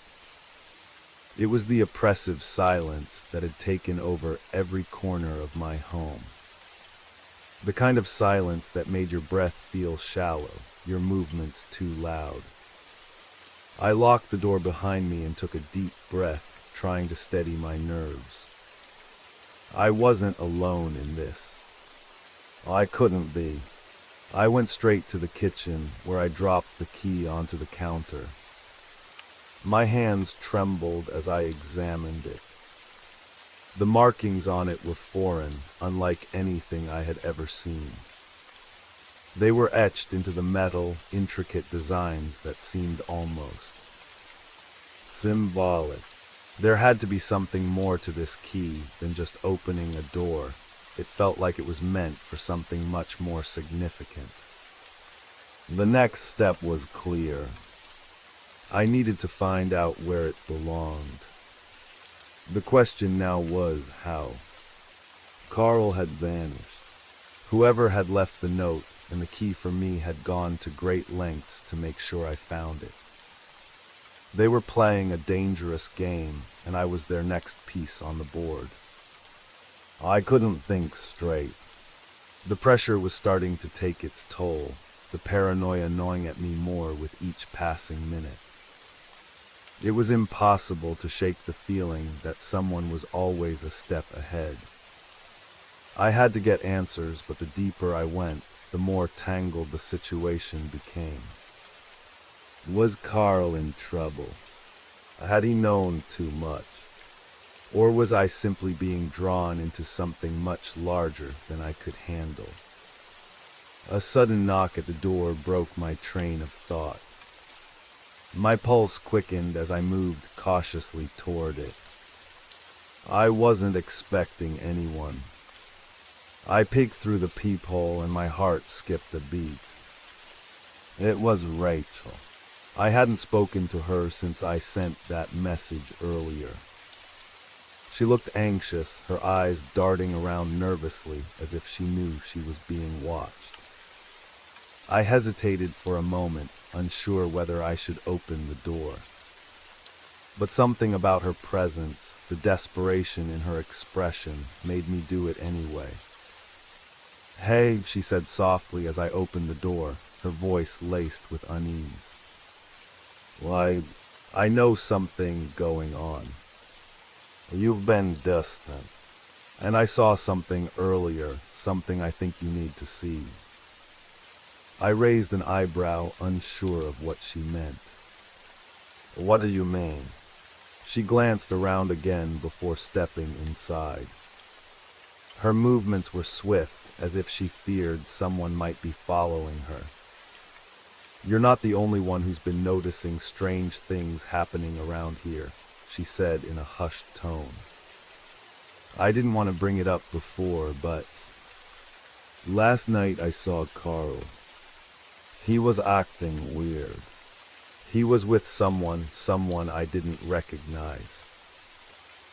It was the oppressive silence that had taken over every corner of my home. The kind of silence that made your breath feel shallow, your movements too loud. I locked the door behind me and took a deep breath, trying to steady my nerves. I wasn't alone in this. I couldn't be. I went straight to the kitchen, where I dropped the key onto the counter. My hands trembled as I examined it. The markings on it were foreign, unlike anything I had ever seen. They were etched into the metal, intricate designs that seemed almost symbolic. There had to be something more to this key than just opening a door. It felt like it was meant for something much more significant. The next step was clear. I needed to find out where it belonged. The question now was how. Carl had vanished. Whoever had left the note and the key for me had gone to great lengths to make sure I found it. They were playing a dangerous game, and I was their next piece on the board. I couldn't think straight. The pressure was starting to take its toll, the paranoia gnawing at me more with each passing minute. It was impossible to shake the feeling that someone was always a step ahead. I had to get answers, but the deeper I went, the more tangled the situation became. Was Carl in trouble? Had he known too much? Or was I simply being drawn into something much larger than I could handle? A sudden knock at the door broke my train of thought. My pulse quickened as I moved cautiously toward it. I wasn't expecting anyone. I peeked through the peephole and my heart skipped a beat. It was Rachel. I hadn't spoken to her since I sent that message earlier. She looked anxious, her eyes darting around nervously as if she knew she was being watched. I hesitated for a moment, unsure whether I should open the door. But something about her presence, the desperation in her expression, made me do it anyway. "Hey," she said softly as I opened the door, her voice laced with unease. "Why, I know something going on. You've been distant, and I saw something earlier, something I think you need to see." I raised an eyebrow, unsure of what she meant. "What do you mean?" She glanced around again before stepping inside. Her movements were swift, as if she feared someone might be following her. "You're not the only one who's been noticing strange things happening around here," she said in a hushed tone. I didn't want to bring it up before, but last night I saw Carl. He was acting weird. He was with someone I didn't recognize.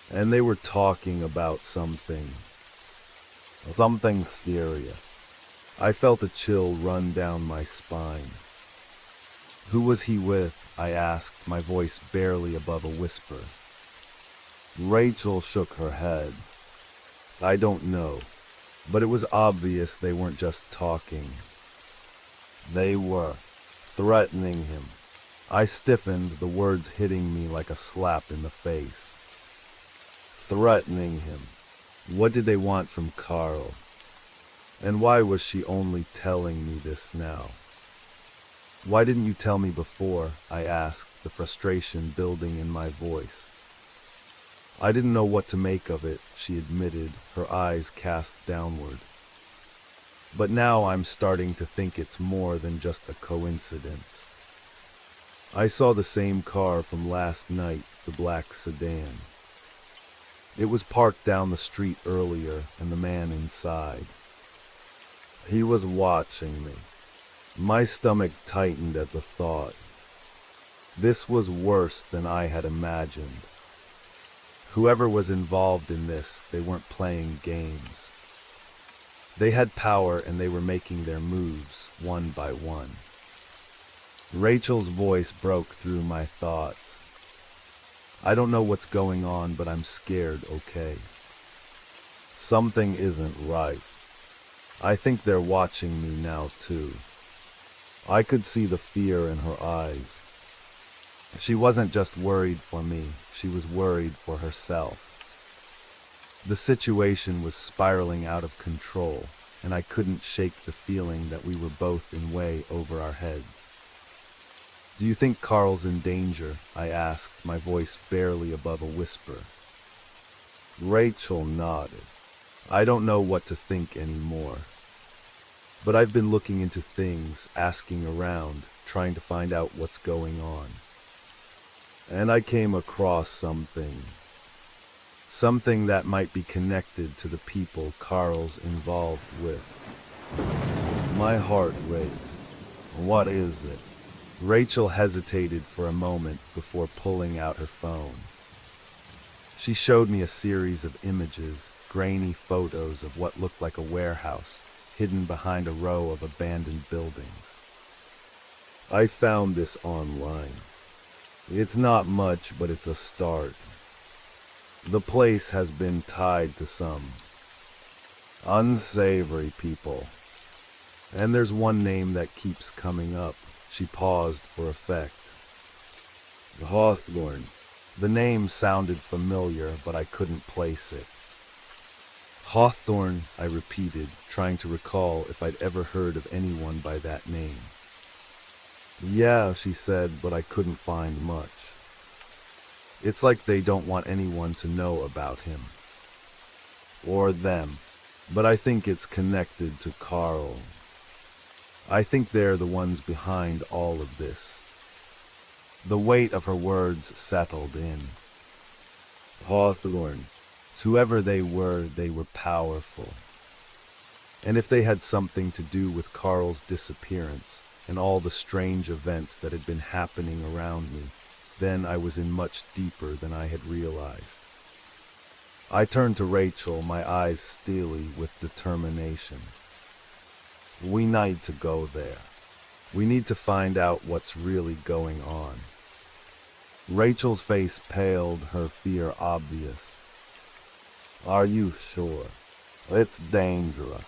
And they were talking about something serious. I felt a chill run down my spine. "Who was he with?" I asked, my voice barely above a whisper. Rachel shook her head. "I don't know, but it was obvious they weren't just talking. They were threatening him." I stiffened, the words hitting me like a slap in the face. Threatening him. What did they want from Carl? And why was she only telling me this now? "Why didn't you tell me before?" I asked, the frustration building in my voice. I didn't know what to make of it, she admitted, her eyes cast downward. But now I'm starting to think it's more than just a coincidence. I saw the same car from last night, the black sedan. It was parked down the street earlier, and the man inside. He was watching me. My stomach tightened at the thought. This was worse than I had imagined. Whoever was involved in this, they weren't playing games. They had power and they were making their moves, one by one. Rachel's voice broke through my thoughts. "I don't know what's going on, but I'm scared, okay? Something isn't right." I think they're watching me now too. I could see the fear in her eyes. She wasn't just worried for me, she was worried for herself. The situation was spiraling out of control, and I couldn't shake the feeling that we were both in way over our heads. "Do you think Carl's in danger?" I asked, my voice barely above a whisper. Rachel nodded. "I don't know what to think anymore. But I've been looking into things, asking around, trying to find out what's going on. And I came across something. Something that might be connected to the people Carl's involved with." My heart raced. "What is it?" Rachel hesitated for a moment before pulling out her phone. She showed me a series of images, grainy photos of what looked like a warehouse, hidden behind a row of abandoned buildings. "I found this online. It's not much, but it's a start. The place has been tied to some unsavory people. And there's one name that keeps coming up." She paused for effect. "Hawthorne." The name sounded familiar, but I couldn't place it. "Hawthorne," I repeated, trying to recall if I'd ever heard of anyone by that name. "Yeah," she said, but I couldn't find much. "It's like they don't want anyone to know about him. Or them. But I think it's connected to Carl. I think they're the ones behind all of this." The weight of her words settled in. Hawthorne. Whoever they were powerful. And if they had something to do with Carl's disappearance and all the strange events that had been happening around me, then I was in much deeper than I had realized. I turned to Rachel, my eyes steely with determination. "We need to go there. We need to find out what's really going on." Rachel's face paled, her fear obvious. "Are you sure? It's dangerous."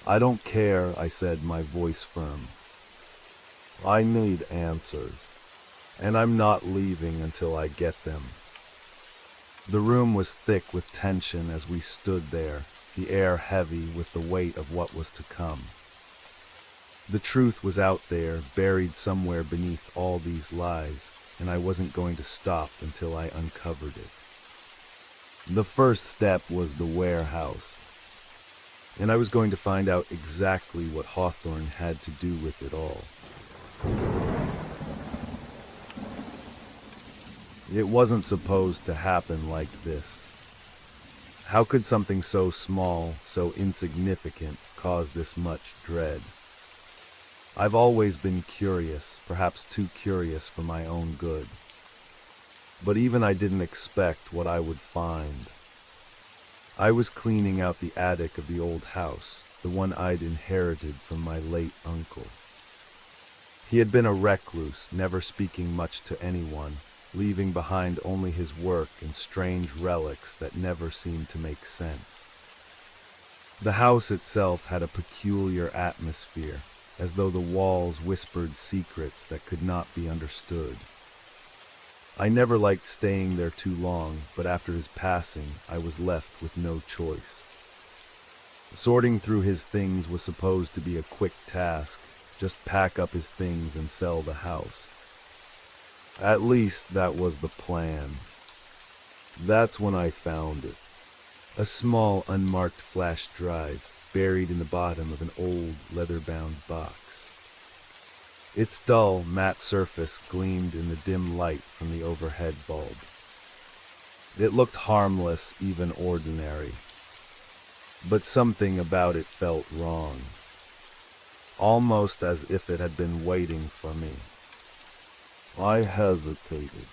"I don't care," I said, my voice firm. "I need answers, and I'm not leaving until I get them." The room was thick with tension as we stood there, the air heavy with the weight of what was to come. The truth was out there, buried somewhere beneath all these lies, and I wasn't going to stop until I uncovered it. The first step was the warehouse, and I was going to find out exactly what Hawthorne had to do with it all. It wasn't supposed to happen like this. How could something so small, so insignificant, cause this much dread? I've always been curious, perhaps too curious for my own good. But even I didn't expect what I would find. I was cleaning out the attic of the old house, the one I'd inherited from my late uncle. He had been a recluse, never speaking much to anyone, leaving behind only his work and strange relics that never seemed to make sense. The house itself had a peculiar atmosphere, as though the walls whispered secrets that could not be understood. I never liked staying there too long, but after his passing, I was left with no choice. Sorting through his things was supposed to be a quick task, just pack up his things and sell the house. At least that was the plan. That's when I found it. A small, unmarked flash drive, buried in the bottom of an old, leather-bound box. Its dull, matte surface gleamed in the dim light from the overhead bulb. It looked harmless, even ordinary. But something about it felt wrong. Almost as if it had been waiting for me. I hesitated.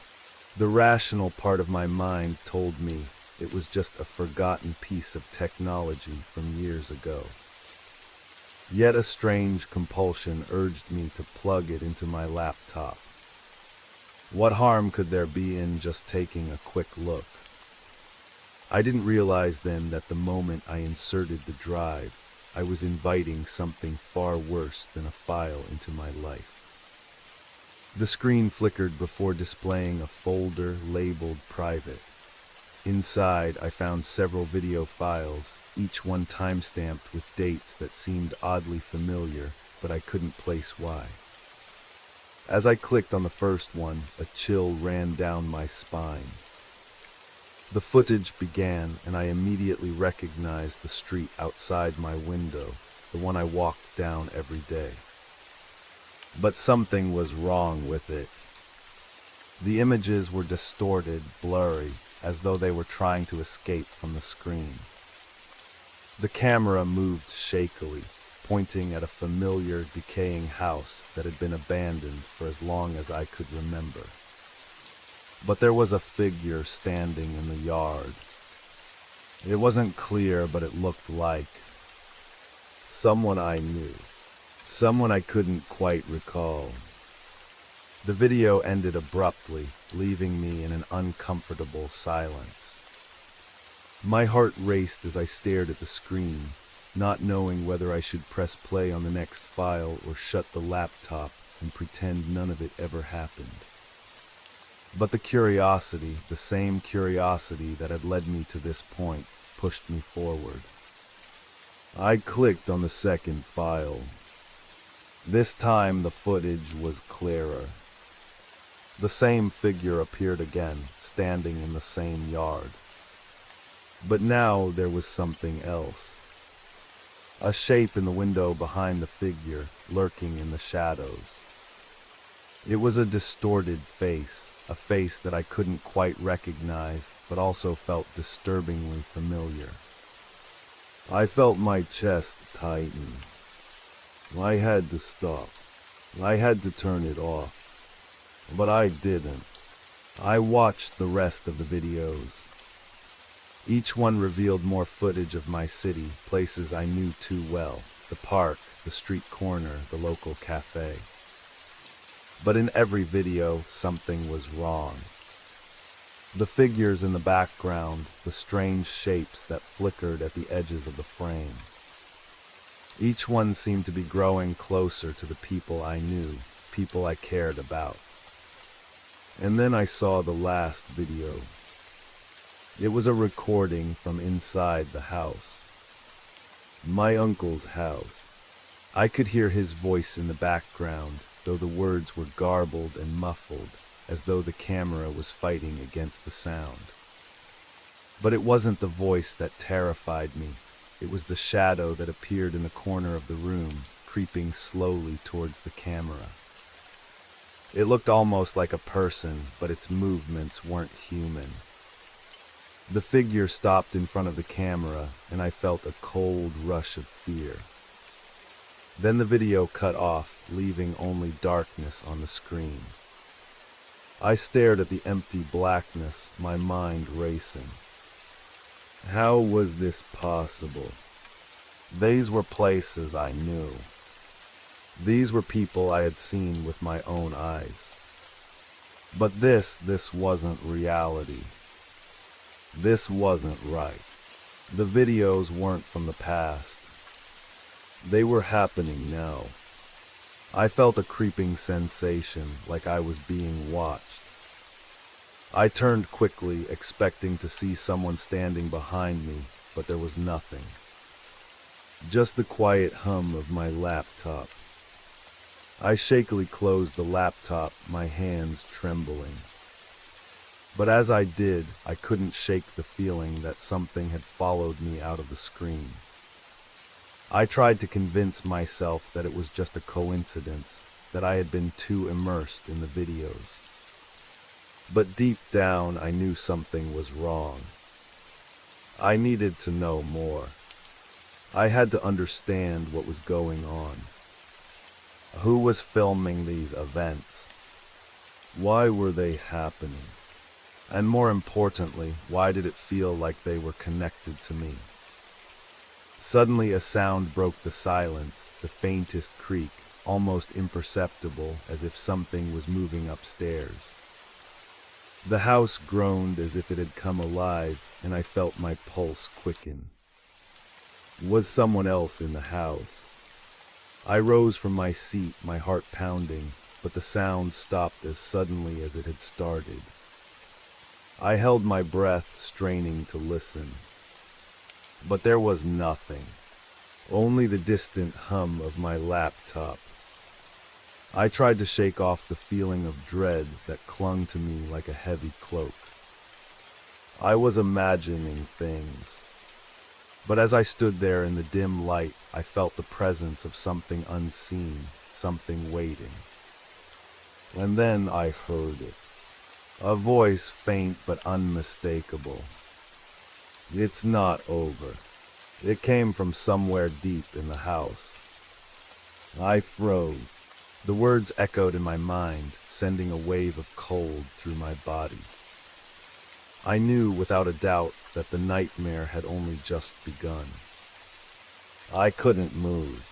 The rational part of my mind told me it was just a forgotten piece of technology from years ago. Yet a strange compulsion urged me to plug it into my laptop. What harm could there be in just taking a quick look? I didn't realize then that the moment I inserted the drive, I was inviting something far worse than a file into my life. The screen flickered before displaying a folder labeled private. Inside, I found several video files, each one timestamped with dates that seemed oddly familiar, but I couldn't place why. As I clicked on the first one, a chill ran down my spine. The footage began, and I immediately recognized the street outside my window, the one I walked down every day. But something was wrong with it. The images were distorted, blurry, as though they were trying to escape from the screen. The camera moved shakily, pointing at a familiar, decaying house that had been abandoned for as long as I could remember. But there was a figure standing in the yard. It wasn't clear, but it looked like someone I knew, someone I couldn't quite recall. The video ended abruptly, leaving me in an uncomfortable silence. My heart raced as I stared at the screen, not knowing whether I should press play on the next file or shut the laptop and pretend none of it ever happened. But the curiosity, the same curiosity that had led me to this point, pushed me forward. I clicked on the second file. This time the footage was clearer. The same figure appeared again, standing in the same yard. But now there was something else. A shape in the window behind the figure, lurking in the shadows. It was a distorted face, a face that I couldn't quite recognize, but also felt disturbingly familiar. I felt my chest tighten. I had to stop. I had to turn it off. But I didn't. I watched the rest of the videos. Each one revealed more footage of my city, places I knew too well, the park, the street corner, the local cafe. But in every video, something was wrong. The figures in the background, the strange shapes that flickered at the edges of the frame. Each one seemed to be growing closer to the people I knew, people I cared about. And then I saw the last video. It was a recording from inside the house. My uncle's house. I could hear his voice in the background, though the words were garbled and muffled, as though the camera was fighting against the sound. But it wasn't the voice that terrified me. It was the shadow that appeared in the corner of the room, creeping slowly towards the camera. It looked almost like a person, but its movements weren't human. The figure stopped in front of the camera, and I felt a cold rush of fear. Then the video cut off, leaving only darkness on the screen. I stared at the empty blackness, my mind racing. How was this possible? These were places I knew. These were people I had seen with my own eyes. But this wasn't reality. This wasn't right. The videos weren't from the past. They were happening now. I felt a creeping sensation, like I was being watched. I turned quickly, expecting to see someone standing behind me, but there was nothing. Just the quiet hum of my laptop. I shakily closed the laptop, my hands trembling. But as I did, I couldn't shake the feeling that something had followed me out of the screen. I tried to convince myself that it was just a coincidence, that I had been too immersed in the videos. But deep down, I knew something was wrong. I needed to know more. I had to understand what was going on. Who was filming these events? Why were they happening? And more importantly, why did it feel like they were connected to me? Suddenly a sound broke the silence, the faintest creak, almost imperceptible, as if something was moving upstairs. The house groaned as if it had come alive, and I felt my pulse quicken. Was someone else in the house? I rose from my seat, my heart pounding, but the sound stopped as suddenly as it had started. I held my breath, straining to listen. But there was nothing, only the distant hum of my laptop. I tried to shake off the feeling of dread that clung to me like a heavy cloak. I was imagining things. But as I stood there in the dim light, I felt the presence of something unseen, something waiting. And then I heard it. A voice faint but unmistakable. It's not over. It came from somewhere deep in the house. I froze. The words echoed in my mind, sending a wave of cold through my body. I knew without a doubt that the nightmare had only just begun. I couldn't move.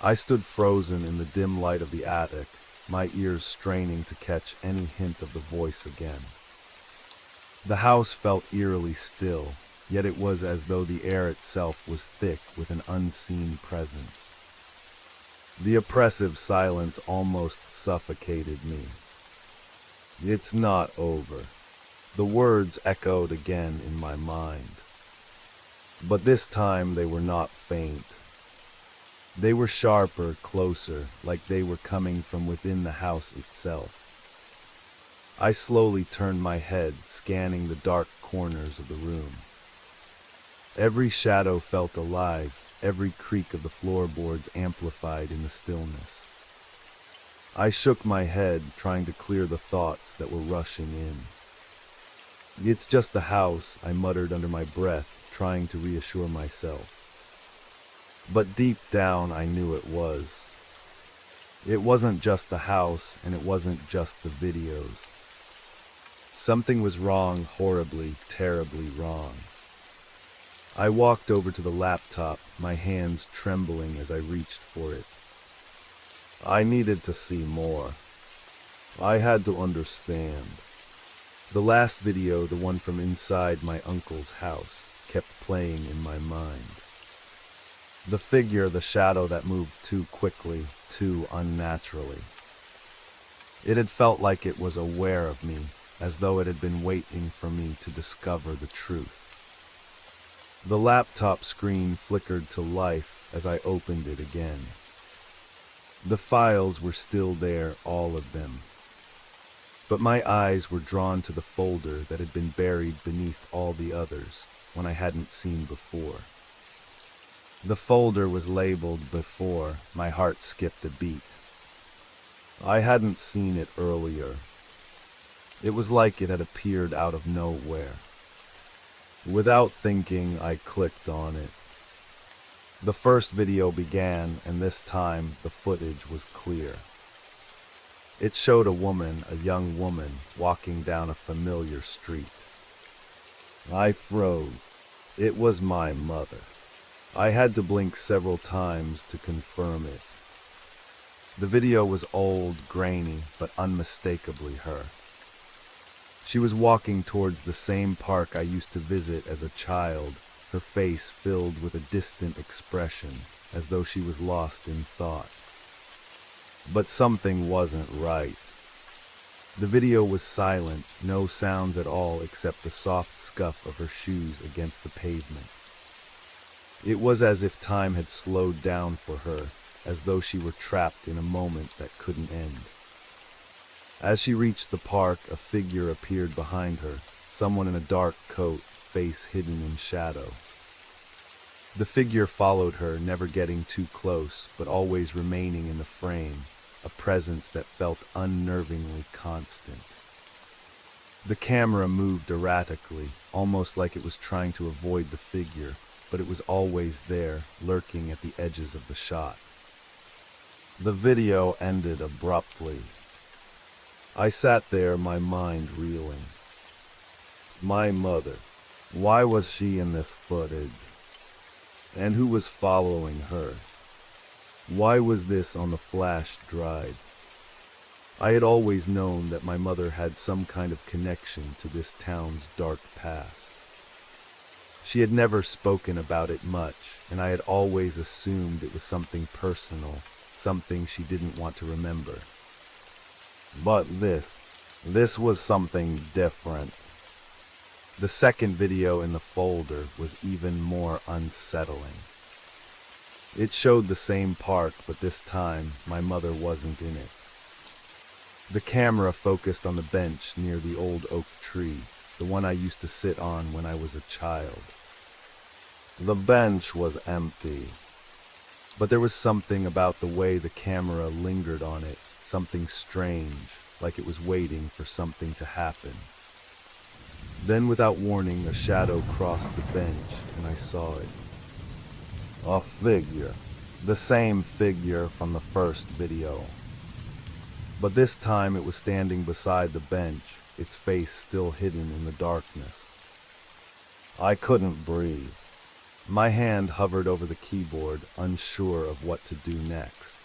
I stood frozen in the dim light of the attic, my ears straining to catch any hint of the voice again. The house felt eerily still, yet it was as though the air itself was thick with an unseen presence. The oppressive silence almost suffocated me. It's not over. The words echoed again in my mind. But this time they were not faint. They were sharper, closer, like they were coming from within the house itself. I slowly turned my head, scanning the dark corners of the room. Every shadow felt alive, every creak of the floorboards amplified in the stillness. I shook my head, trying to clear the thoughts that were rushing in. It's just the house, I muttered under my breath, trying to reassure myself. But deep down I knew it was. It wasn't just the house, and it wasn't just the videos. Something was wrong, horribly, terribly wrong. I walked over to the laptop, my hands trembling as I reached for it. I needed to see more. I had to understand. The last video, the one from inside my uncle's house, kept playing in my mind. The figure, the shadow that moved too quickly, too unnaturally. It had felt like it was aware of me, as though it had been waiting for me to discover the truth. The laptop screen flickered to life as I opened it again. The files were still there, all of them. But my eyes were drawn to the folder that had been buried beneath all the others, one I hadn't seen before. The folder was labeled before. My heart skipped a beat. I hadn't seen it earlier. It was like it had appeared out of nowhere. Without thinking, I clicked on it. The first video began, and this time the footage was clear. It showed a woman, a young woman, walking down a familiar street. I froze. It was my mother. I had to blink several times to confirm it. The video was old, grainy, but unmistakably her. She was walking towards the same park I used to visit as a child, her face filled with a distant expression, as though she was lost in thought. But something wasn't right. The video was silent, no sounds at all except the soft scuff of her shoes against the pavement. It was as if time had slowed down for her, as though she were trapped in a moment that couldn't end. As she reached the park, a figure appeared behind her, someone in a dark coat, face hidden in shadow. The figure followed her, never getting too close, but always remaining in the frame, a presence that felt unnervingly constant. The camera moved erratically, almost like it was trying to avoid the figure, but it was always there, lurking at the edges of the shot. The video ended abruptly. I sat there, my mind reeling. My mother. Why was she in this footage? And who was following her? Why was this on the flash drive? I had always known that my mother had some kind of connection to this town's dark past. She had never spoken about it much, and I had always assumed it was something personal, something she didn't want to remember. But this was something different. The second video in the folder was even more unsettling. It showed the same park, but this time my mother wasn't in it. The camera focused on the bench near the old oak tree, the one I used to sit on when I was a child. The bench was empty, but there was something about the way the camera lingered on it, something strange, like it was waiting for something to happen. Then, without warning, a shadow crossed the bench, and I saw it. A figure. The same figure from the first video. But this time it was standing beside the bench, its face still hidden in the darkness. I couldn't breathe. My hand hovered over the keyboard, unsure of what to do next.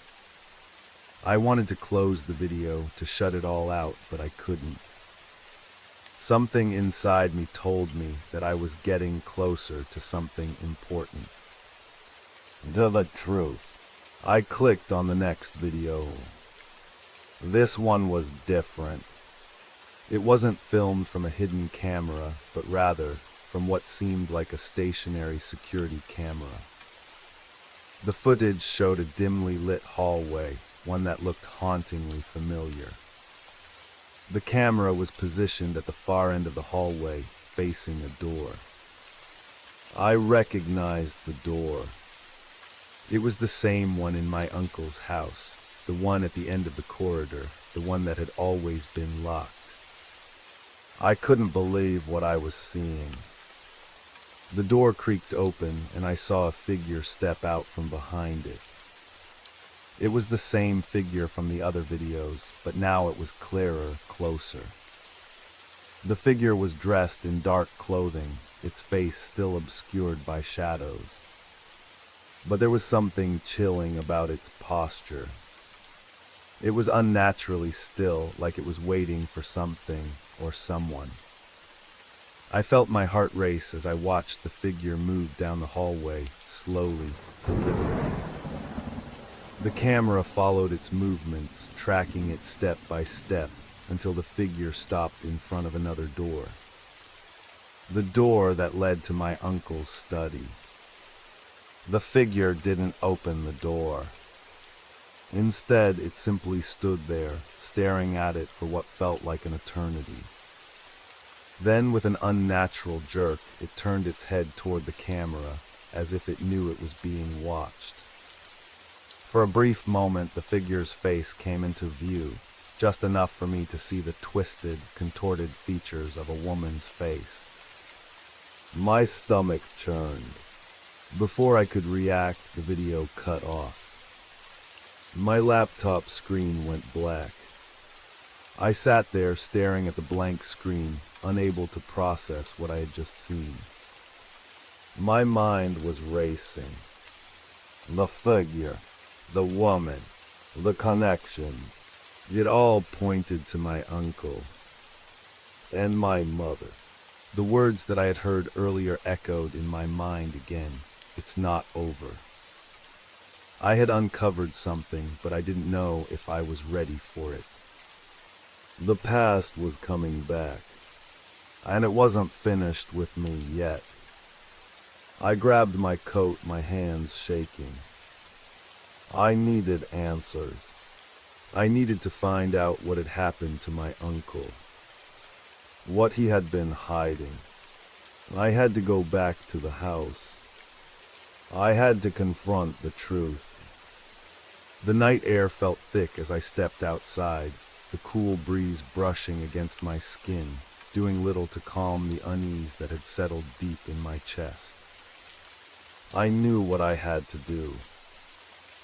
I wanted to close the video, to shut it all out, but I couldn't. Something inside me told me that I was getting closer to something important. To the truth. I clicked on the next video. This one was different. It wasn't filmed from a hidden camera, but rather from what seemed like a stationary security camera. The footage showed a dimly lit hallway, one that looked hauntingly familiar. The camera was positioned at the far end of the hallway, facing a door. I recognized the door. It was the same one in my uncle's house, the one at the end of the corridor, the one that had always been locked. I couldn't believe what I was seeing. The door creaked open, and I saw a figure step out from behind it. It was the same figure from the other videos, but now it was clearer, closer. The figure was dressed in dark clothing, its face still obscured by shadows. But there was something chilling about its posture. It was unnaturally still, like it was waiting for something or someone. I felt my heart race as I watched the figure move down the hallway, slowly, deliberately. The camera followed its movements, tracking it step by step, until the figure stopped in front of another door. The door that led to my uncle's study. The figure didn't open the door. Instead, it simply stood there, staring at it for what felt like an eternity. Then, with an unnatural jerk, it turned its head toward the camera, as if it knew it was being watched. For a brief moment, the figure's face came into view, just enough for me to see the twisted, contorted features of a woman's face. My stomach churned. Before I could react, the video cut off. My laptop screen went black. I sat there staring at the blank screen, unable to process what I had just seen. My mind was racing. The figure, the woman, the connection, it all pointed to my uncle and my mother. The words that I had heard earlier echoed in my mind again. It's not over. I had uncovered something, but I didn't know if I was ready for it. The past was coming back, and it wasn't finished with me yet. I grabbed my coat, my hands shaking. I needed answers. I needed to find out what had happened to my uncle, what he had been hiding. I had to go back to the house. I had to confront the truth. The night air felt thick as I stepped outside, the cool breeze brushing against my skin, doing little to calm the unease that had settled deep in my chest. I knew what I had to do.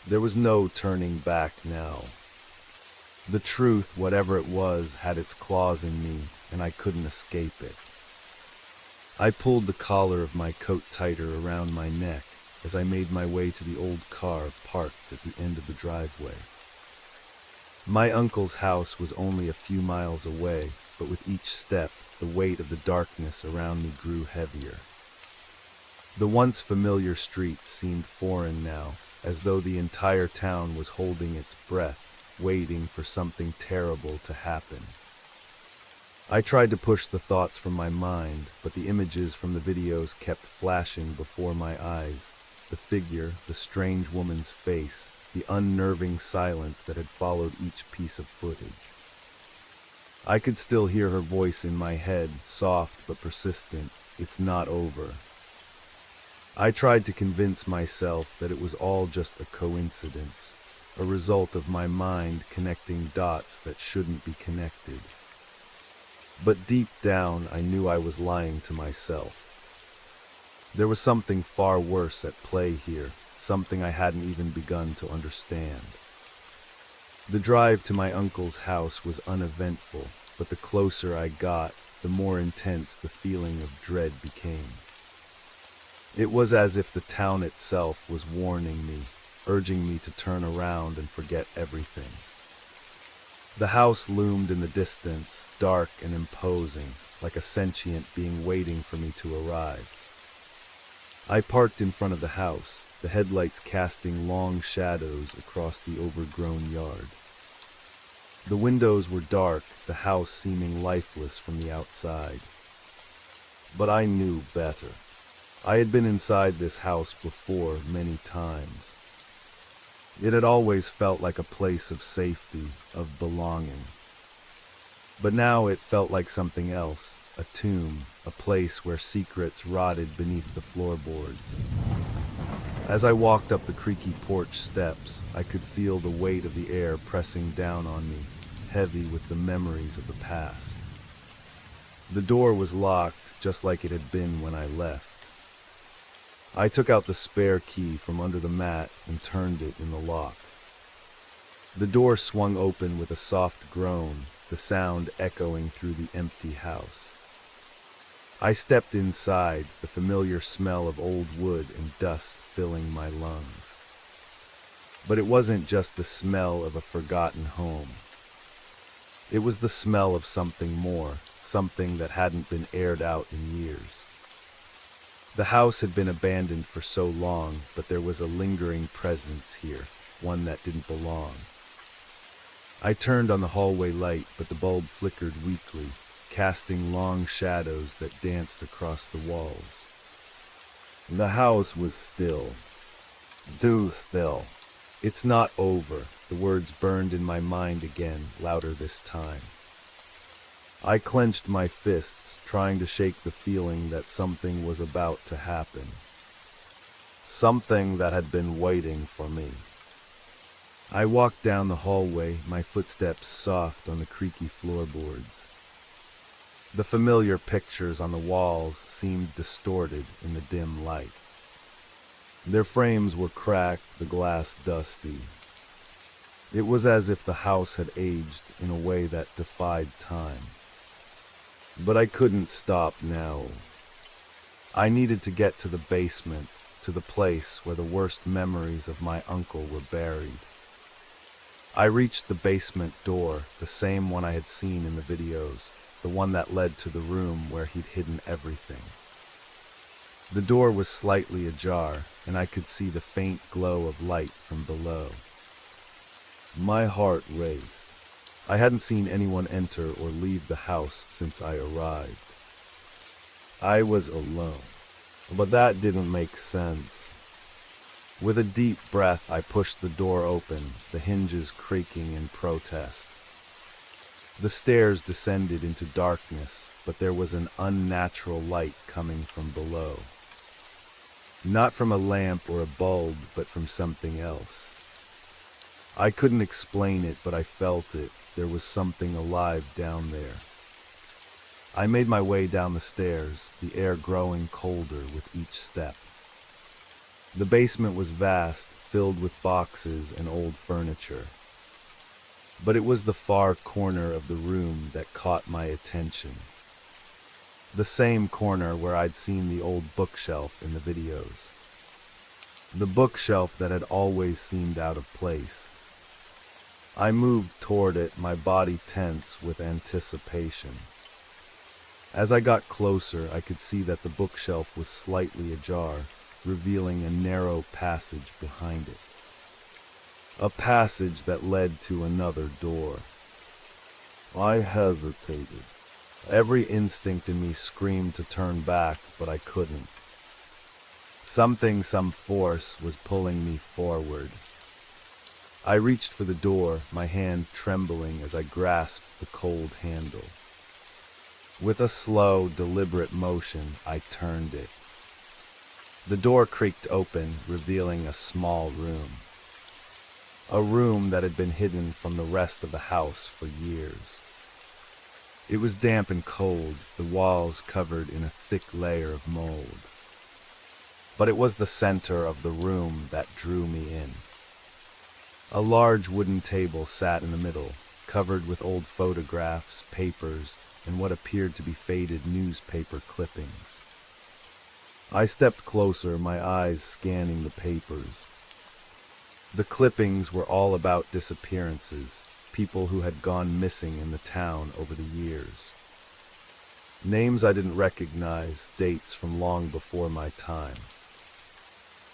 There was no turning back now. The truth, whatever it was, had its claws in me, and I couldn't escape it. I pulled the collar of my coat tighter around my neck as I made my way to the old car parked at the end of the driveway. My uncle's house was only a few miles away, but with each step, the weight of the darkness around me grew heavier. The once familiar streets seemed foreign now, as though the entire town was holding its breath, waiting for something terrible to happen. I tried to push the thoughts from my mind, but the images from the videos kept flashing before my eyes. The figure, the strange woman's face, the unnerving silence that had followed each piece of footage. I could still hear her voice in my head, soft but persistent. "It's not over." I tried to convince myself that it was all just a coincidence, a result of my mind connecting dots that shouldn't be connected. But deep down, I knew I was lying to myself. There was something far worse at play here, something I hadn't even begun to understand. The drive to my uncle's house was uneventful, but the closer I got, the more intense the feeling of dread became. It was as if the town itself was warning me, urging me to turn around and forget everything. The house loomed in the distance, dark and imposing, like a sentient being waiting for me to arrive. I parked in front of the house, the headlights casting long shadows across the overgrown yard. The windows were dark, the house seeming lifeless from the outside. But I knew better. I had been inside this house before many times. It had always felt like a place of safety, of belonging. But now it felt like something else, a tomb, a place where secrets rotted beneath the floorboards. As I walked up the creaky porch steps, I could feel the weight of the air pressing down on me, heavy with the memories of the past. The door was locked, just like it had been when I left. I took out the spare key from under the mat and turned it in the lock. The door swung open with a soft groan, the sound echoing through the empty house. I stepped inside, the familiar smell of old wood and dust filling my lungs. But it wasn't just the smell of a forgotten home. It was the smell of something more, something that hadn't been aired out in years. The house had been abandoned for so long, but there was a lingering presence here, one that didn't belong. I turned on the hallway light, but the bulb flickered weakly, casting long shadows that danced across the walls. The house was still. Too still. "It's not over," the words burned in my mind again, louder this time. I clenched my fists, trying to shake the feeling that something was about to happen. Something that had been waiting for me. I walked down the hallway, my footsteps soft on the creaky floorboards. The familiar pictures on the walls seemed distorted in the dim light. Their frames were cracked, the glass dusty. It was as if the house had aged in a way that defied time. But I couldn't stop now. I needed to get to the basement, to the place where the worst memories of my uncle were buried. I reached the basement door, the same one I had seen in the videos, the one that led to the room where he'd hidden everything. The door was slightly ajar, and I could see the faint glow of light from below. My heart raced. I hadn't seen anyone enter or leave the house since I arrived. I was alone, but that didn't make sense. With a deep breath, I pushed the door open, the hinges creaking in protest. The stairs descended into darkness, but there was an unnatural light coming from below. Not from a lamp or a bulb, but from something else. I couldn't explain it, but I felt it. There was something alive down there. I made my way down the stairs, the air growing colder with each step. The basement was vast, filled with boxes and old furniture. But it was the far corner of the room that caught my attention. The same corner where I'd seen the old bookshelf in the videos. The bookshelf that had always seemed out of place. I moved toward it, my body tense with anticipation. As I got closer, I could see that the bookshelf was slightly ajar, revealing a narrow passage behind it. A passage that led to another door. I hesitated. Every instinct in me screamed to turn back, but I couldn't. Some force was pulling me forward. I reached for the door, my hand trembling as I grasped the cold handle. With a slow, deliberate motion, I turned it. The door creaked open, revealing a small room. A room that had been hidden from the rest of the house for years. It was damp and cold, the walls covered in a thick layer of mold. But it was the center of the room that drew me in. A large wooden table sat in the middle, covered with old photographs, papers, and what appeared to be faded newspaper clippings. I stepped closer, my eyes scanning the papers. The clippings were all about disappearances, people who had gone missing in the town over the years. Names I didn't recognize, dates from long before my time.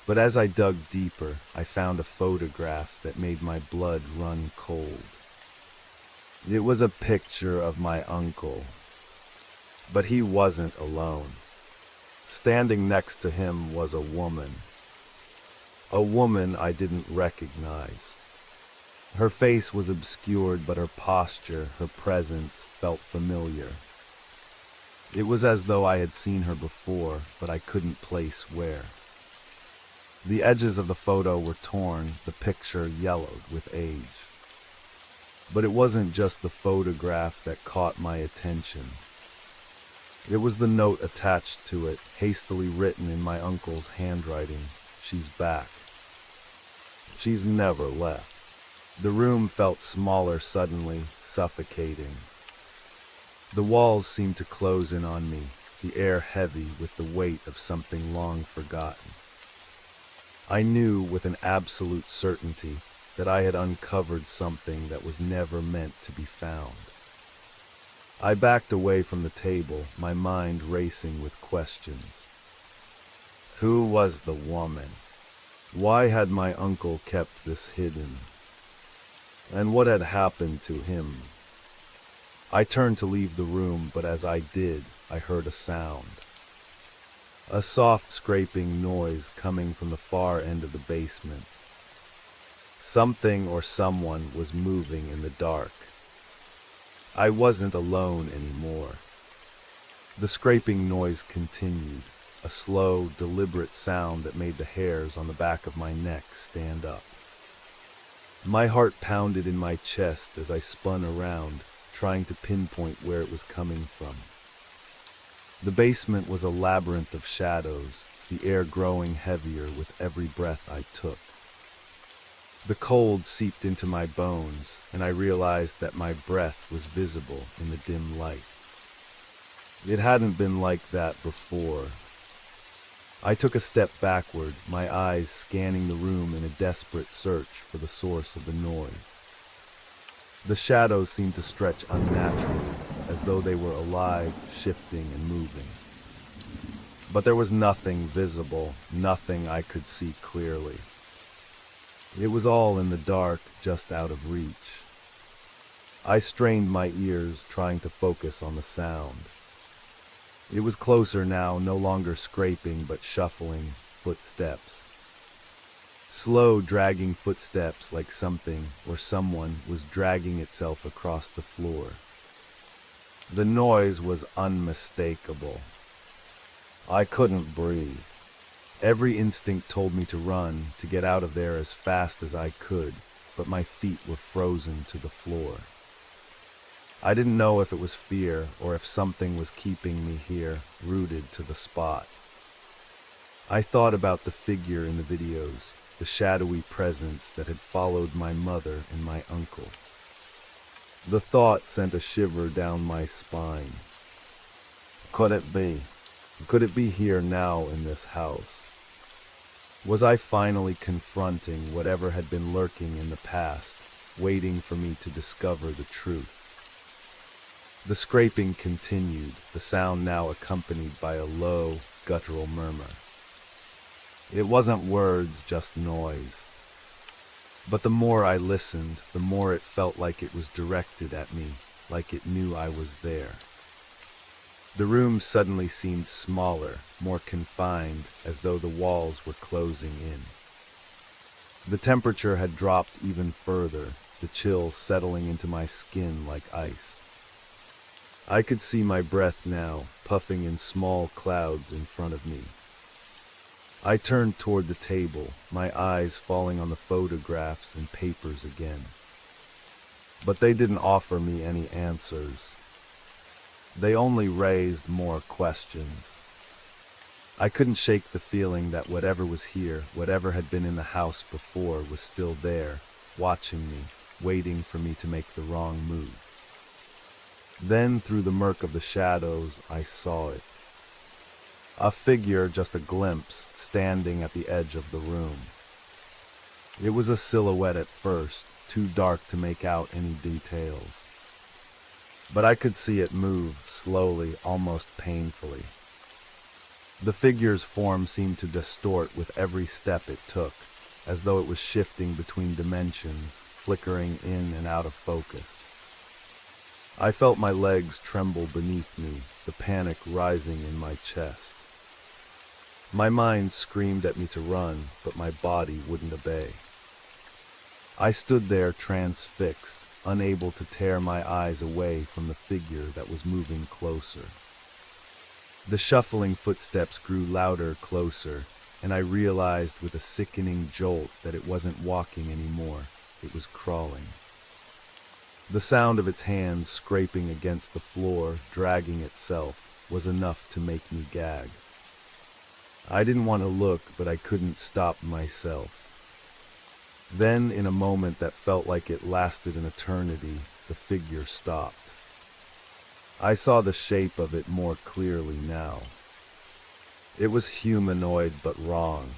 But as I dug deeper, I found a photograph that made my blood run cold. It was a picture of my uncle. But he wasn't alone. Standing next to him was a woman. A woman I didn't recognize. Her face was obscured, but her posture, her presence, felt familiar. It was as though I had seen her before, but I couldn't place where. The edges of the photo were torn, the picture yellowed with age. But it wasn't just the photograph that caught my attention. It was the note attached to it, hastily written in my uncle's handwriting. She's back. She's never left. The room felt smaller suddenly, suffocating. The walls seemed to close in on me, the air heavy with the weight of something long forgotten. I knew with an absolute certainty that I had uncovered something that was never meant to be found. I backed away from the table, my mind racing with questions. Who was the woman? Why had my uncle kept this hidden? And what had happened to him? I turned to leave the room, but as I did, I heard a sound. A soft scraping noise coming from the far end of the basement. Something or someone was moving in the dark. I wasn't alone anymore. The scraping noise continued, a slow, deliberate sound that made the hairs on the back of my neck stand up. My heart pounded in my chest as I spun around, trying to pinpoint where it was coming from. The basement was a labyrinth of shadows, the air growing heavier with every breath I took. The cold seeped into my bones, and I realized that my breath was visible in the dim light. It hadn't been like that before. I took a step backward, my eyes scanning the room in a desperate search for the source of the noise. The shadows seemed to stretch unnaturally, as though they were alive, shifting and moving. But there was nothing visible, nothing I could see clearly. It was all in the dark, just out of reach. I strained my ears, trying to focus on the sound. It was closer now, no longer scraping, but shuffling footsteps. Slow, dragging footsteps like something or someone was dragging itself across the floor. The noise was unmistakable. I couldn't breathe. Every instinct told me to run, to get out of there as fast as I could, but my feet were frozen to the floor. I didn't know if it was fear or if something was keeping me here, rooted to the spot. I thought about the figure in the videos, the shadowy presence that had followed my mother and my uncle. The thought sent a shiver down my spine. Could it be? Could it be here now in this house? Was I finally confronting whatever had been lurking in the past, waiting for me to discover the truth? The scraping continued, the sound now accompanied by a low, guttural murmur. It wasn't words, just noise. But the more I listened, the more it felt like it was directed at me, like it knew I was there. The room suddenly seemed smaller, more confined, as though the walls were closing in. The temperature had dropped even further, the chill settling into my skin like ice. I could see my breath now, puffing in small clouds in front of me. I turned toward the table, my eyes falling on the photographs and papers again. But they didn't offer me any answers. They only raised more questions. I couldn't shake the feeling that whatever was here, whatever had been in the house before, was still there, watching me, waiting for me to make the wrong move. Then, through the murk of the shadows, I saw it. A figure, just a glimpse, standing at the edge of the room. It was a silhouette at first, too dark to make out any details. But I could see it move, slowly, almost painfully. The figure's form seemed to distort with every step it took, as though it was shifting between dimensions, flickering in and out of focus. I felt my legs tremble beneath me, the panic rising in my chest. My mind screamed at me to run, but my body wouldn't obey. I stood there transfixed, unable to tear my eyes away from the figure that was moving closer. The shuffling footsteps grew louder, closer, and I realized with a sickening jolt that it wasn't walking anymore, it was crawling. The sound of its hands scraping against the floor, dragging itself, was enough to make me gag. I didn't want to look, but I couldn't stop myself. Then, in a moment that felt like it lasted an eternity, the figure stopped. I saw the shape of it more clearly now. It was humanoid, but wrong.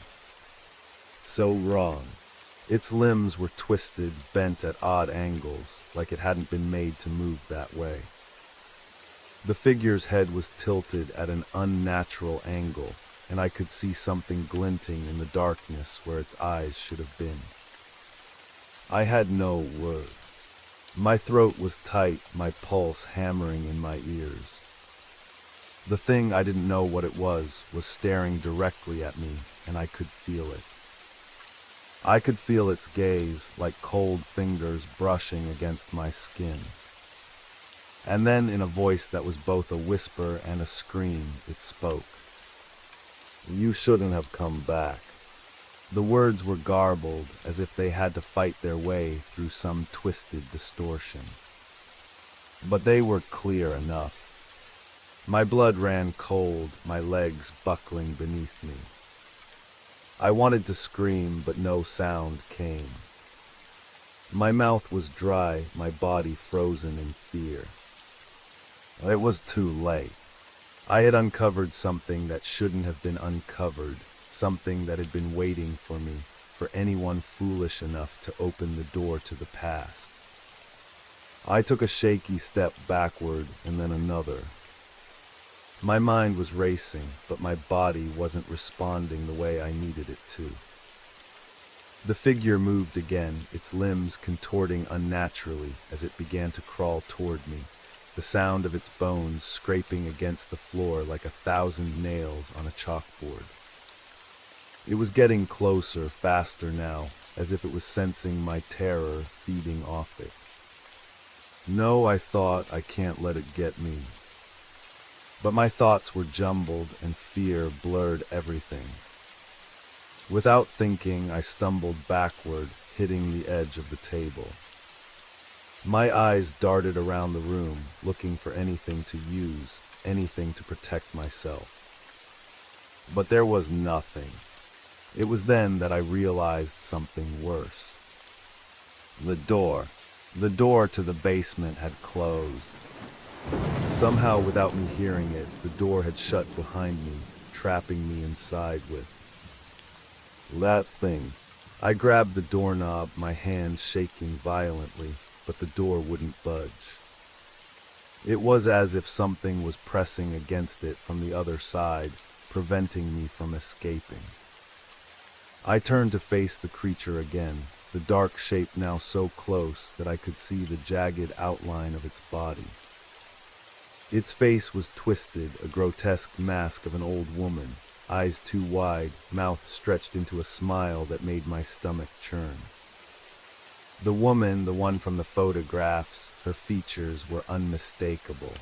So wrong. Its limbs were twisted, bent at odd angles, like it hadn't been made to move that way. The figure's head was tilted at an unnatural angle, and I could see something glinting in the darkness where its eyes should have been. I had no words. My throat was tight, my pulse hammering in my ears. The thing, I didn't know what it was staring directly at me, and I could feel it. I could feel its gaze, like cold fingers brushing against my skin. And then, in a voice that was both a whisper and a scream, it spoke. "You shouldn't have come back." The words were garbled, as if they had to fight their way through some twisted distortion. But they were clear enough. My blood ran cold, my legs buckling beneath me. I wanted to scream, but no sound came. My mouth was dry, my body frozen in fear. It was too late. I had uncovered something that shouldn't have been uncovered, something that had been waiting for me, for anyone foolish enough to open the door to the past. I took a shaky step backward and then another. My mind was racing, but my body wasn't responding the way I needed it to. The figure moved again, its limbs contorting unnaturally as it began to crawl toward me, the sound of its bones scraping against the floor like 1,000 nails on a chalkboard. It was getting closer, faster now, as if it was sensing my terror feeding off it. No, I thought, I can't let it get me. But my thoughts were jumbled and fear blurred everything. Without thinking, I stumbled backward, hitting the edge of the table. My eyes darted around the room, looking for anything to use, anything to protect myself. But there was nothing. It was then that I realized something worse. The door to the basement had closed. Somehow, without me hearing it, the door had shut behind me, trapping me inside with that thing. I grabbed the doorknob, my hand shaking violently, but the door wouldn't budge. It was as if something was pressing against it from the other side, preventing me from escaping. I turned to face the creature again, the dark shape now so close that I could see the jagged outline of its body. Its face was twisted, a grotesque mask of an old woman, eyes too wide, mouth stretched into a smile that made my stomach churn. The woman, the one from the photographs, her features were unmistakable.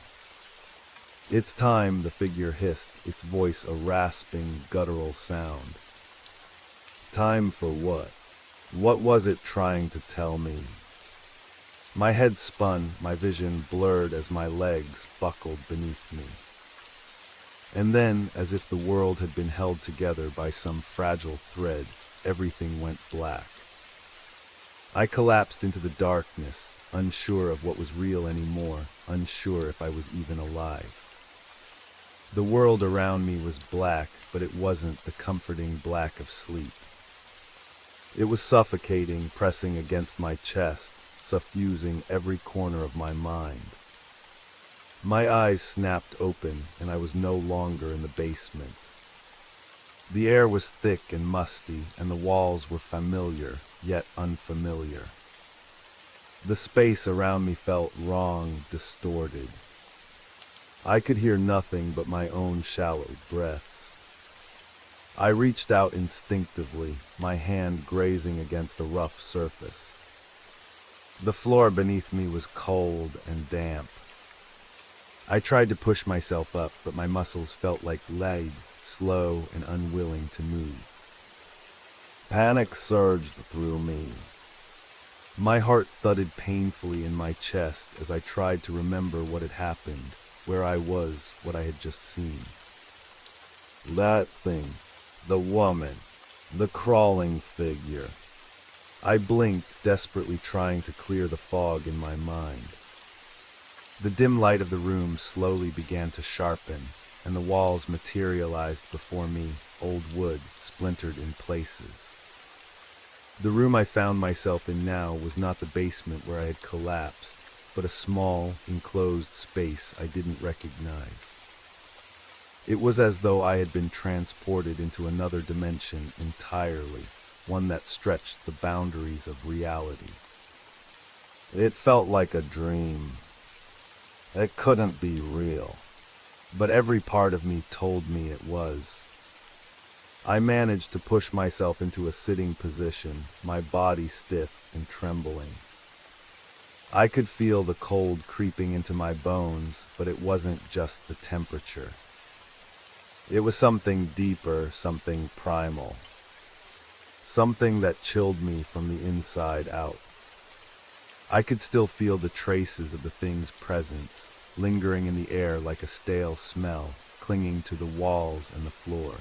"It's time," the figure hissed, its voice a rasping, guttural sound. Time for what? What was it trying to tell me? My head spun, my vision blurred as my legs buckled beneath me. And then, as if the world had been held together by some fragile thread, everything went black. I collapsed into the darkness, unsure of what was real anymore, unsure if I was even alive. The world around me was black, but it wasn't the comforting black of sleep. It was suffocating, pressing against my chest, suffusing every corner of my mind. My eyes snapped open, and I was no longer in the basement. The air was thick and musty, and the walls were familiar, yet unfamiliar. The space around me felt wrong, distorted. I could hear nothing but my own shallow breaths. I reached out instinctively, my hand grazing against a rough surface. The floor beneath me was cold and damp. I tried to push myself up, but my muscles felt like lead, slow and unwilling to move. Panic surged through me. My heart thudded painfully in my chest as I tried to remember what had happened, where I was, what I had just seen. That thing, the woman, the crawling figure. I blinked, desperately trying to clear the fog in my mind. The dim light of the room slowly began to sharpen, and the walls materialized before me, old wood splintered in places. The room I found myself in now was not the basement where I had collapsed, but a small, enclosed space I didn't recognize. It was as though I had been transported into another dimension entirely, one that stretched the boundaries of reality. It felt like a dream. It couldn't be real, but every part of me told me it was. I managed to push myself into a sitting position, my body stiff and trembling. I could feel the cold creeping into my bones, but it wasn't just the temperature. It was something deeper, something primal. Something that chilled me from the inside out. I could still feel the traces of the thing's presence, lingering in the air like a stale smell, clinging to the walls and the floor.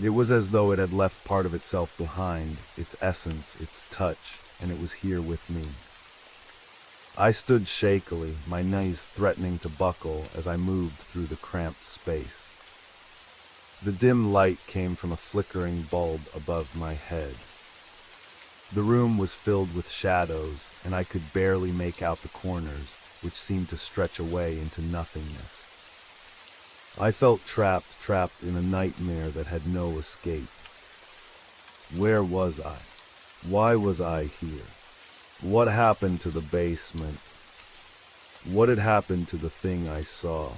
It was as though it had left part of itself behind, its essence, its touch, and it was here with me. I stood shakily, my knees threatening to buckle as I moved through the cramped space. The dim light came from a flickering bulb above my head. The room was filled with shadows, and I could barely make out the corners, which seemed to stretch away into nothingness. I felt trapped in a nightmare that had no escape. Where was I? Why was I here? What happened to the basement? What had happened to the thing I saw?